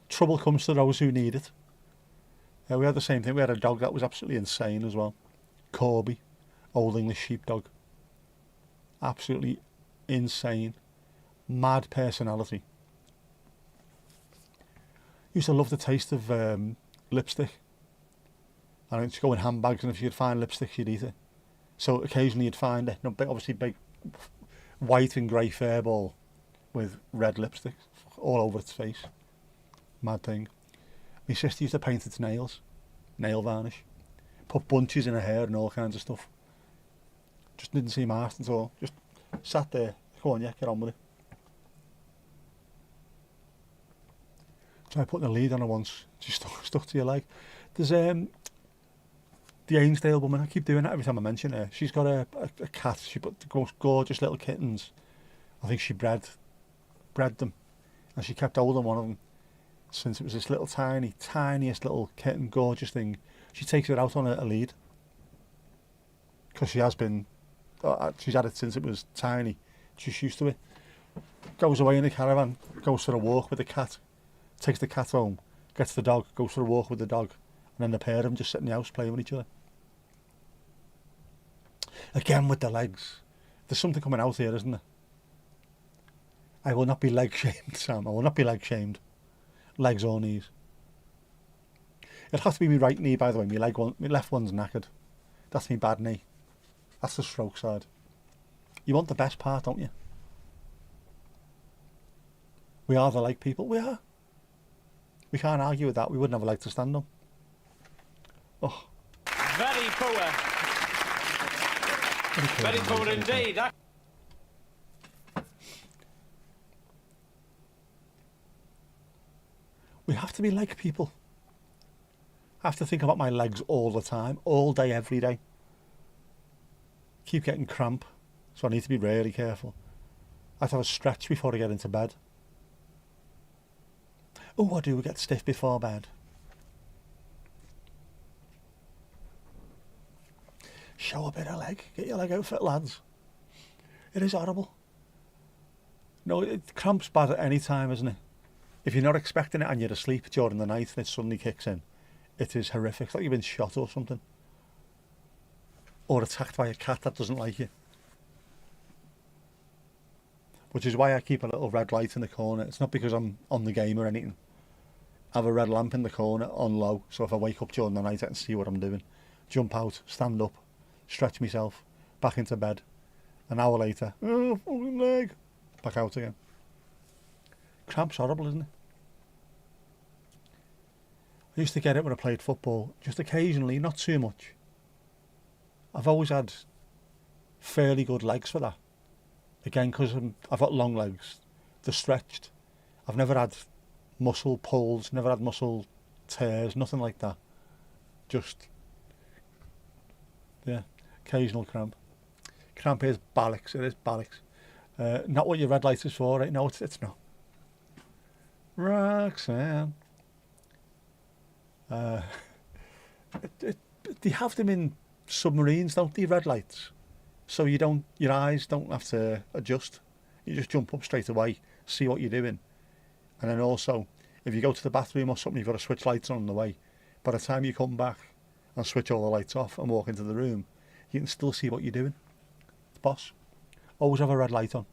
Trouble comes to those who need it. Yeah, we had the same thing. We had a dog that was absolutely insane as well. Corby, Old English sheepdog. Absolutely insane. Mad personality. Used to love the taste of lipstick. And I'd just go in handbags and if you'd find lipstick, you'd eat it. So occasionally you'd find it. Obviously big white and grey fur ball with red lipstick all over its face. Mad thing. My sister used to paint its nails. Nail varnish. Put bunches in her hair and all kinds of stuff. Just didn't seem arsed at all. Just sat there. Go on, yeah, get on with it. Tried putting a lead on her once. She stuck to your leg. There's the Ainsdale woman. I keep doing that every time I mention her. She's got a cat. She put the most gorgeous little kittens. I think she bred them, and she kept holding one of them since it was this little tiniest little kitten, gorgeous thing. She takes it out on a lead because she has been. She's had it since it was tiny. She's used to it. Goes away in the caravan, goes for a walk with the cat, takes the cat home, gets the dog, goes for a walk with the dog, and then the pair of them just sit in the house playing with each other. Again with the legs. There's something coming out here, isn't there? I will not be leg shamed, Sam. I will not be leg shamed. Legs or knees. It'll have to be my right knee, by the way. My left one's knackered. That's my bad knee. That's the stroke side. You want the best part, don't you? We are the leg people. We are. We can't argue with that. We wouldn't have a leg to stand on. Oh. Very poor. Very poor indeed. We have to be leg people. I have to think about my legs all the time, all day, every day. Keep getting cramp, so I need to be really careful. I have to have a stretch before I get into bed. Oh, I do get stiff before bed. Show a bit of leg. Get your leg out fit, lads. It is horrible. No, cramp's bad at any time, isn't it? If you're not expecting it and you're asleep during the night and it suddenly kicks in, it is horrific. It's like you've been shot or something. Or attacked by a cat that doesn't like you. Which is why I keep a little red light in the corner. It's not because I'm on the game or anything. I have a red lamp in the corner on low, so if I wake up during the night I can see what I'm doing. Jump out, stand up, stretch myself, back into bed. An hour later, oh, fucking leg. Back out again. Cramp's horrible, isn't it? I used to get it when I played football, just occasionally, not too much. I've always had fairly good legs for that. Again, because I've got long legs, they're stretched. I've never had muscle pulls, never had muscle tears, nothing like that. Just, yeah, occasional cramp. Cramp is bollocks, it is bollocks. Not what your red light is for, right? No, it's not. Roxanne. They have them in submarines, don't they, red lights? So your eyes don't have to adjust. You just jump up straight away, see what you're doing. And then also, if you go to the bathroom or something, you've got to switch lights on the way. By the time you come back and switch all the lights off and walk into the room, you can still see what you're doing. Boss, always have a red light on.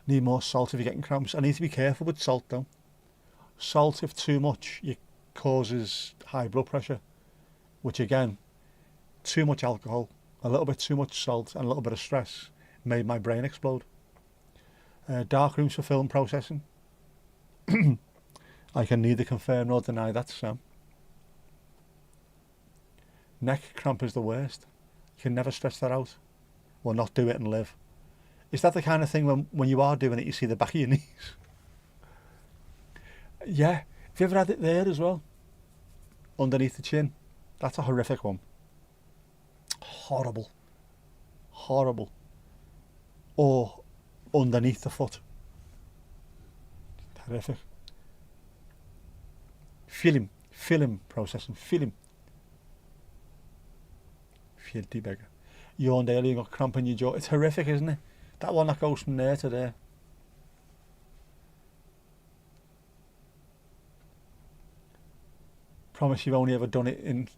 Need more salt if you're getting cramps. I need to be careful with salt though. Salt, if too much, it causes high blood pressure, which again, too much alcohol, a little bit too much salt and a little bit of stress made my brain explode. Dark rooms for film processing. I can neither confirm nor deny that, Sam. Neck cramp is the worst. You can never stress that out. Or not do it and live. Is that the kind of thing when you are doing it, you see the back of your knees? Yeah. Have you ever had it there as well? Underneath the chin? That's a horrific one. Horrible. Horrible. Or underneath the foot. Horrific. Film processing. Film. Filthy beggar. Yawned earlier, you got cramp in your jaw. It's horrific, isn't it? That one that goes from there to there. Promise you've only ever done it in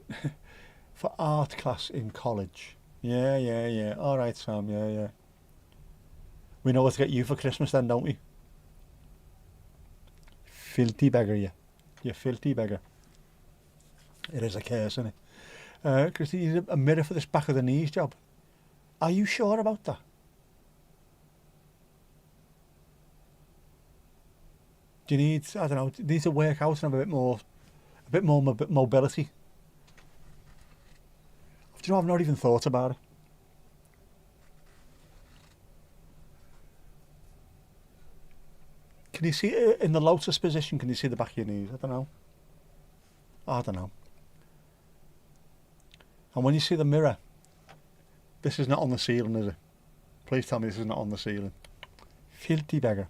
for art class in college. Yeah. All right, Sam. Yeah. We know what to get you for Christmas then, don't we? Filthy beggar, you. You filthy beggar. It is a curse, isn't it? Christy, you need a mirror for this back of the knees job. Are you sure about that? Do you need, I don't know, do you need to work out and have a bit more mobility? I've Do you know, I've not even thought about it. Can you see it in the lotus position? Can you see the back of your knees? I don't know. I don't know. And when you see the mirror, this is not on the ceiling, is it? Please tell me this is not on the ceiling. Filthy beggar.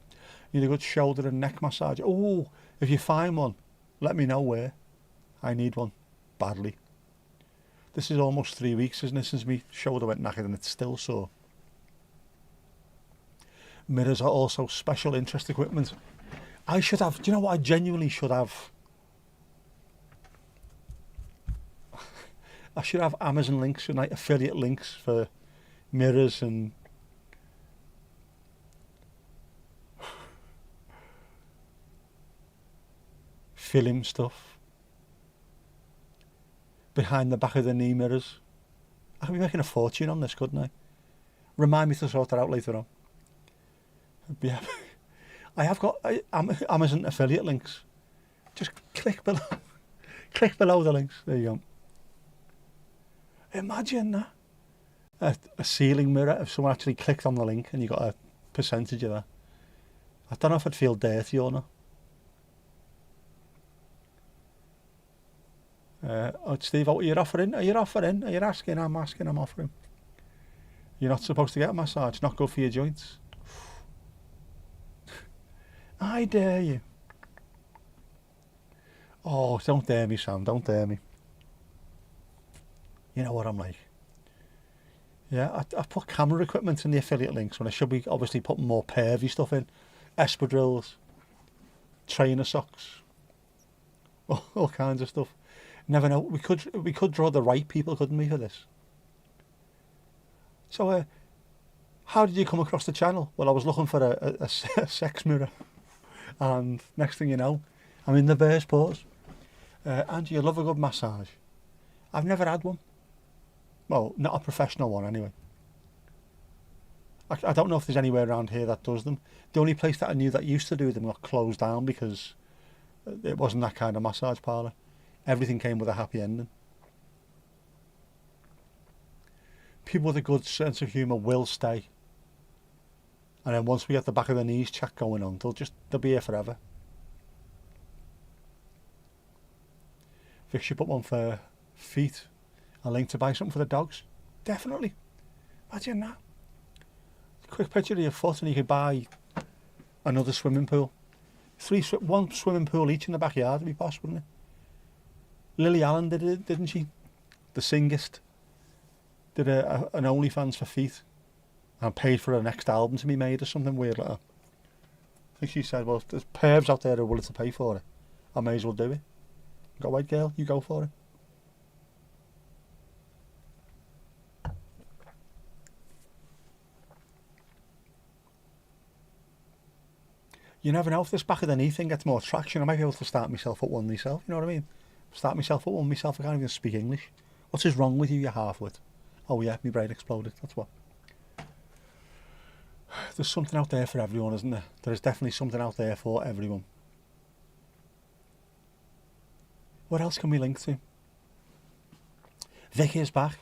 You need a good shoulder and neck massage. Oh, if you find one, let me know where. I need one badly. This is almost 3 weeks, isn't it, since my shoulder went knackered and it's still sore. Mirrors are also special interest equipment. I should have, do you know what I genuinely should have? I should have Amazon links, shouldn't I? Affiliate links for mirrors and film stuff. Behind the back of the knee mirrors. I could be making a fortune on this, couldn't I? Remind me to sort that out later on. Yeah, I have got Amazon affiliate links. Just click below, click below the links. There you go. Imagine that a ceiling mirror. If someone actually clicked on the link and you got a percentage of that, I don't know if I'd feel dirty or not. Steve, what are you offering? Are you offering? Are you asking? I'm asking. I'm offering. You're not supposed to get a massage. Not good for your joints. I dare you. Oh, don't dare me, Sam. Don't dare me. You know what I'm like. Yeah, I put camera equipment in the affiliate links when I should be obviously putting more pervy stuff in. Espadrilles, trainer socks, all kinds of stuff. Never know. We could draw the right people, couldn't we, for this? So, how did you come across the channel? Well, I was looking for a sex mirror. And next thing you know, I'm in the bear's paws. Angie, you love a good massage. I've never had one. Well, not a professional one anyway. I don't know if there's anywhere around here that does them. The only place that I knew that used to do them got closed down because it wasn't that kind of massage parlour. Everything came with a happy ending. People with a good sense of humour will stay. And then once we get the back of the knees chat going on, they'll be here forever. Vic should put one for feet. A link to buy something for the dogs. Definitely. Imagine that. A quick picture of your foot and you could buy another swimming pool. One swimming pool each in the backyard would be posh, wouldn't it? Lily Allen did it, didn't she? The singist. Did an OnlyFans for feet. And paid for her next album to be made or something weird like that. I think she said, well, if there's pervs out there who are willing to pay for it, I may as well do it. Got a white girl, you go for it. You never know, if this back of the knee thing gets more traction, I might be able to start myself at one myself, you know what I mean? Start myself at one myself, I can't even speak English. What is wrong with you, you half-wit? Oh yeah, my brain exploded, that's what. There's something out there for everyone, isn't there? There is definitely something out there for everyone. What else can we link to? Vic is back.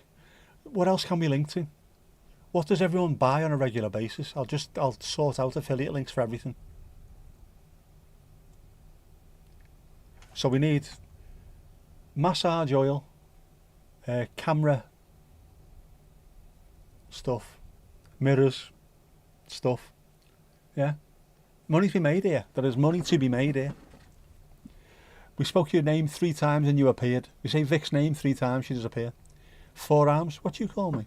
What else can we link to? What does everyone buy on a regular basis? I'll sort out affiliate links for everything. So we need massage oil, camera stuff, mirrors stuff. Yeah. Money to be made here. There is money to be made here. We spoke your name 3 times and you appeared. We say Vic's name 3 times, she disappeared. Forearms, what do you call me?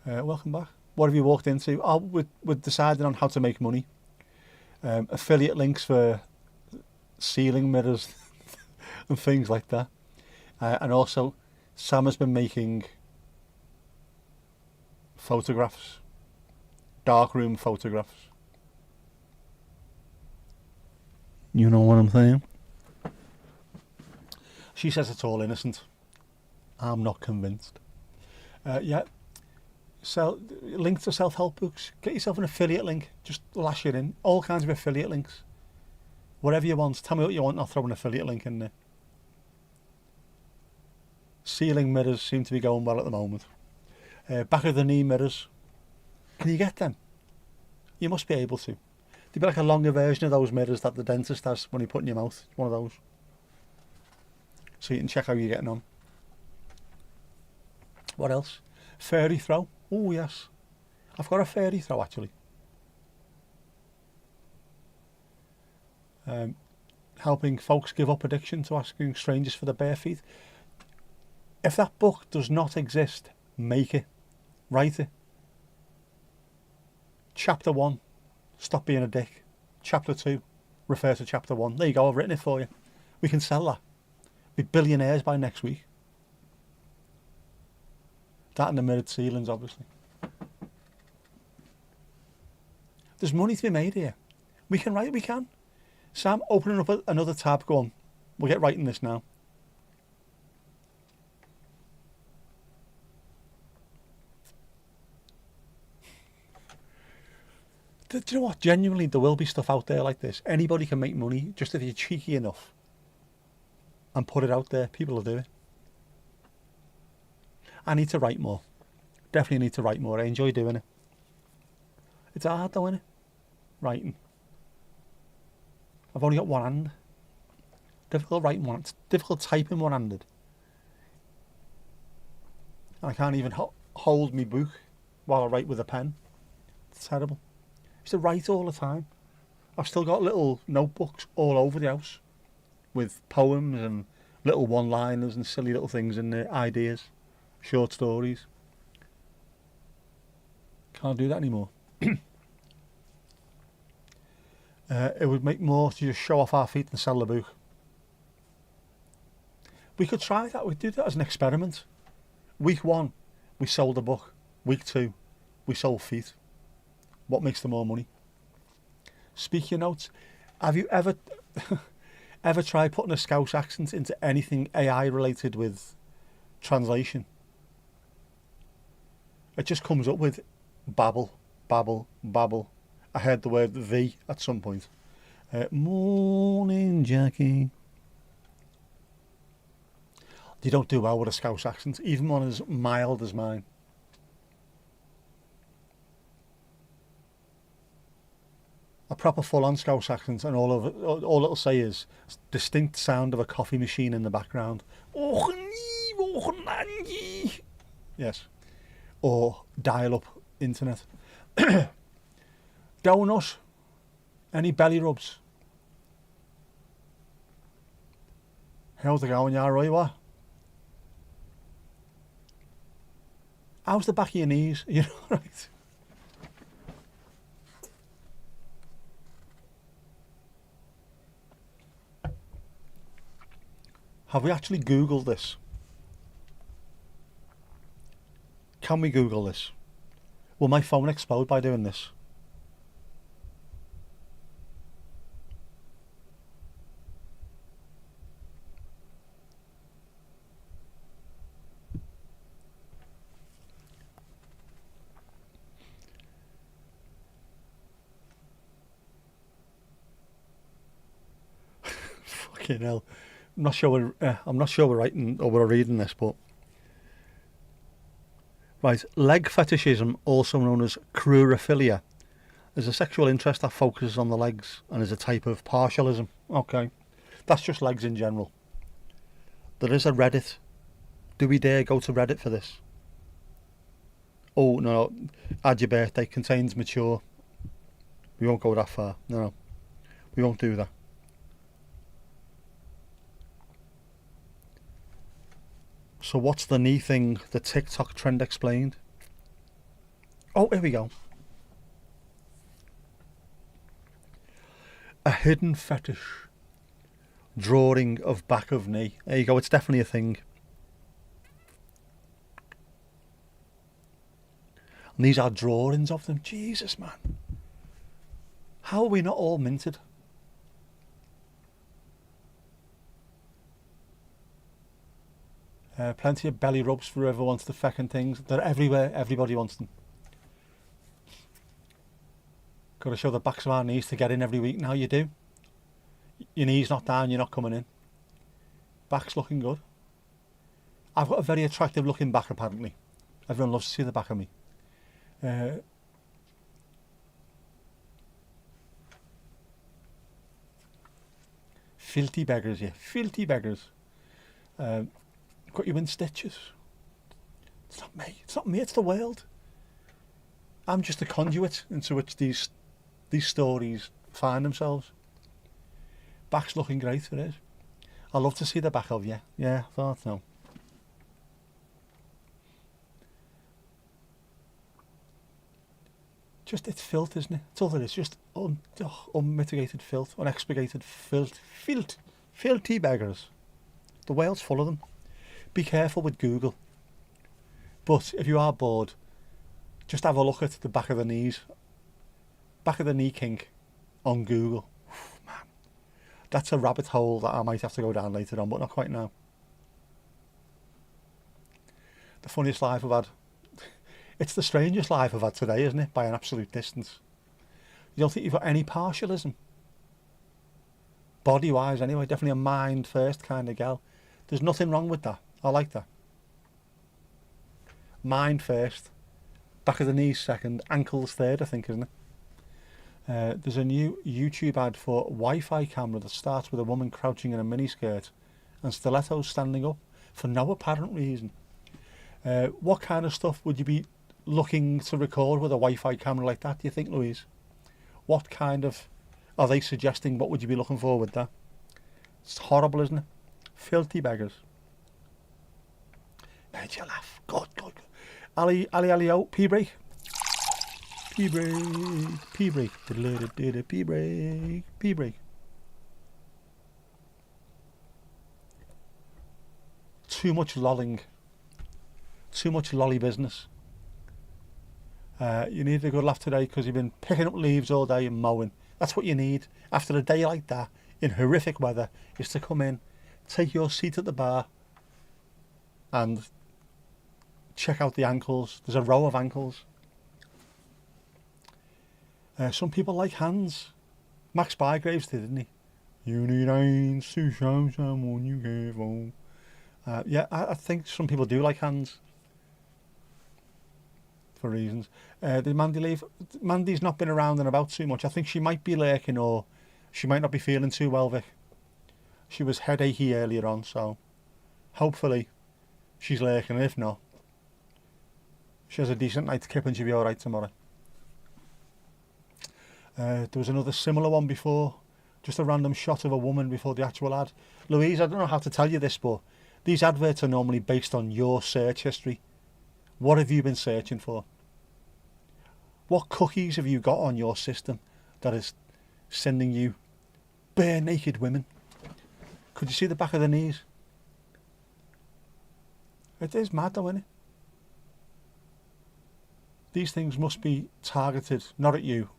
Welcome back. What have you walked into? Oh, we're deciding on how to make money. Affiliate links for ceiling mirrors and things like that. And also, Sam has been making photographs, darkroom photographs. You know what I'm saying? She says it's all innocent. I'm not convinced. Yeah. Link to self-help books. Get yourself an affiliate link. Just lash it in. All kinds of affiliate links. Whatever you want. Tell me what you want and I'll throw an affiliate link in there. ceiling mirrors seem to be going well at the moment. Back of the knee mirrors. Can you get them? You must be able to. They'd be like a longer version of those mirrors that the dentist has when you put in your mouth. One of those. So you can check how you're getting on. What else? Fairy throw. Oh yes. I've got a fairy throw actually. Helping folks give up addiction to asking strangers for their bare feet. If that book does not exist, make it. Write it. Chapter 1, stop being a dick. Chapter 2, refer to chapter 1. There you go, I've written it for you. We can sell that. Be billionaires by next week. That and the mirrored ceilings, obviously. There's money to be made here. We can write, we can. Sam, opening up another tab, go on. We'll get writing this now. Do you know what? Genuinely, there will be stuff out there like this. Anybody can make money, just if you're cheeky enough and put it out there. People will do it. I need to write more. Definitely need to write more. I enjoy doing it. It's hard though, isn't it? Writing. I've only got one hand. Difficult writing one. It's difficult typing one-handed. I can't even hold my book while I write with a pen. It's terrible. I used to write all the time. I've still got little notebooks all over the house with poems and little one-liners and silly little things in there, ideas, short stories. Can't do that anymore. It would make more to just show off our feet and sell the book. We could try that. We'd do that as an experiment. Week 1, we sold a book. Week 2, we sold feet. What makes the more money? Speak your notes. Have you ever tried putting a Scouse accent into anything AI related with translation? It just comes up with babble, babble, babble. I heard the word the at some point. Morning, Jackie. You don't do well with a Scouse accent, even one as mild as mine. A proper full-on Scouse accent, and all it'll say is distinct sound of a coffee machine in the background. Yes. Or dial-up internet. Donut. Any belly rubs? How's it going, yeah, right, what? How's the back of your knees? You know, right? Have we actually Googled this? Can we Google this? Will my phone explode by doing this? Fucking hell. I'm not sure we're writing or we're reading this, but right. Leg fetishism, also known as crurophilia, is a sexual interest that focuses on the legs and is a type of partialism. Okay, that's just legs in general. There is a Reddit. Do we dare go to Reddit for this? Oh no! Add your birthday, contains mature. We won't go that far. No, we won't do that. So what's the knee thing the TikTok trend explained? Oh, here we go. A hidden fetish. Drawing of back of knee. There you go, it's definitely a thing. And these are drawings of them. Jesus, man. How are we not all minted? Plenty of belly rubs for whoever wants the feckin' things. They're everywhere. Everybody wants them. Got to show the backs of our knees to get in every week. Now you do. Your knees not down, you're not coming in. Back's looking good. I've got a very attractive looking back apparently. Everyone loves to see the back of me. Filthy beggars, yeah. Filthy beggars. Got you in stitches. It's not me. It's not me. It's the world. I'm just a conduit into which these stories find themselves. Back's looking great, it is. I love to see the back of you. Yeah, I thought so. Just, it's filth, isn't it? It's all it is. Just unmitigated filth, unexpurgated filth. Filthy beggars. The world's full of them. Be careful with Google. But if you are bored, just have a look at the back of the knees. Back of the knee kink on Google. Man, that's a rabbit hole that I might have to go down later on, but not quite now. The funniest life I've had. It's the strangest life I've had today, isn't it? By an absolute distance. You don't think you've got any partialism? Body-wise, anyway. Definitely a mind-first kind of gal. There's nothing wrong with that. I like that. Mind first. Back of the knees second. Ankles third, I think, isn't it? There's a new YouTube ad for a Wi-Fi camera that starts with a woman crouching in a miniskirt and stilettos standing up for no apparent reason. What kind of stuff would you be looking to record with a Wi-Fi camera like that, do you think, Louise? What kind of... are they suggesting? What would you be looking for with that? It's horrible, isn't it? Filthy beggars. Made you laugh. Good. Ali, oh, pee break. Pee break. Pee break. Pee break. Pee break. Too much lolling. Too much lolly business. You need a good laugh today because you've been picking up leaves all day and mowing. That's what you need after a day like that in horrific weather, is to come in, take your seat at the bar and check out the ankles. There's a row of ankles. Some people like hands. Max Bygraves did, didn't he? You need hands to show someone you care for. Yeah, I think some people do like hands. For reasons. Did Mandy leave? Mandy's not been around and about too much. I think she might be lurking, or she might not be feeling too well, Vic. She was headachy earlier on, so hopefully she's lurking, and if not, she has a decent night's kip and she'll be alright tomorrow. There was another similar one before, just a random shot of a woman before the actual ad. Louise, I don't know how to tell you this, but these adverts are normally based on your search history. What have you been searching for? What cookies have you got on your system that is sending you bare naked women? Could you see the back of the knees? It is mad though, isn't it? These things must be targeted, not at you,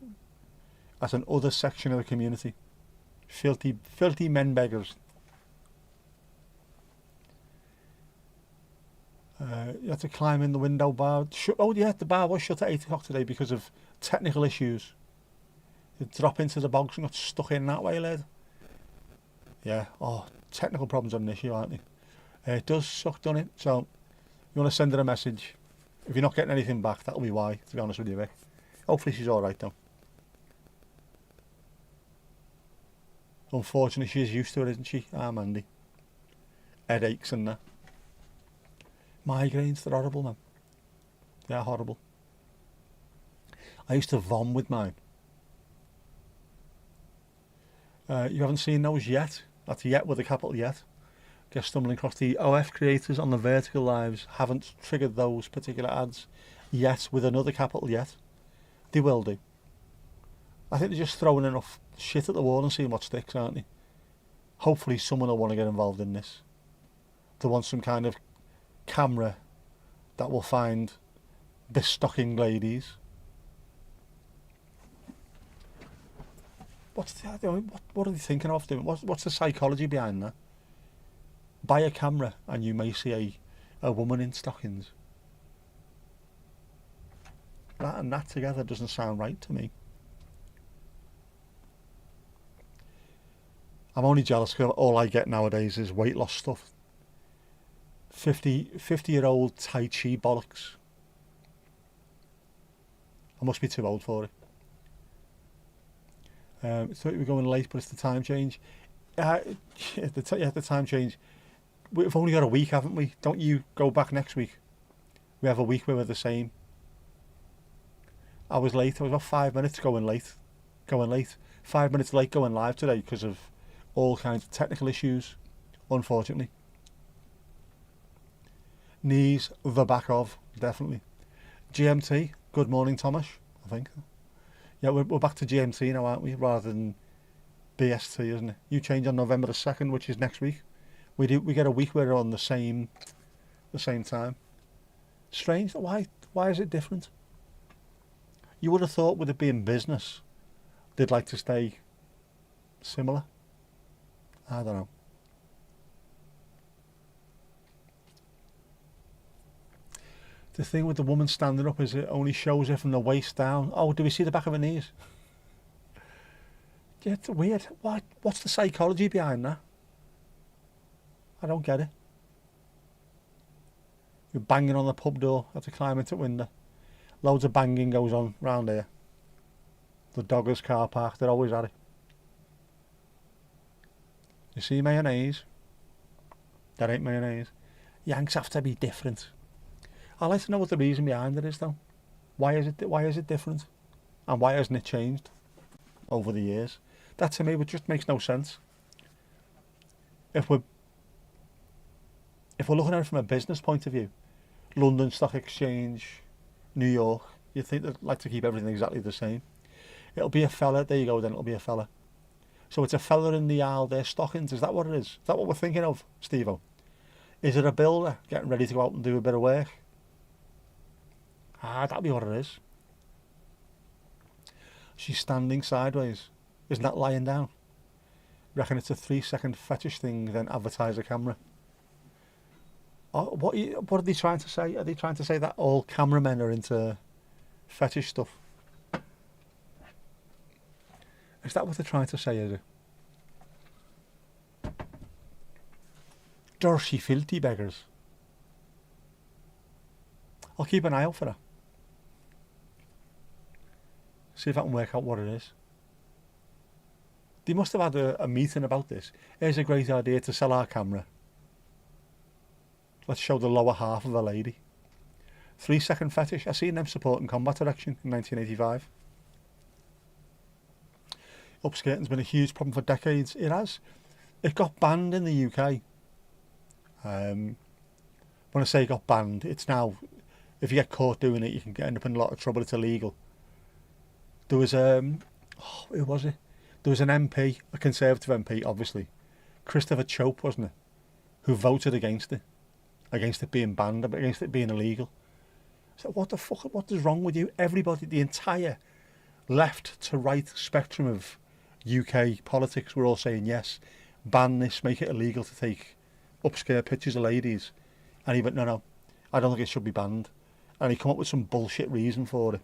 as an other section of the community. Filthy men beggars. You had to climb in the window bar. Oh yeah, the bar was shut at 8 o'clock today because of technical issues. You drop into the bogs and got stuck in that way, lad. Yeah, technical problems are an issue, aren't they? It does suck, doesn't it? So, you want to send her a message. If you're not getting anything back, that'll be why, to be honest with you, Vic. Hopefully she's alright though. Unfortunately, she's used to it, isn't she? Mandy. Headaches and that. Migraines, they're horrible, man. They are horrible. I used to vom with mine. You haven't seen those yet? That's yet with a capital yet. Guess stumbling across the OF creators on the vertical lives haven't triggered those particular ads yet with another capital yet. They will do. I think they're just throwing enough shit at the wall and seeing what sticks, aren't they? Hopefully someone will want to get involved in this. They want some kind of camera that will find bestocking ladies. What are they thinking of doing? What's the psychology behind that? Buy a camera and you may see a woman in stockings. That and that together doesn't sound right to me. I'm only jealous because all I get nowadays is weight loss stuff. 50-year-old Tai Chi bollocks. I must be too old for it. Thought we were going late, but it's the time change. The time change. We've only got a week, haven't we? Don't you go back next week? We have a week where we're the same. I was late. I was about 5 minutes going late. 5 minutes late going live today because of all kinds of technical issues, unfortunately. Knees, the back of, definitely. GMT, good morning, Thomas, I think. Yeah, we're back to GMT now, aren't we? Rather than BST, isn't it? You change on November the 2nd, which is next week. We get a week where we're on the same time. Strange. Why is it different? You would have thought with it being business, they'd like to stay similar. I don't know. The thing with the woman standing up is it only shows her from the waist down. Oh, do we see the back of her knees? Yeah, it's weird. What's the psychology behind that? I don't get it. You're banging on the pub door, have to climb into the window. Loads of banging goes on round here. The Doggers car park, they're always at it. You see mayonnaise? That ain't mayonnaise. Yanks have to be different. I'd like to know what the reason behind it is, though. Why is it different? And why hasn't it changed over the years? That to me just makes no sense. If we're looking at it from a business point of view, London Stock Exchange, New York, you'd think they'd like to keep everything exactly the same. It'll be a fella, there you go then, it'll be a fella. So it's a fella in the aisle there, stockings, is that what it is? Is that what we're thinking of, Steve-O? Is it a builder getting ready to go out and do a bit of work? That'll be what it is. She's standing sideways. Isn't that lying down? Reckon it's a 3-second fetish thing, then advertise a camera. Oh, what are they trying to say? Are they trying to say that all cameramen are into fetish stuff? Is that what they're trying to say, is it? Dirty, filthy beggars. I'll keep an eye out for that. See if I can work out what it is. They must have had a meeting about this. Here's a great idea to sell our camera. Let's show the lower half of a lady. 3-second fetish. I seen them supporting combat direction in 1985. Upskirting's been a huge problem for decades. It has. It got banned in the UK. When I say it got banned, it's now, if you get caught doing it, you can end up in a lot of trouble. It's illegal. There was who was it? There was an MP, a Conservative MP, obviously, Christopher Chope, wasn't it, who voted against it being banned, against it being illegal. So what the fuck? What is wrong with you? Everybody, the entire left to right spectrum of UK politics, were all saying yes, ban this, make it illegal to take upscale pictures of ladies. And he went, no, I don't think it should be banned. And he come up with some bullshit reason for it.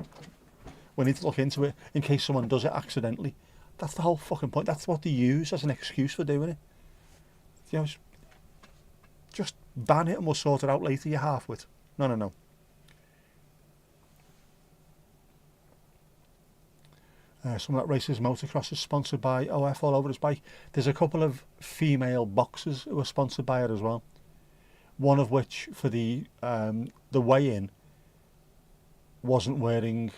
We need to look into it in case someone does it accidentally. That's the whole fucking point. That's what they use as an excuse for doing it. You know, just ban it and we'll sort it out later, you half-wit. No. Someone that races motocross is sponsored by OF all over his bike. There's a couple of female boxers who are sponsored by it as well. One of which, for the weigh-in, wasn't wearing,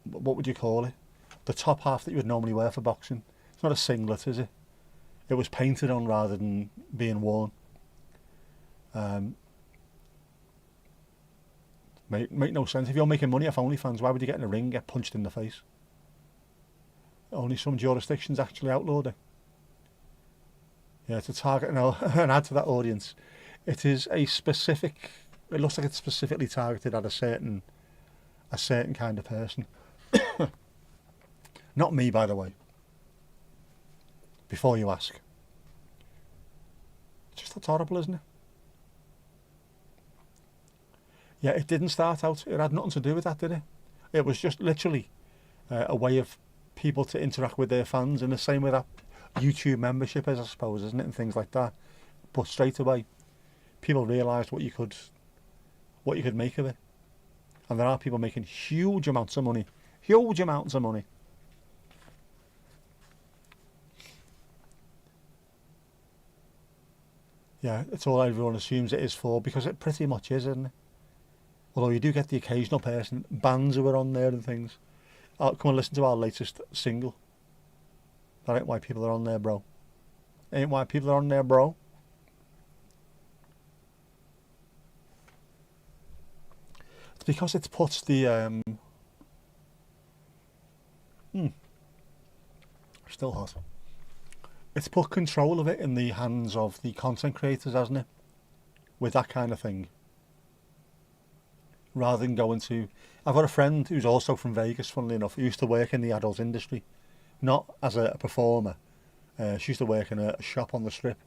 what would you call it? The top half that you would normally wear for boxing. It's not a singlet, is it? It was painted on rather than being worn. Make no sense. If you're making money off OnlyFans, why would you get in a ring and get punched in the face? Only some jurisdictions actually outlawed it. Yeah, to target and add to that audience, it is a specific. It looks like it's specifically targeted at a certain kind of person. Not me, by the way. Before you ask, it's just that's horrible, isn't it? Yeah, it didn't start out. It had nothing to do with that, did it? It was just literally a way of people to interact with their fans in the same way that YouTube membership is, I suppose, isn't it, and things like that. But straight away, people realised what you could make of it, and there are people making huge amounts of money, huge amounts of money. Yeah, it's all everyone assumes it is for, because it pretty much is, isn't it? Although you do get the occasional person, bands who are on there and things. Come and listen to our latest single. That ain't why people are on there, bro. Ain't why people are on there, bro. It's because it puts the still hot. It's put control of it in the hands of the content creators, hasn't it? With that kind of thing. Rather than going to... I've got a friend who's also from Vegas, funnily enough, who used to work in the adult industry. Not as a performer. She used to work in a shop on the strip.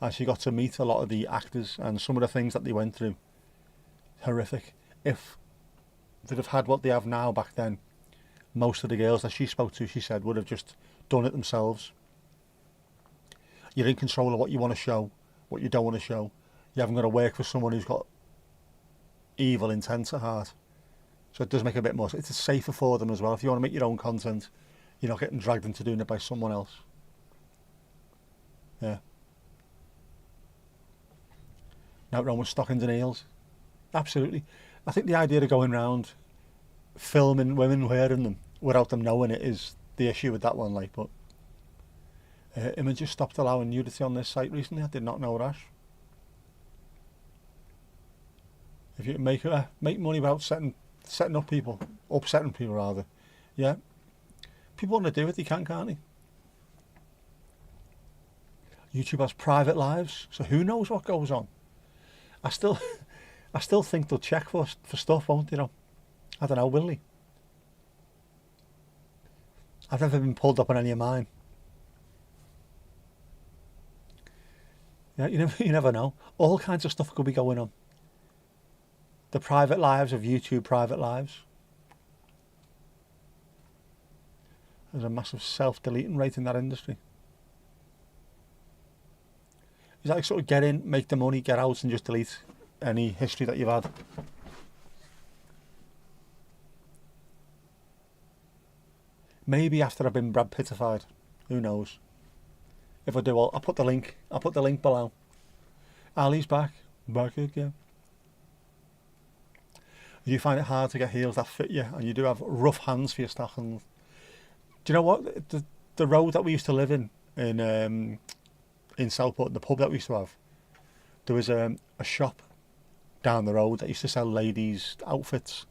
And she got to meet a lot of the actors, and some of the things that they went through. Horrific. If they'd have had what they have now back then, most of the girls that she spoke to, she said, would have just done it themselves. You're in control of what you want to show, what you don't want to show. You haven't got to work for someone who's got evil intent at heart. So it does make a bit more sense. It's safer for them as well. If you want to make your own content, you're not getting dragged into doing it by someone else. Yeah. Nothing wrong with stockings and heels. Absolutely. I think the idea of going around filming women wearing them without them knowing it is the issue with that one, like. But Images stopped allowing nudity on this site recently. I did not know that. If you can make money without setting up people, upsetting people rather, yeah. People want to do it, they can't they? YouTube has private lives, so who knows what goes on? I still think they'll check for stuff, won't they? I don't know, will they? I've never been pulled up on any of mine. Yeah, you never know. All kinds of stuff could be going on. The private lives of YouTube private lives. There's a massive self-deleting rate in that industry. Is that like sort of get in, make the money, get out and just delete any history that you've had? Maybe after I've been Brad Pittified. Who knows? If I do, I'll put the link. I'll put the link below. Ali's back. Back again. You find it hard to get heels that fit you, and you do have rough hands for your stockings. Do you know what? The road that we used to live in Southport, the pub that we used to have, there was a shop down the road that used to sell ladies' outfits.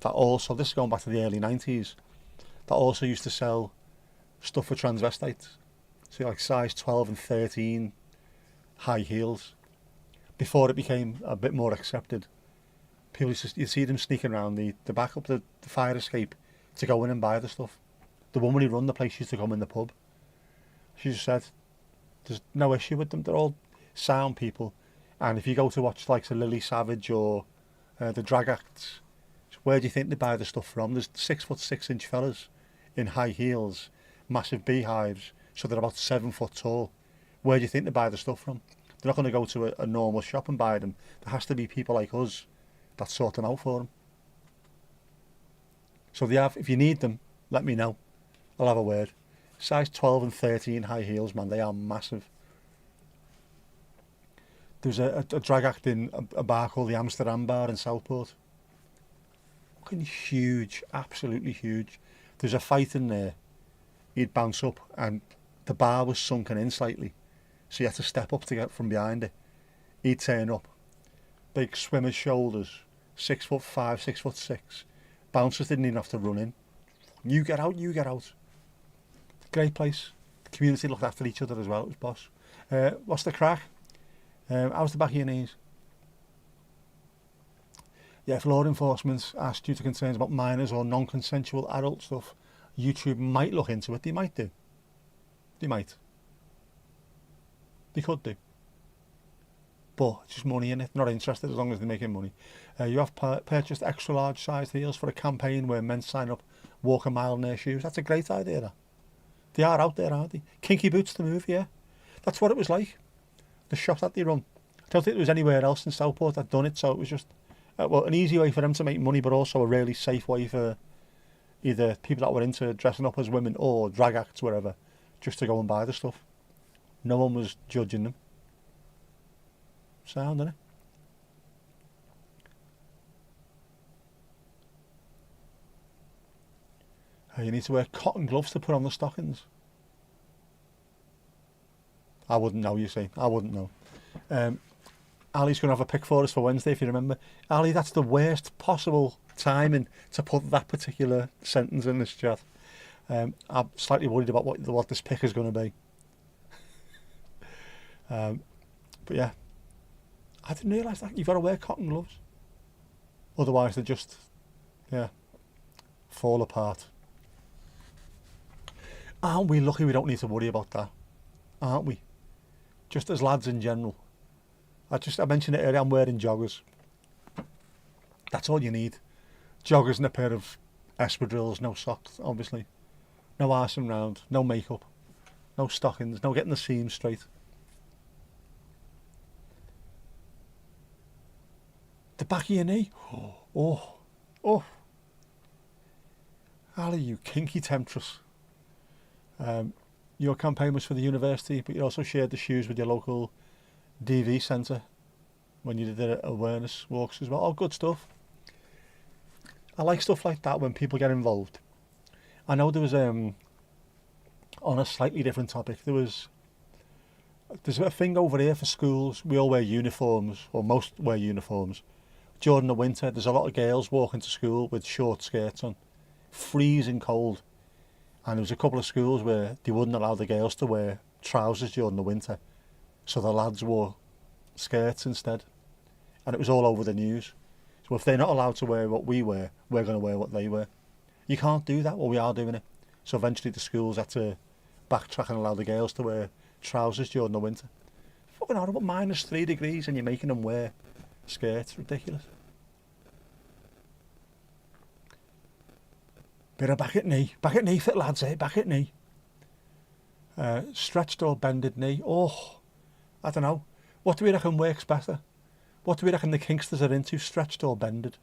That also, this is going back to the early 90s, that also used to sell stuff for transvestites. So like size 12 and 13 high heels. Before it became a bit more accepted, people you see them sneaking around the back up the fire escape to go in and buy the stuff. The woman who run the place used to come in the pub. She just said there's no issue with them. They're all sound people. And if you go to watch like the Lily Savage or the drag acts, where do you think they buy the stuff from? There's 6'6" fellas in high heels, massive beehives, so they're about 7 foot tall. Where do you think they buy the stuff from? They're not going to go to a normal shop and buy them. There has to be people like us that sort them out for them. So if you need them, let me know. I'll have a word. Size 12 and 13 high heels, man, they are massive. There's a drag act in a bar called the Amsterdam Bar in Southport. Fucking huge, absolutely huge. There's a fight in there. He'd bounce up and the bar was sunken in slightly, so you had to step up to get from behind it. He'd turn up, big swimmer's shoulders, 6'5", 6'6". Bouncers didn't even have to run in. You get out, you get out. Great place. The community looked after each other as well. It was boss. What's the crack? How's the back of your knees? Yeah, if law enforcement asked due to concerns about minors or non-consensual adult stuff, YouTube might look into it. They might do. They might. They could do. But it's just money in it. Not interested as long as they're making money. You have purchased extra large sized heels for a campaign where men sign up, walk a mile in their shoes. That's a great idea, that. They are out there, aren't they? Kinky Boots, the movie, yeah. That's what it was like. The shot that they run. I don't think there was anywhere else in Southport that done it, so it was just well, an easy way for them to make money, but also a really safe way for either people that were into dressing up as women or drag acts, whatever, just to go and buy the stuff. No one was judging them. Sound, innit? You need to wear cotton gloves to put on the stockings. I wouldn't know, you see. I wouldn't know. Ali's going to have a pick for us for Wednesday, if you remember. Ali, that's the worst possible timing to put that particular sentence in this chat. I'm slightly worried about what this pick is going to be. But yeah, I didn't realise that. You've got to wear cotton gloves. Otherwise they just, fall apart. Aren't we lucky we don't need to worry about that? Aren't we? Just as lads in general. I mentioned it earlier, I'm wearing joggers. That's all you need. Joggers and a pair of espadrilles, no socks, obviously. No arsing round, no makeup, no stockings, no getting the seams straight. The back of your knee. Oh. Ali, you kinky temptress. Your campaign was for the university, but you also shared the shoes with your local DV centre when you did the awareness walks as well. Oh, good stuff. I like stuff like that when people get involved. I know there was, on a slightly different topic, there's a thing over here for schools. We all wear uniforms, or most wear uniforms. During the winter, there's a lot of girls walking to school with short skirts on. Freezing cold. And there was a couple of schools where they wouldn't allow the girls to wear trousers during the winter. So the lads wore skirts instead. And it was all over the news. So if they're not allowed to wear what we wear, we're going to wear what they wear. You can't do that. Well, we are doing it. So eventually the schools had to backtrack and allow the girls to wear trousers during the winter. Fucking horrible. -3 degrees and you're making them wear skirts. Ridiculous. Bit of back at knee for the lads, eh? Back at knee. Stretched or bended knee. Oh, I don't know. What do we reckon works better? What do we reckon the kinksters are into, stretched or bended?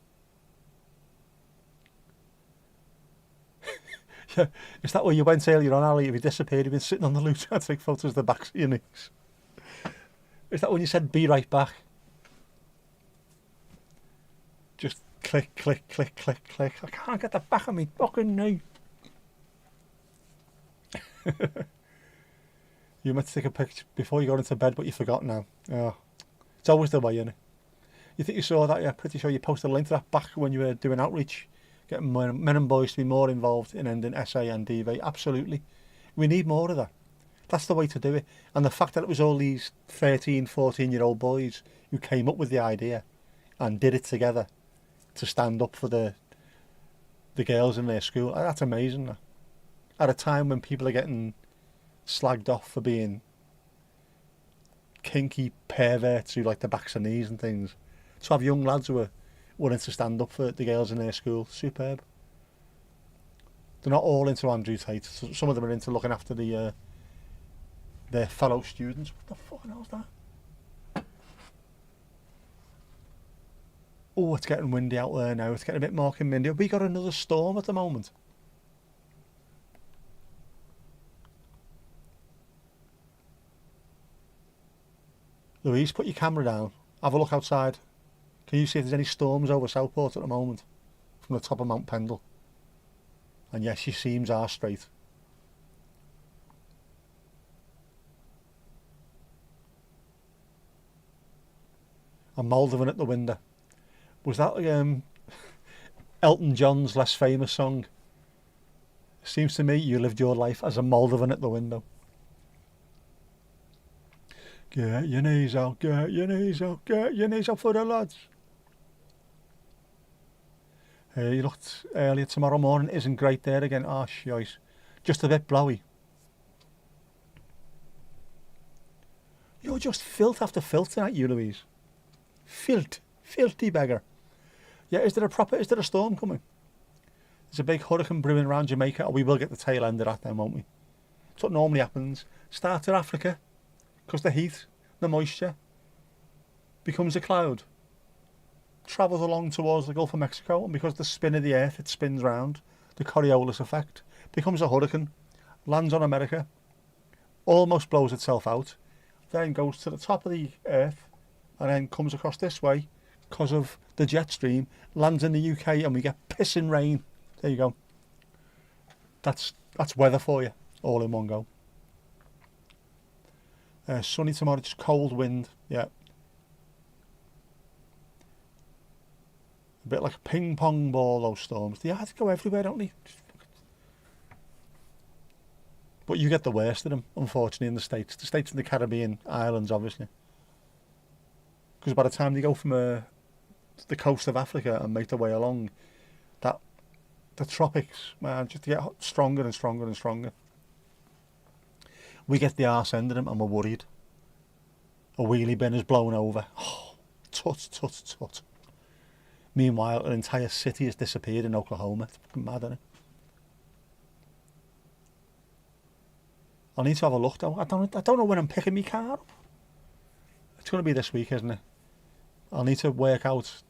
Yeah, is that where you went earlier on, Ali? If you disappeared, you've been sitting on the loo trying to take photos of the backs of your knees. Is that when you said be right back? Just click, click, click, click, click. I can't get the back of me fucking knee. You meant to take a picture before you got into bed, but you forgot now. Oh, it's always the way, innit? You think you saw that? Yeah, pretty sure you posted a link to that back when you were doing outreach, getting men and boys to be more involved in ending SA and DV. Absolutely. We need more of that. That's the way to do it. And the fact that it was all these 13, 14-year-old boys who came up with the idea and did it together to stand up for the girls in their school, that's amazing. At a time when people are getting slagged off for being kinky perverts who like the backs and knees and things, to have young lads who are willing to stand up for the girls in their school, superb. They're not all into Andrew Tate. Some of them are into looking after their fellow students. What the fucking hell's that? Oh, it's getting windy out there now. It's getting a bit more windy. Have we got another storm at the moment? Louise, put your camera down. Have a look outside. Can you see if there's any storms over Southport at the moment? From the top of Mount Pendle. And yes, your seams are straight. I'm Moldovan at the window. Was that Elton John's less famous song? Seems to me you lived your life as a Moldovan at the window. Get your knees out, get your knees out, get your knees out for the lads. You looked earlier tomorrow morning, isn't great there again. Oh, shite. Just a bit blowy. You're just filth after filth tonight, you Louise. Filthy beggar. Yeah, is there a storm coming? There's a big hurricane brewing around Jamaica. Oh, we will get the tail end of that then, won't we? That's what normally happens. Start in Africa, because the heat, the moisture, becomes a cloud, travels along towards the Gulf of Mexico, and because the spin of the earth, it spins round, the Coriolis effect, becomes a hurricane, lands on America, almost blows itself out, then goes to the top of the earth, and then comes across this way, because of the jet stream, lands in the UK, and we get pissing rain. There you go. That's weather for you, all in one go. Sunny tomorrow, just cold wind, yeah. A bit like a ping pong ball, those storms. They have to go everywhere, don't they? But you get the worst of them, unfortunately, in the States. The States and the Caribbean islands, obviously. Because by the time they go from the coast of Africa and make their way along, the tropics, man, just get stronger and stronger and stronger. We get the arse end of them and we're worried. A wheelie bin is blown over. Oh, tut, tut, tut. Meanwhile, an entire city has disappeared in Oklahoma. It's fucking mad, isn't it? I need to have a look though. I don't know when I'm picking my car up. It's going to be this week, isn't it? I'll need to work out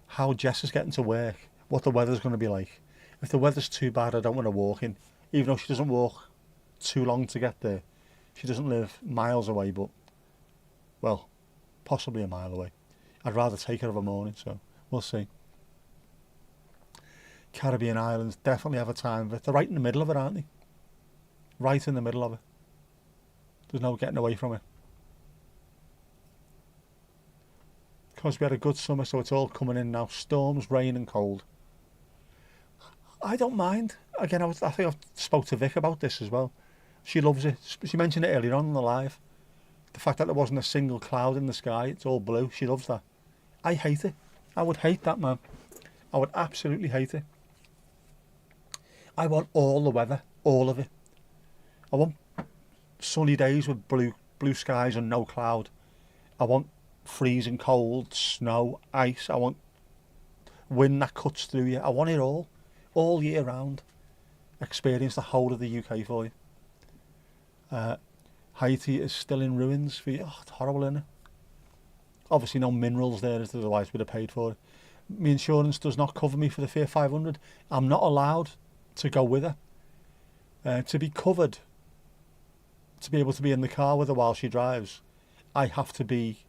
how Jess is getting to work, what the weather's going to be like. If the weather's too bad, I don't want to walk in. Even though she doesn't walk too long to get there. She doesn't live miles away, but, well, possibly a mile away. I'd rather take her of a morning, so we'll see. Caribbean islands definitely have a time of it. They're right in the middle of it, aren't they? Right in the middle of it. There's no getting away from it. Because we had a good summer, so it's all coming in now. Storms, rain and cold. I don't mind. Again, I think I've spoke to Vic about this as well. She loves it. She mentioned it earlier on in the live. The fact that there wasn't a single cloud in the sky. It's all blue. She loves that. I hate it. I would hate that, man. I would absolutely hate it. I want all the weather. All of it. I want sunny days with blue skies and no cloud. I want freezing cold, snow, ice. I want wind that cuts through you. I want it all year round. Experience the whole of the UK for you. Haiti is still in ruins for you. Oh, it's horrible, isn't it? Obviously no minerals there, otherwise we'd have paid for it. My insurance does not cover me for the Fiat 500. I'm not allowed to go with her. To be covered, to be able to be in the car with her while she drives, I have to be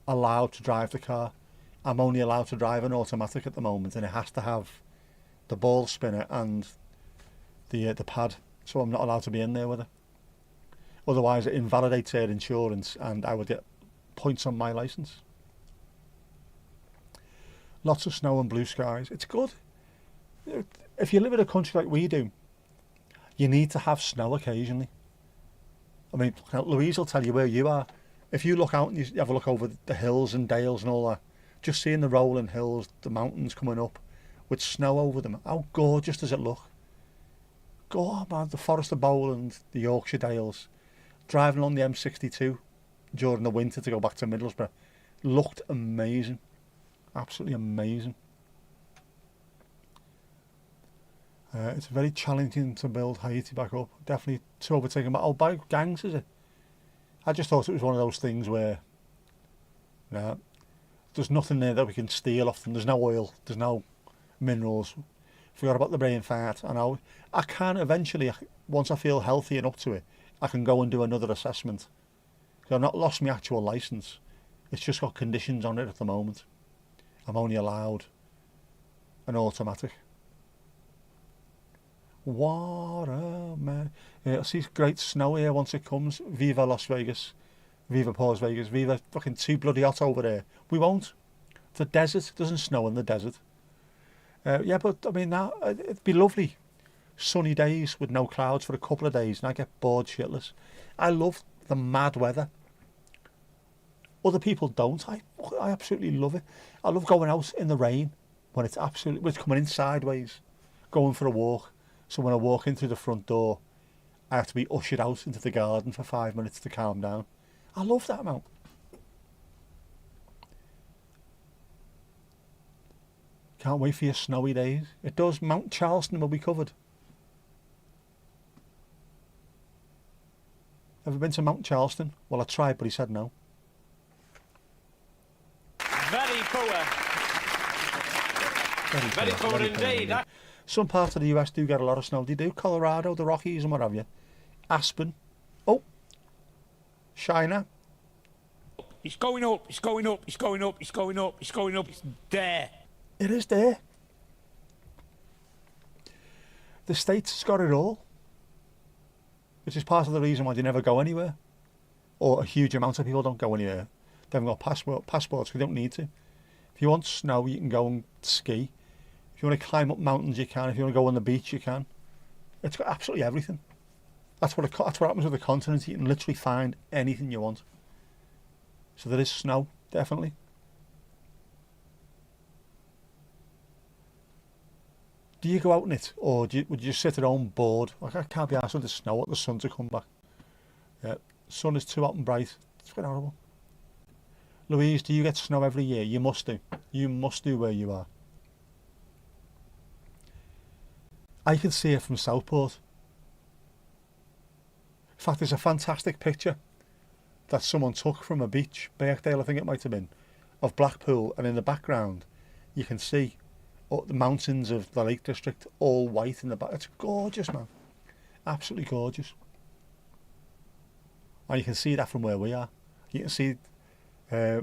allowed to drive the car. I'm only allowed to drive an automatic at the moment, and it has to have the ball spinner and the pad, so I'm not allowed to be in there with her. Otherwise it invalidates her insurance and I would get points on my licence. Lots of snow and blue skies. It's good. If you live in a country like we do, you need to have snow occasionally. I mean, Louise will tell you where you are. If you look out and you have a look over the hills and dales and all that, just seeing the rolling hills, the mountains coming up with snow over them, how gorgeous does it look? God, man, the Forest of Bowland, the Yorkshire Dales, driving on the M62 during the winter to go back to Middlesbrough, looked amazing. Absolutely amazing. It's very challenging to build Haiti back up. Definitely to overtake them. Oh, by gangs, is it? I just thought it was one of those things where, there's nothing there that we can steal off them. There's no oil. There's no minerals. Forgot about the brain fat. I can eventually, once I feel healthy and up to it, I can go and do another assessment. So I've not lost my actual licence. It's just got conditions on it at the moment. I'm only allowed an automatic. What a man. I see great snow here once it comes. Viva Las Vegas. Viva Pause Vegas. Viva fucking too bloody hot over there. We won't. It's a desert. It doesn't snow in the desert. Yeah, but I mean, it'd be lovely. Sunny days with no clouds for a couple of days and I get bored shitless. I love the mad weather. Other people don't. I absolutely love it. I love going out in the rain when it's coming in sideways, going for a walk. So when I walk in through the front door, I have to be ushered out into the garden for 5 minutes to calm down. I love that amount. Can't wait for your snowy days. It does. Mount Charleston will be covered. Ever been to Mount Charleston? Well, I tried, but he said no. Very poor. Very poor indeed. Some parts of the US do get a lot of snow. They do. Colorado, the Rockies and what have you. Aspen. Oh. China. It's going up, it's going up, it's going up, it's going up, it's going up, it's there. It is there. The States has got it all. Which is part of the reason why they never go anywhere. Or a huge amount of people don't go anywhere. They haven't got passports, we don't need to. If you want snow, you can go and ski. If you want to climb up mountains, you can. If you want to go on the beach, you can. It's got absolutely everything. That's what happens with the continent. You can literally find anything you want. So there is snow, definitely. Do you go out in it, or would you just sit at home bored? Like, I can't be asked with the snow, want the sun to come back. Yeah, sun is too hot and bright. It's quite horrible. Louise, do you get snow every year? You must do. You must do where you are. I can see it from Southport. In fact, there's a fantastic picture that someone took from a beach, Birkdale I think it might have been, of Blackpool, and in the background you can see the mountains of the Lake District all white in the back. It's gorgeous, man. Absolutely gorgeous. And you can see that from where we are. You can see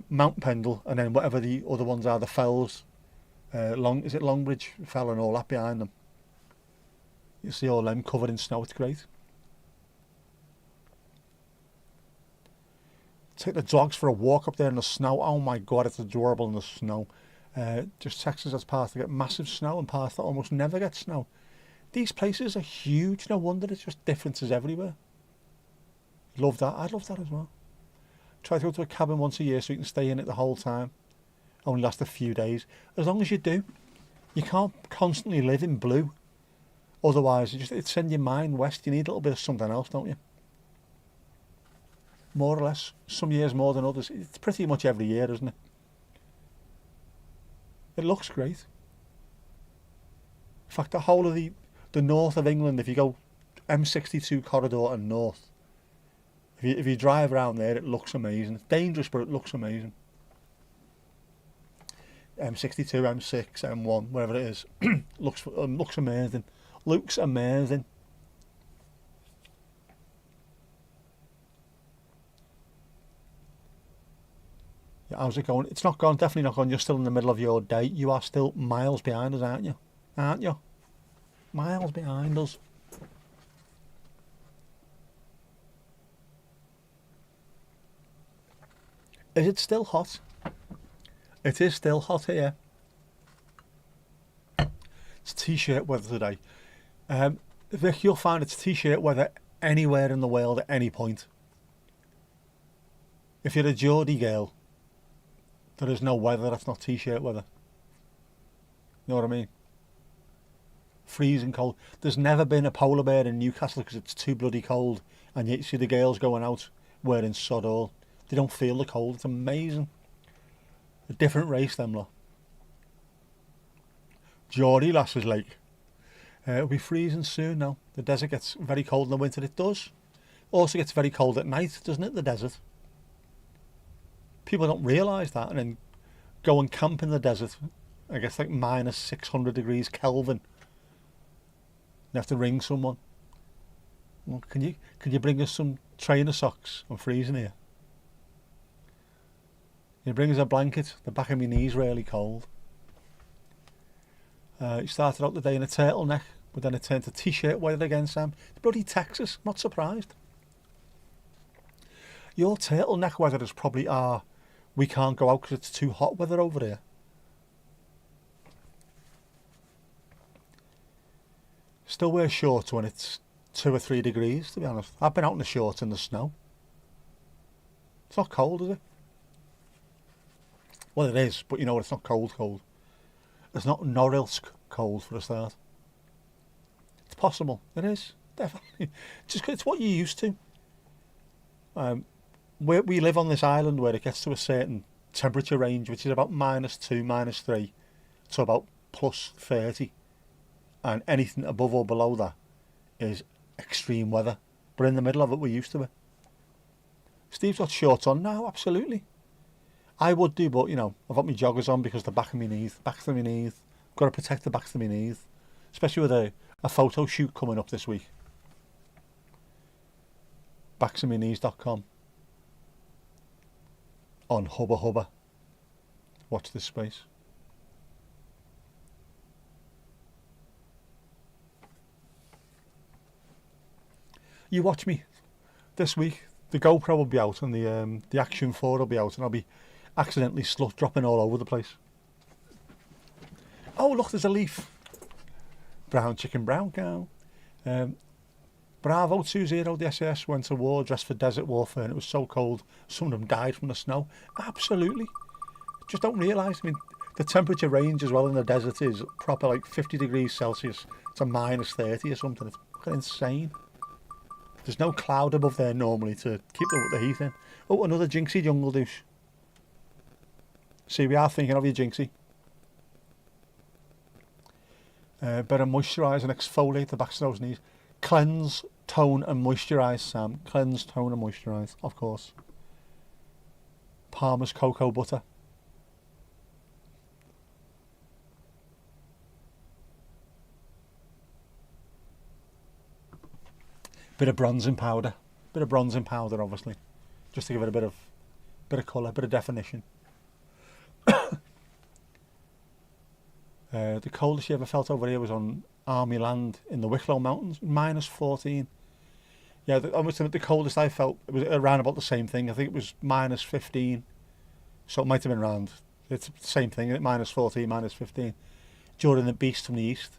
Mount Pendle, and then whatever the other ones are, the fells, is it Longbridge Fell and all that behind them. You see all them covered in snow. It's great. Take the dogs for a walk up there in the snow. Oh my god, it's adorable in the snow. Just Texas has parts that get massive snow and parts that almost never get snow. These places are huge, no wonder it's just differences everywhere. Love that. I'd love that as well. Try to go to a cabin once a year so you can stay in it the whole time. Only last a few days. As long as you do. You can't constantly live in blue. Otherwise, it'd send your mind west. You need a little bit of something else, don't you? More or less. Some years more than others. It's pretty much every year, isn't it? It looks great. In fact, the whole of the north of England, if you go M62 corridor and north, if you drive around there, it looks amazing. It's dangerous, but it looks amazing. M62, M6, M1, wherever it is, looks amazing. Looks amazing. Yeah, how's it going? It's not gone, definitely not gone. You're still in the middle of your day. You are still miles behind us, aren't you? Aren't you? Miles behind us. Is it still hot? It is still hot here. It's t-shirt weather today. Vic, you'll find it's t-shirt weather anywhere in the world at any point. If you're a Geordie girl, there is no weather that's not t-shirt weather. You know what I mean? Freezing cold. There's never been a polar bear in Newcastle because it's too bloody cold, and yet you see the girls going out wearing sod all. They don't feel the cold. It's amazing. A different race, them lot. Geordie lasses like. It'll be freezing soon now. The desert gets very cold in the winter. It does. Also gets very cold at night, doesn't it, the desert? People don't realise that, and then go and camp in the desert. I guess like minus 600 degrees Kelvin. You have to ring someone. Well, can you bring us some trainer socks? I'm freezing here. Can you bring us a blanket? The back of my knee's really cold. You started out the day in a turtleneck, but then it turned to t-shirt weather again, Sam. It's bloody Texas. Not surprised. Your turtleneck weather is probably we can't go out because it's too hot weather over here. Still wear shorts when it's 2 or 3 degrees, to be honest. I've been out in the shorts in the snow. It's not cold, is it? Well, it is, but you know what? It's not cold. It's not Norilsk cold for a start. It's possible. It is, definitely. Just it's what you're used to. We live on this island where it gets to a certain temperature range, which is about -2, -3, to about +30. And anything above or below that is extreme weather. But in the middle of it, we're used to it. Steve's got shorts on now, absolutely. I would do, but, you know, I've got my joggers on because the back of my knees, backs of my knees. Got to protect the backs of my knees. Especially with a photo shoot coming up this week. Backsofmyknees.com. On Hubba Hubba. Watch this space. You watch me this week. The GoPro will be out and the Action 4 will be out, and I'll be accidentally dropping all over the place. Oh, look, there's a leaf. Brown chicken, brown cow. Bravo 20, the SAS went to war dressed for desert warfare, and it was so cold some of them died from the snow. Absolutely. Just don't realise. I mean, the temperature range as well in the desert is proper, like 50 degrees Celsius to minus 30 or something. It's fucking insane. There's no cloud above there normally to keep the heat in. Oh, another Jinxie jungle douche. See, we are thinking of you, Jinxie. Better moisturise and exfoliate the backs of those knees. Cleanse, tone and moisturise, Sam. Cleanse, tone and moisturise, of course. Palmer's cocoa butter. Bit of bronzing powder. Bit of bronzing powder, obviously. Just to give it a bit of colour, bit of definition. The coldest you ever felt over here was on Army Land in the Wicklow Mountains, minus 14. Yeah, I must admit the coldest I felt, it was around about the same thing. I think it was minus 15. So it might have been around, it's the same thing, minus 14, minus 15. During the Beast from the East,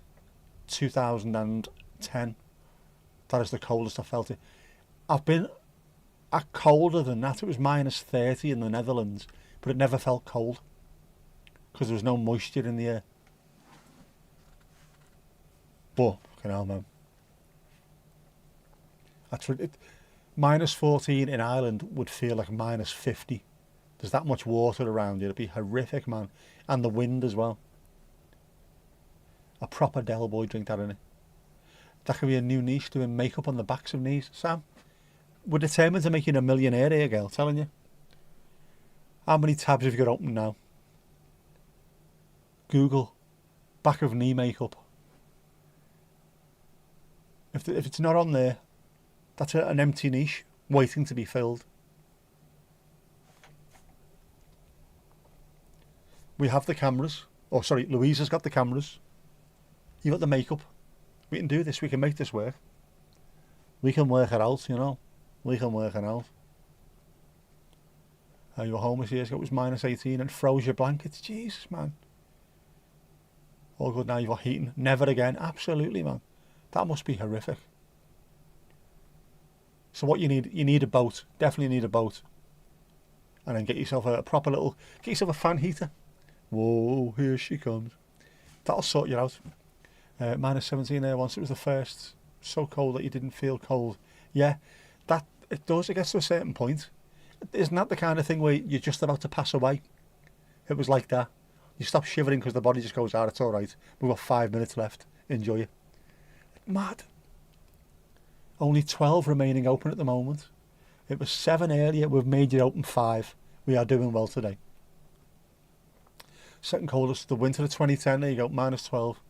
2010. That is the coldest I felt it. I've been colder than that. It was minus 30 in the Netherlands, but it never felt cold because there was no moisture in the air. But, fucking hell, man. Minus 14 in Ireland would feel like minus 50. There's that much water around you. It'd be horrific, man. And the wind as well. A proper Del Boy drink that in it. That could be a new niche, doing makeup on the backs of knees. Sam, we're determined to make you a millionaire here, girl, telling you. How many tabs have you got open now? Google back of knee makeup. If it's not on there, that's an empty niche waiting to be filled. We have the cameras. Oh, sorry, Louisa's got the cameras. You got the makeup. We can do this. We can make this work. We can work it out, you know. We can work it out. You were home this year ago, it was minus 18 and froze your blankets. Jesus, man. All good now, you've got heating. Never again. Absolutely, man. That must be horrific. So what you need a boat. Definitely need a boat. And then get yourself a proper little, get yourself a fan heater. Whoa, here she comes. That'll sort you out. Minus 17 there once. It was the first. So cold that you didn't feel cold. Yeah, that it does. It gets to a certain point. Isn't that the kind of thing where you're just about to pass away? It was like that. You stop shivering because the body just goes, it's all right. We've got 5 minutes left. Enjoy it. Mad. Only 12 remaining open at the moment. It was 7 earlier. We've made it open 5. We are doing well today. Second coldest, the winter of 2010. There you go, minus 12.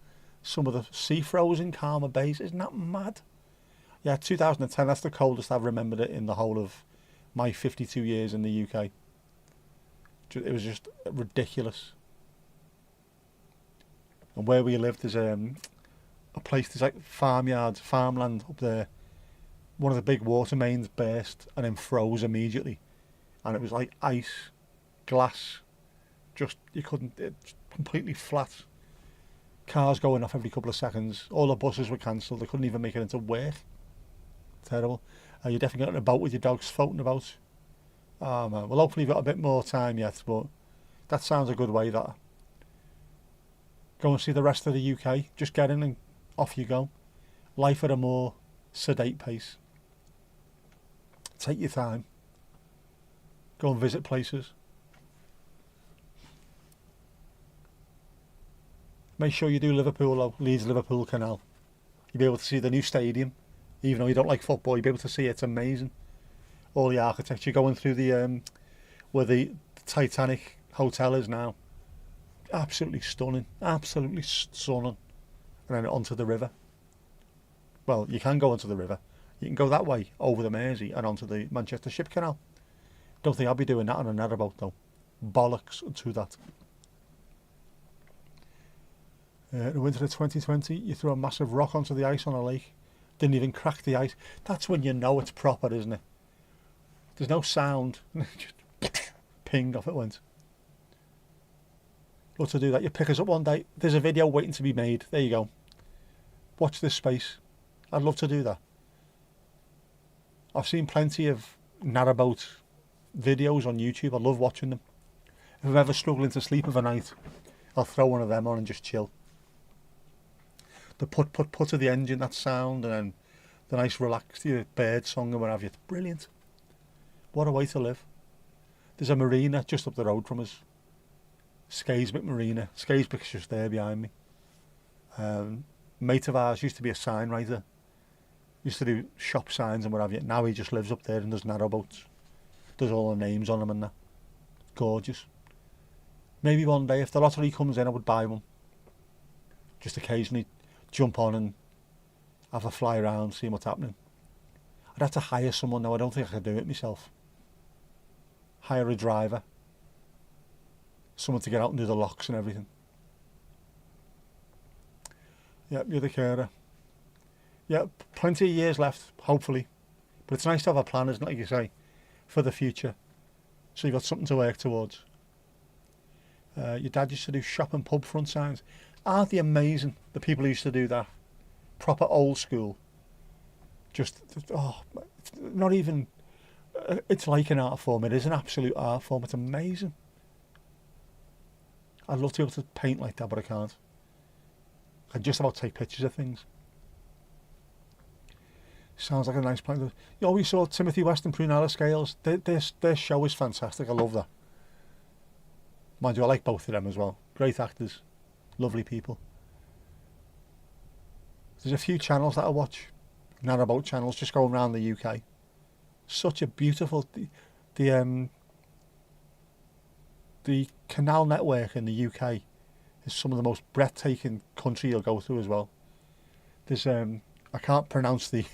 Some of the sea frozen calmer bays. Isn't that mad? Yeah, 2010, that's the coldest I've remembered it in the whole of my 52 years in the UK. It was just ridiculous. And where we lived, there's a place, there's like farmland up there. One of the big water mains burst and then froze immediately. And it was like ice, glass, you couldn't, it's completely flat. Cars going off every couple of seconds. All the buses were cancelled. They couldn't even make it into work. Terrible. You're definitely getting a boat with your dogs floating about. Oh man. Well, hopefully you've got a bit more time yet, but that sounds a good way, that. Go and see the rest of the UK. Just get in and off you go. Life at a more sedate pace. Take your time. Go and visit places. Make sure you do Liverpool, though. Leeds-Liverpool Canal. You'll be able to see the new stadium. Even though you don't like football, you'll be able to see it. It's amazing. all the architecture going through the where the Titanic hotel is now. Absolutely stunning, absolutely stunning. And then onto the river. Well, you can go onto the river. You can go that way over the Mersey and onto the Manchester Ship Canal. Don't think I'll be doing that on a narrowboat though. Bollocks to that. In the winter of 2020, you throw a massive rock onto the ice on a lake. Didn't even crack the ice. That's when you know it's proper, isn't it? There's no sound. Just ping, off it went. Love to do that. You pick us up one day. There's a video waiting to be made. There you go. Watch this space. I'd love to do that. I've seen plenty of narrowboat videos on YouTube. I love watching them. If I'm ever struggling to sleep of a night, I'll throw one of them on and just chill. The put of the engine, that sound, and then the nice relaxed bird song and what have you. It's brilliant. What a way to live. There's a marina just up the road from us. Skaeswick Marina. Skaeswick's just there behind me. Mate of ours used to be a sign writer. Used to do shop signs and what have you. Now he just lives up there and does narrowboats. Does all the names on them and that. Gorgeous. Maybe one day if the lottery comes in I would buy one. Just occasionally jump on and have a fly around, see what's happening. I'd have to hire someone now. I don't think I could do it myself. Hire a driver. Someone to get out and do the locks and everything. Yeah, you're the carer. Yeah, plenty of years left, hopefully. But it's nice to have a plan, isn't it, like you say, for the future. So you've got something to work towards. Your dad used to do shop and pub front signs. Aren't they amazing, the people who used to do that? Proper old school. Just, oh, it's not even, it's like an art form. It is an absolute art form. It's amazing. I'd love to be able to paint like that, but I can't. I can just about take pictures of things. Sounds like a nice plan. You always saw Timothy West and Prunella Scales. Their show is fantastic. I love that. Mind you, I like both of them as well. Great actors. Lovely people. There's a few channels that I watch. Narrowboat channels just going around the UK. Such a beautiful... The canal network in the UK is some of the most breathtaking country you'll go through as well. There's I can't pronounce the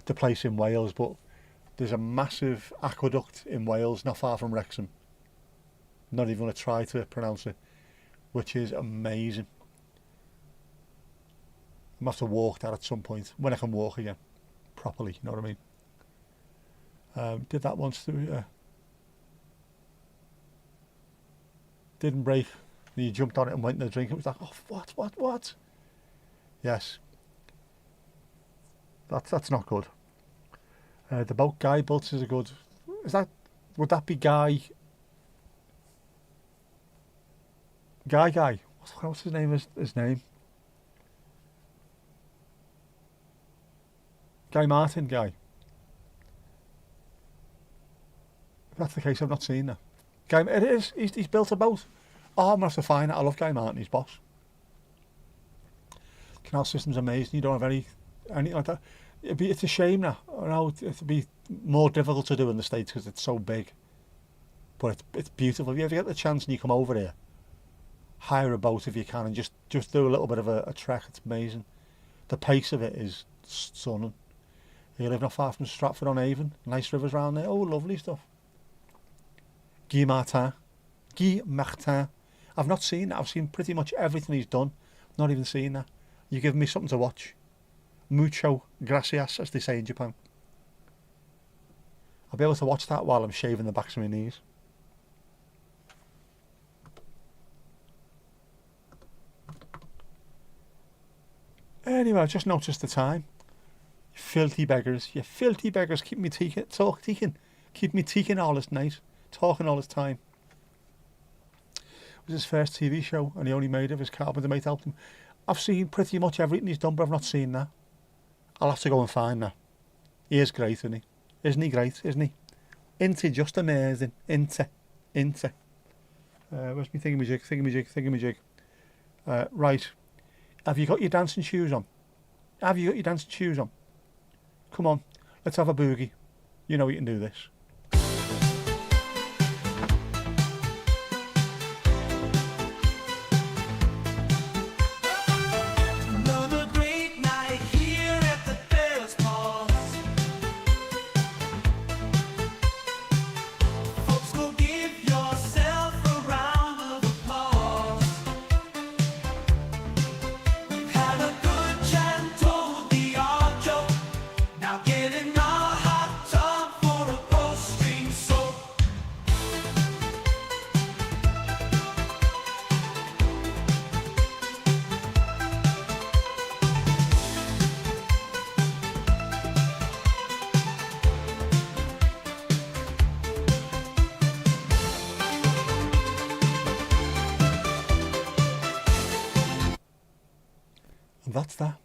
the place in Wales, but there's a massive aqueduct in Wales, not far from Wrexham. Not even going to try to pronounce it, which is amazing. I'm going to have to walk that at some point when I can walk again properly. You know what I mean? Did that once through. Didn't break. You jumped on it and went in the drink. It was like, oh, what? Yes. That's not good. The boat Guy built is a good. Would that be Guy? Guy. What's his name? His name? Guy Martin. Guy. If that's the case, I've not seen that. Guy, it is. He's built a boat. Oh, I'm gonna have to find it. I love Guy Martin. He's boss. Canal system's amazing. You don't have anything like that. It's a shame now. I know it'd be more difficult to do in the States because it's so big. But it's beautiful. If you ever get the chance and you come over here, hire a boat if you can and just do a little bit of a trek. It's amazing. The pace of it is stunning. You live not far from Stratford-on-Avon. Nice rivers around there. Oh, lovely stuff. Guy Martin. I've not seen that. I've seen pretty much everything he's done. Not even seen that. You give me something to watch. Mucho gracias, as they say in Japan. I'll be able to watch that while I'm shaving the backs of my knees. Anyway, I just noticed the time. You filthy beggars. Keep me teaking all this night. Talking all this time. It was his first TV show and he only made it if his carpenter mate helped him. I've seen pretty much everything he's done, but I've not seen that. I'll have to go and find that. He is great, isn't he? Isn't he great, isn't he? Isn't he just amazing? Isn't he? Where's me thingamajig? Right. Have you got your dancing shoes on? Come on, let's have a boogie. You know you can do this. Another great night here at the Dallas Pause. Folks, go give yourself a round of applause. We've had a good chat and told the odd joke. Now get in our hot tub for a post-stream soak. And that's that.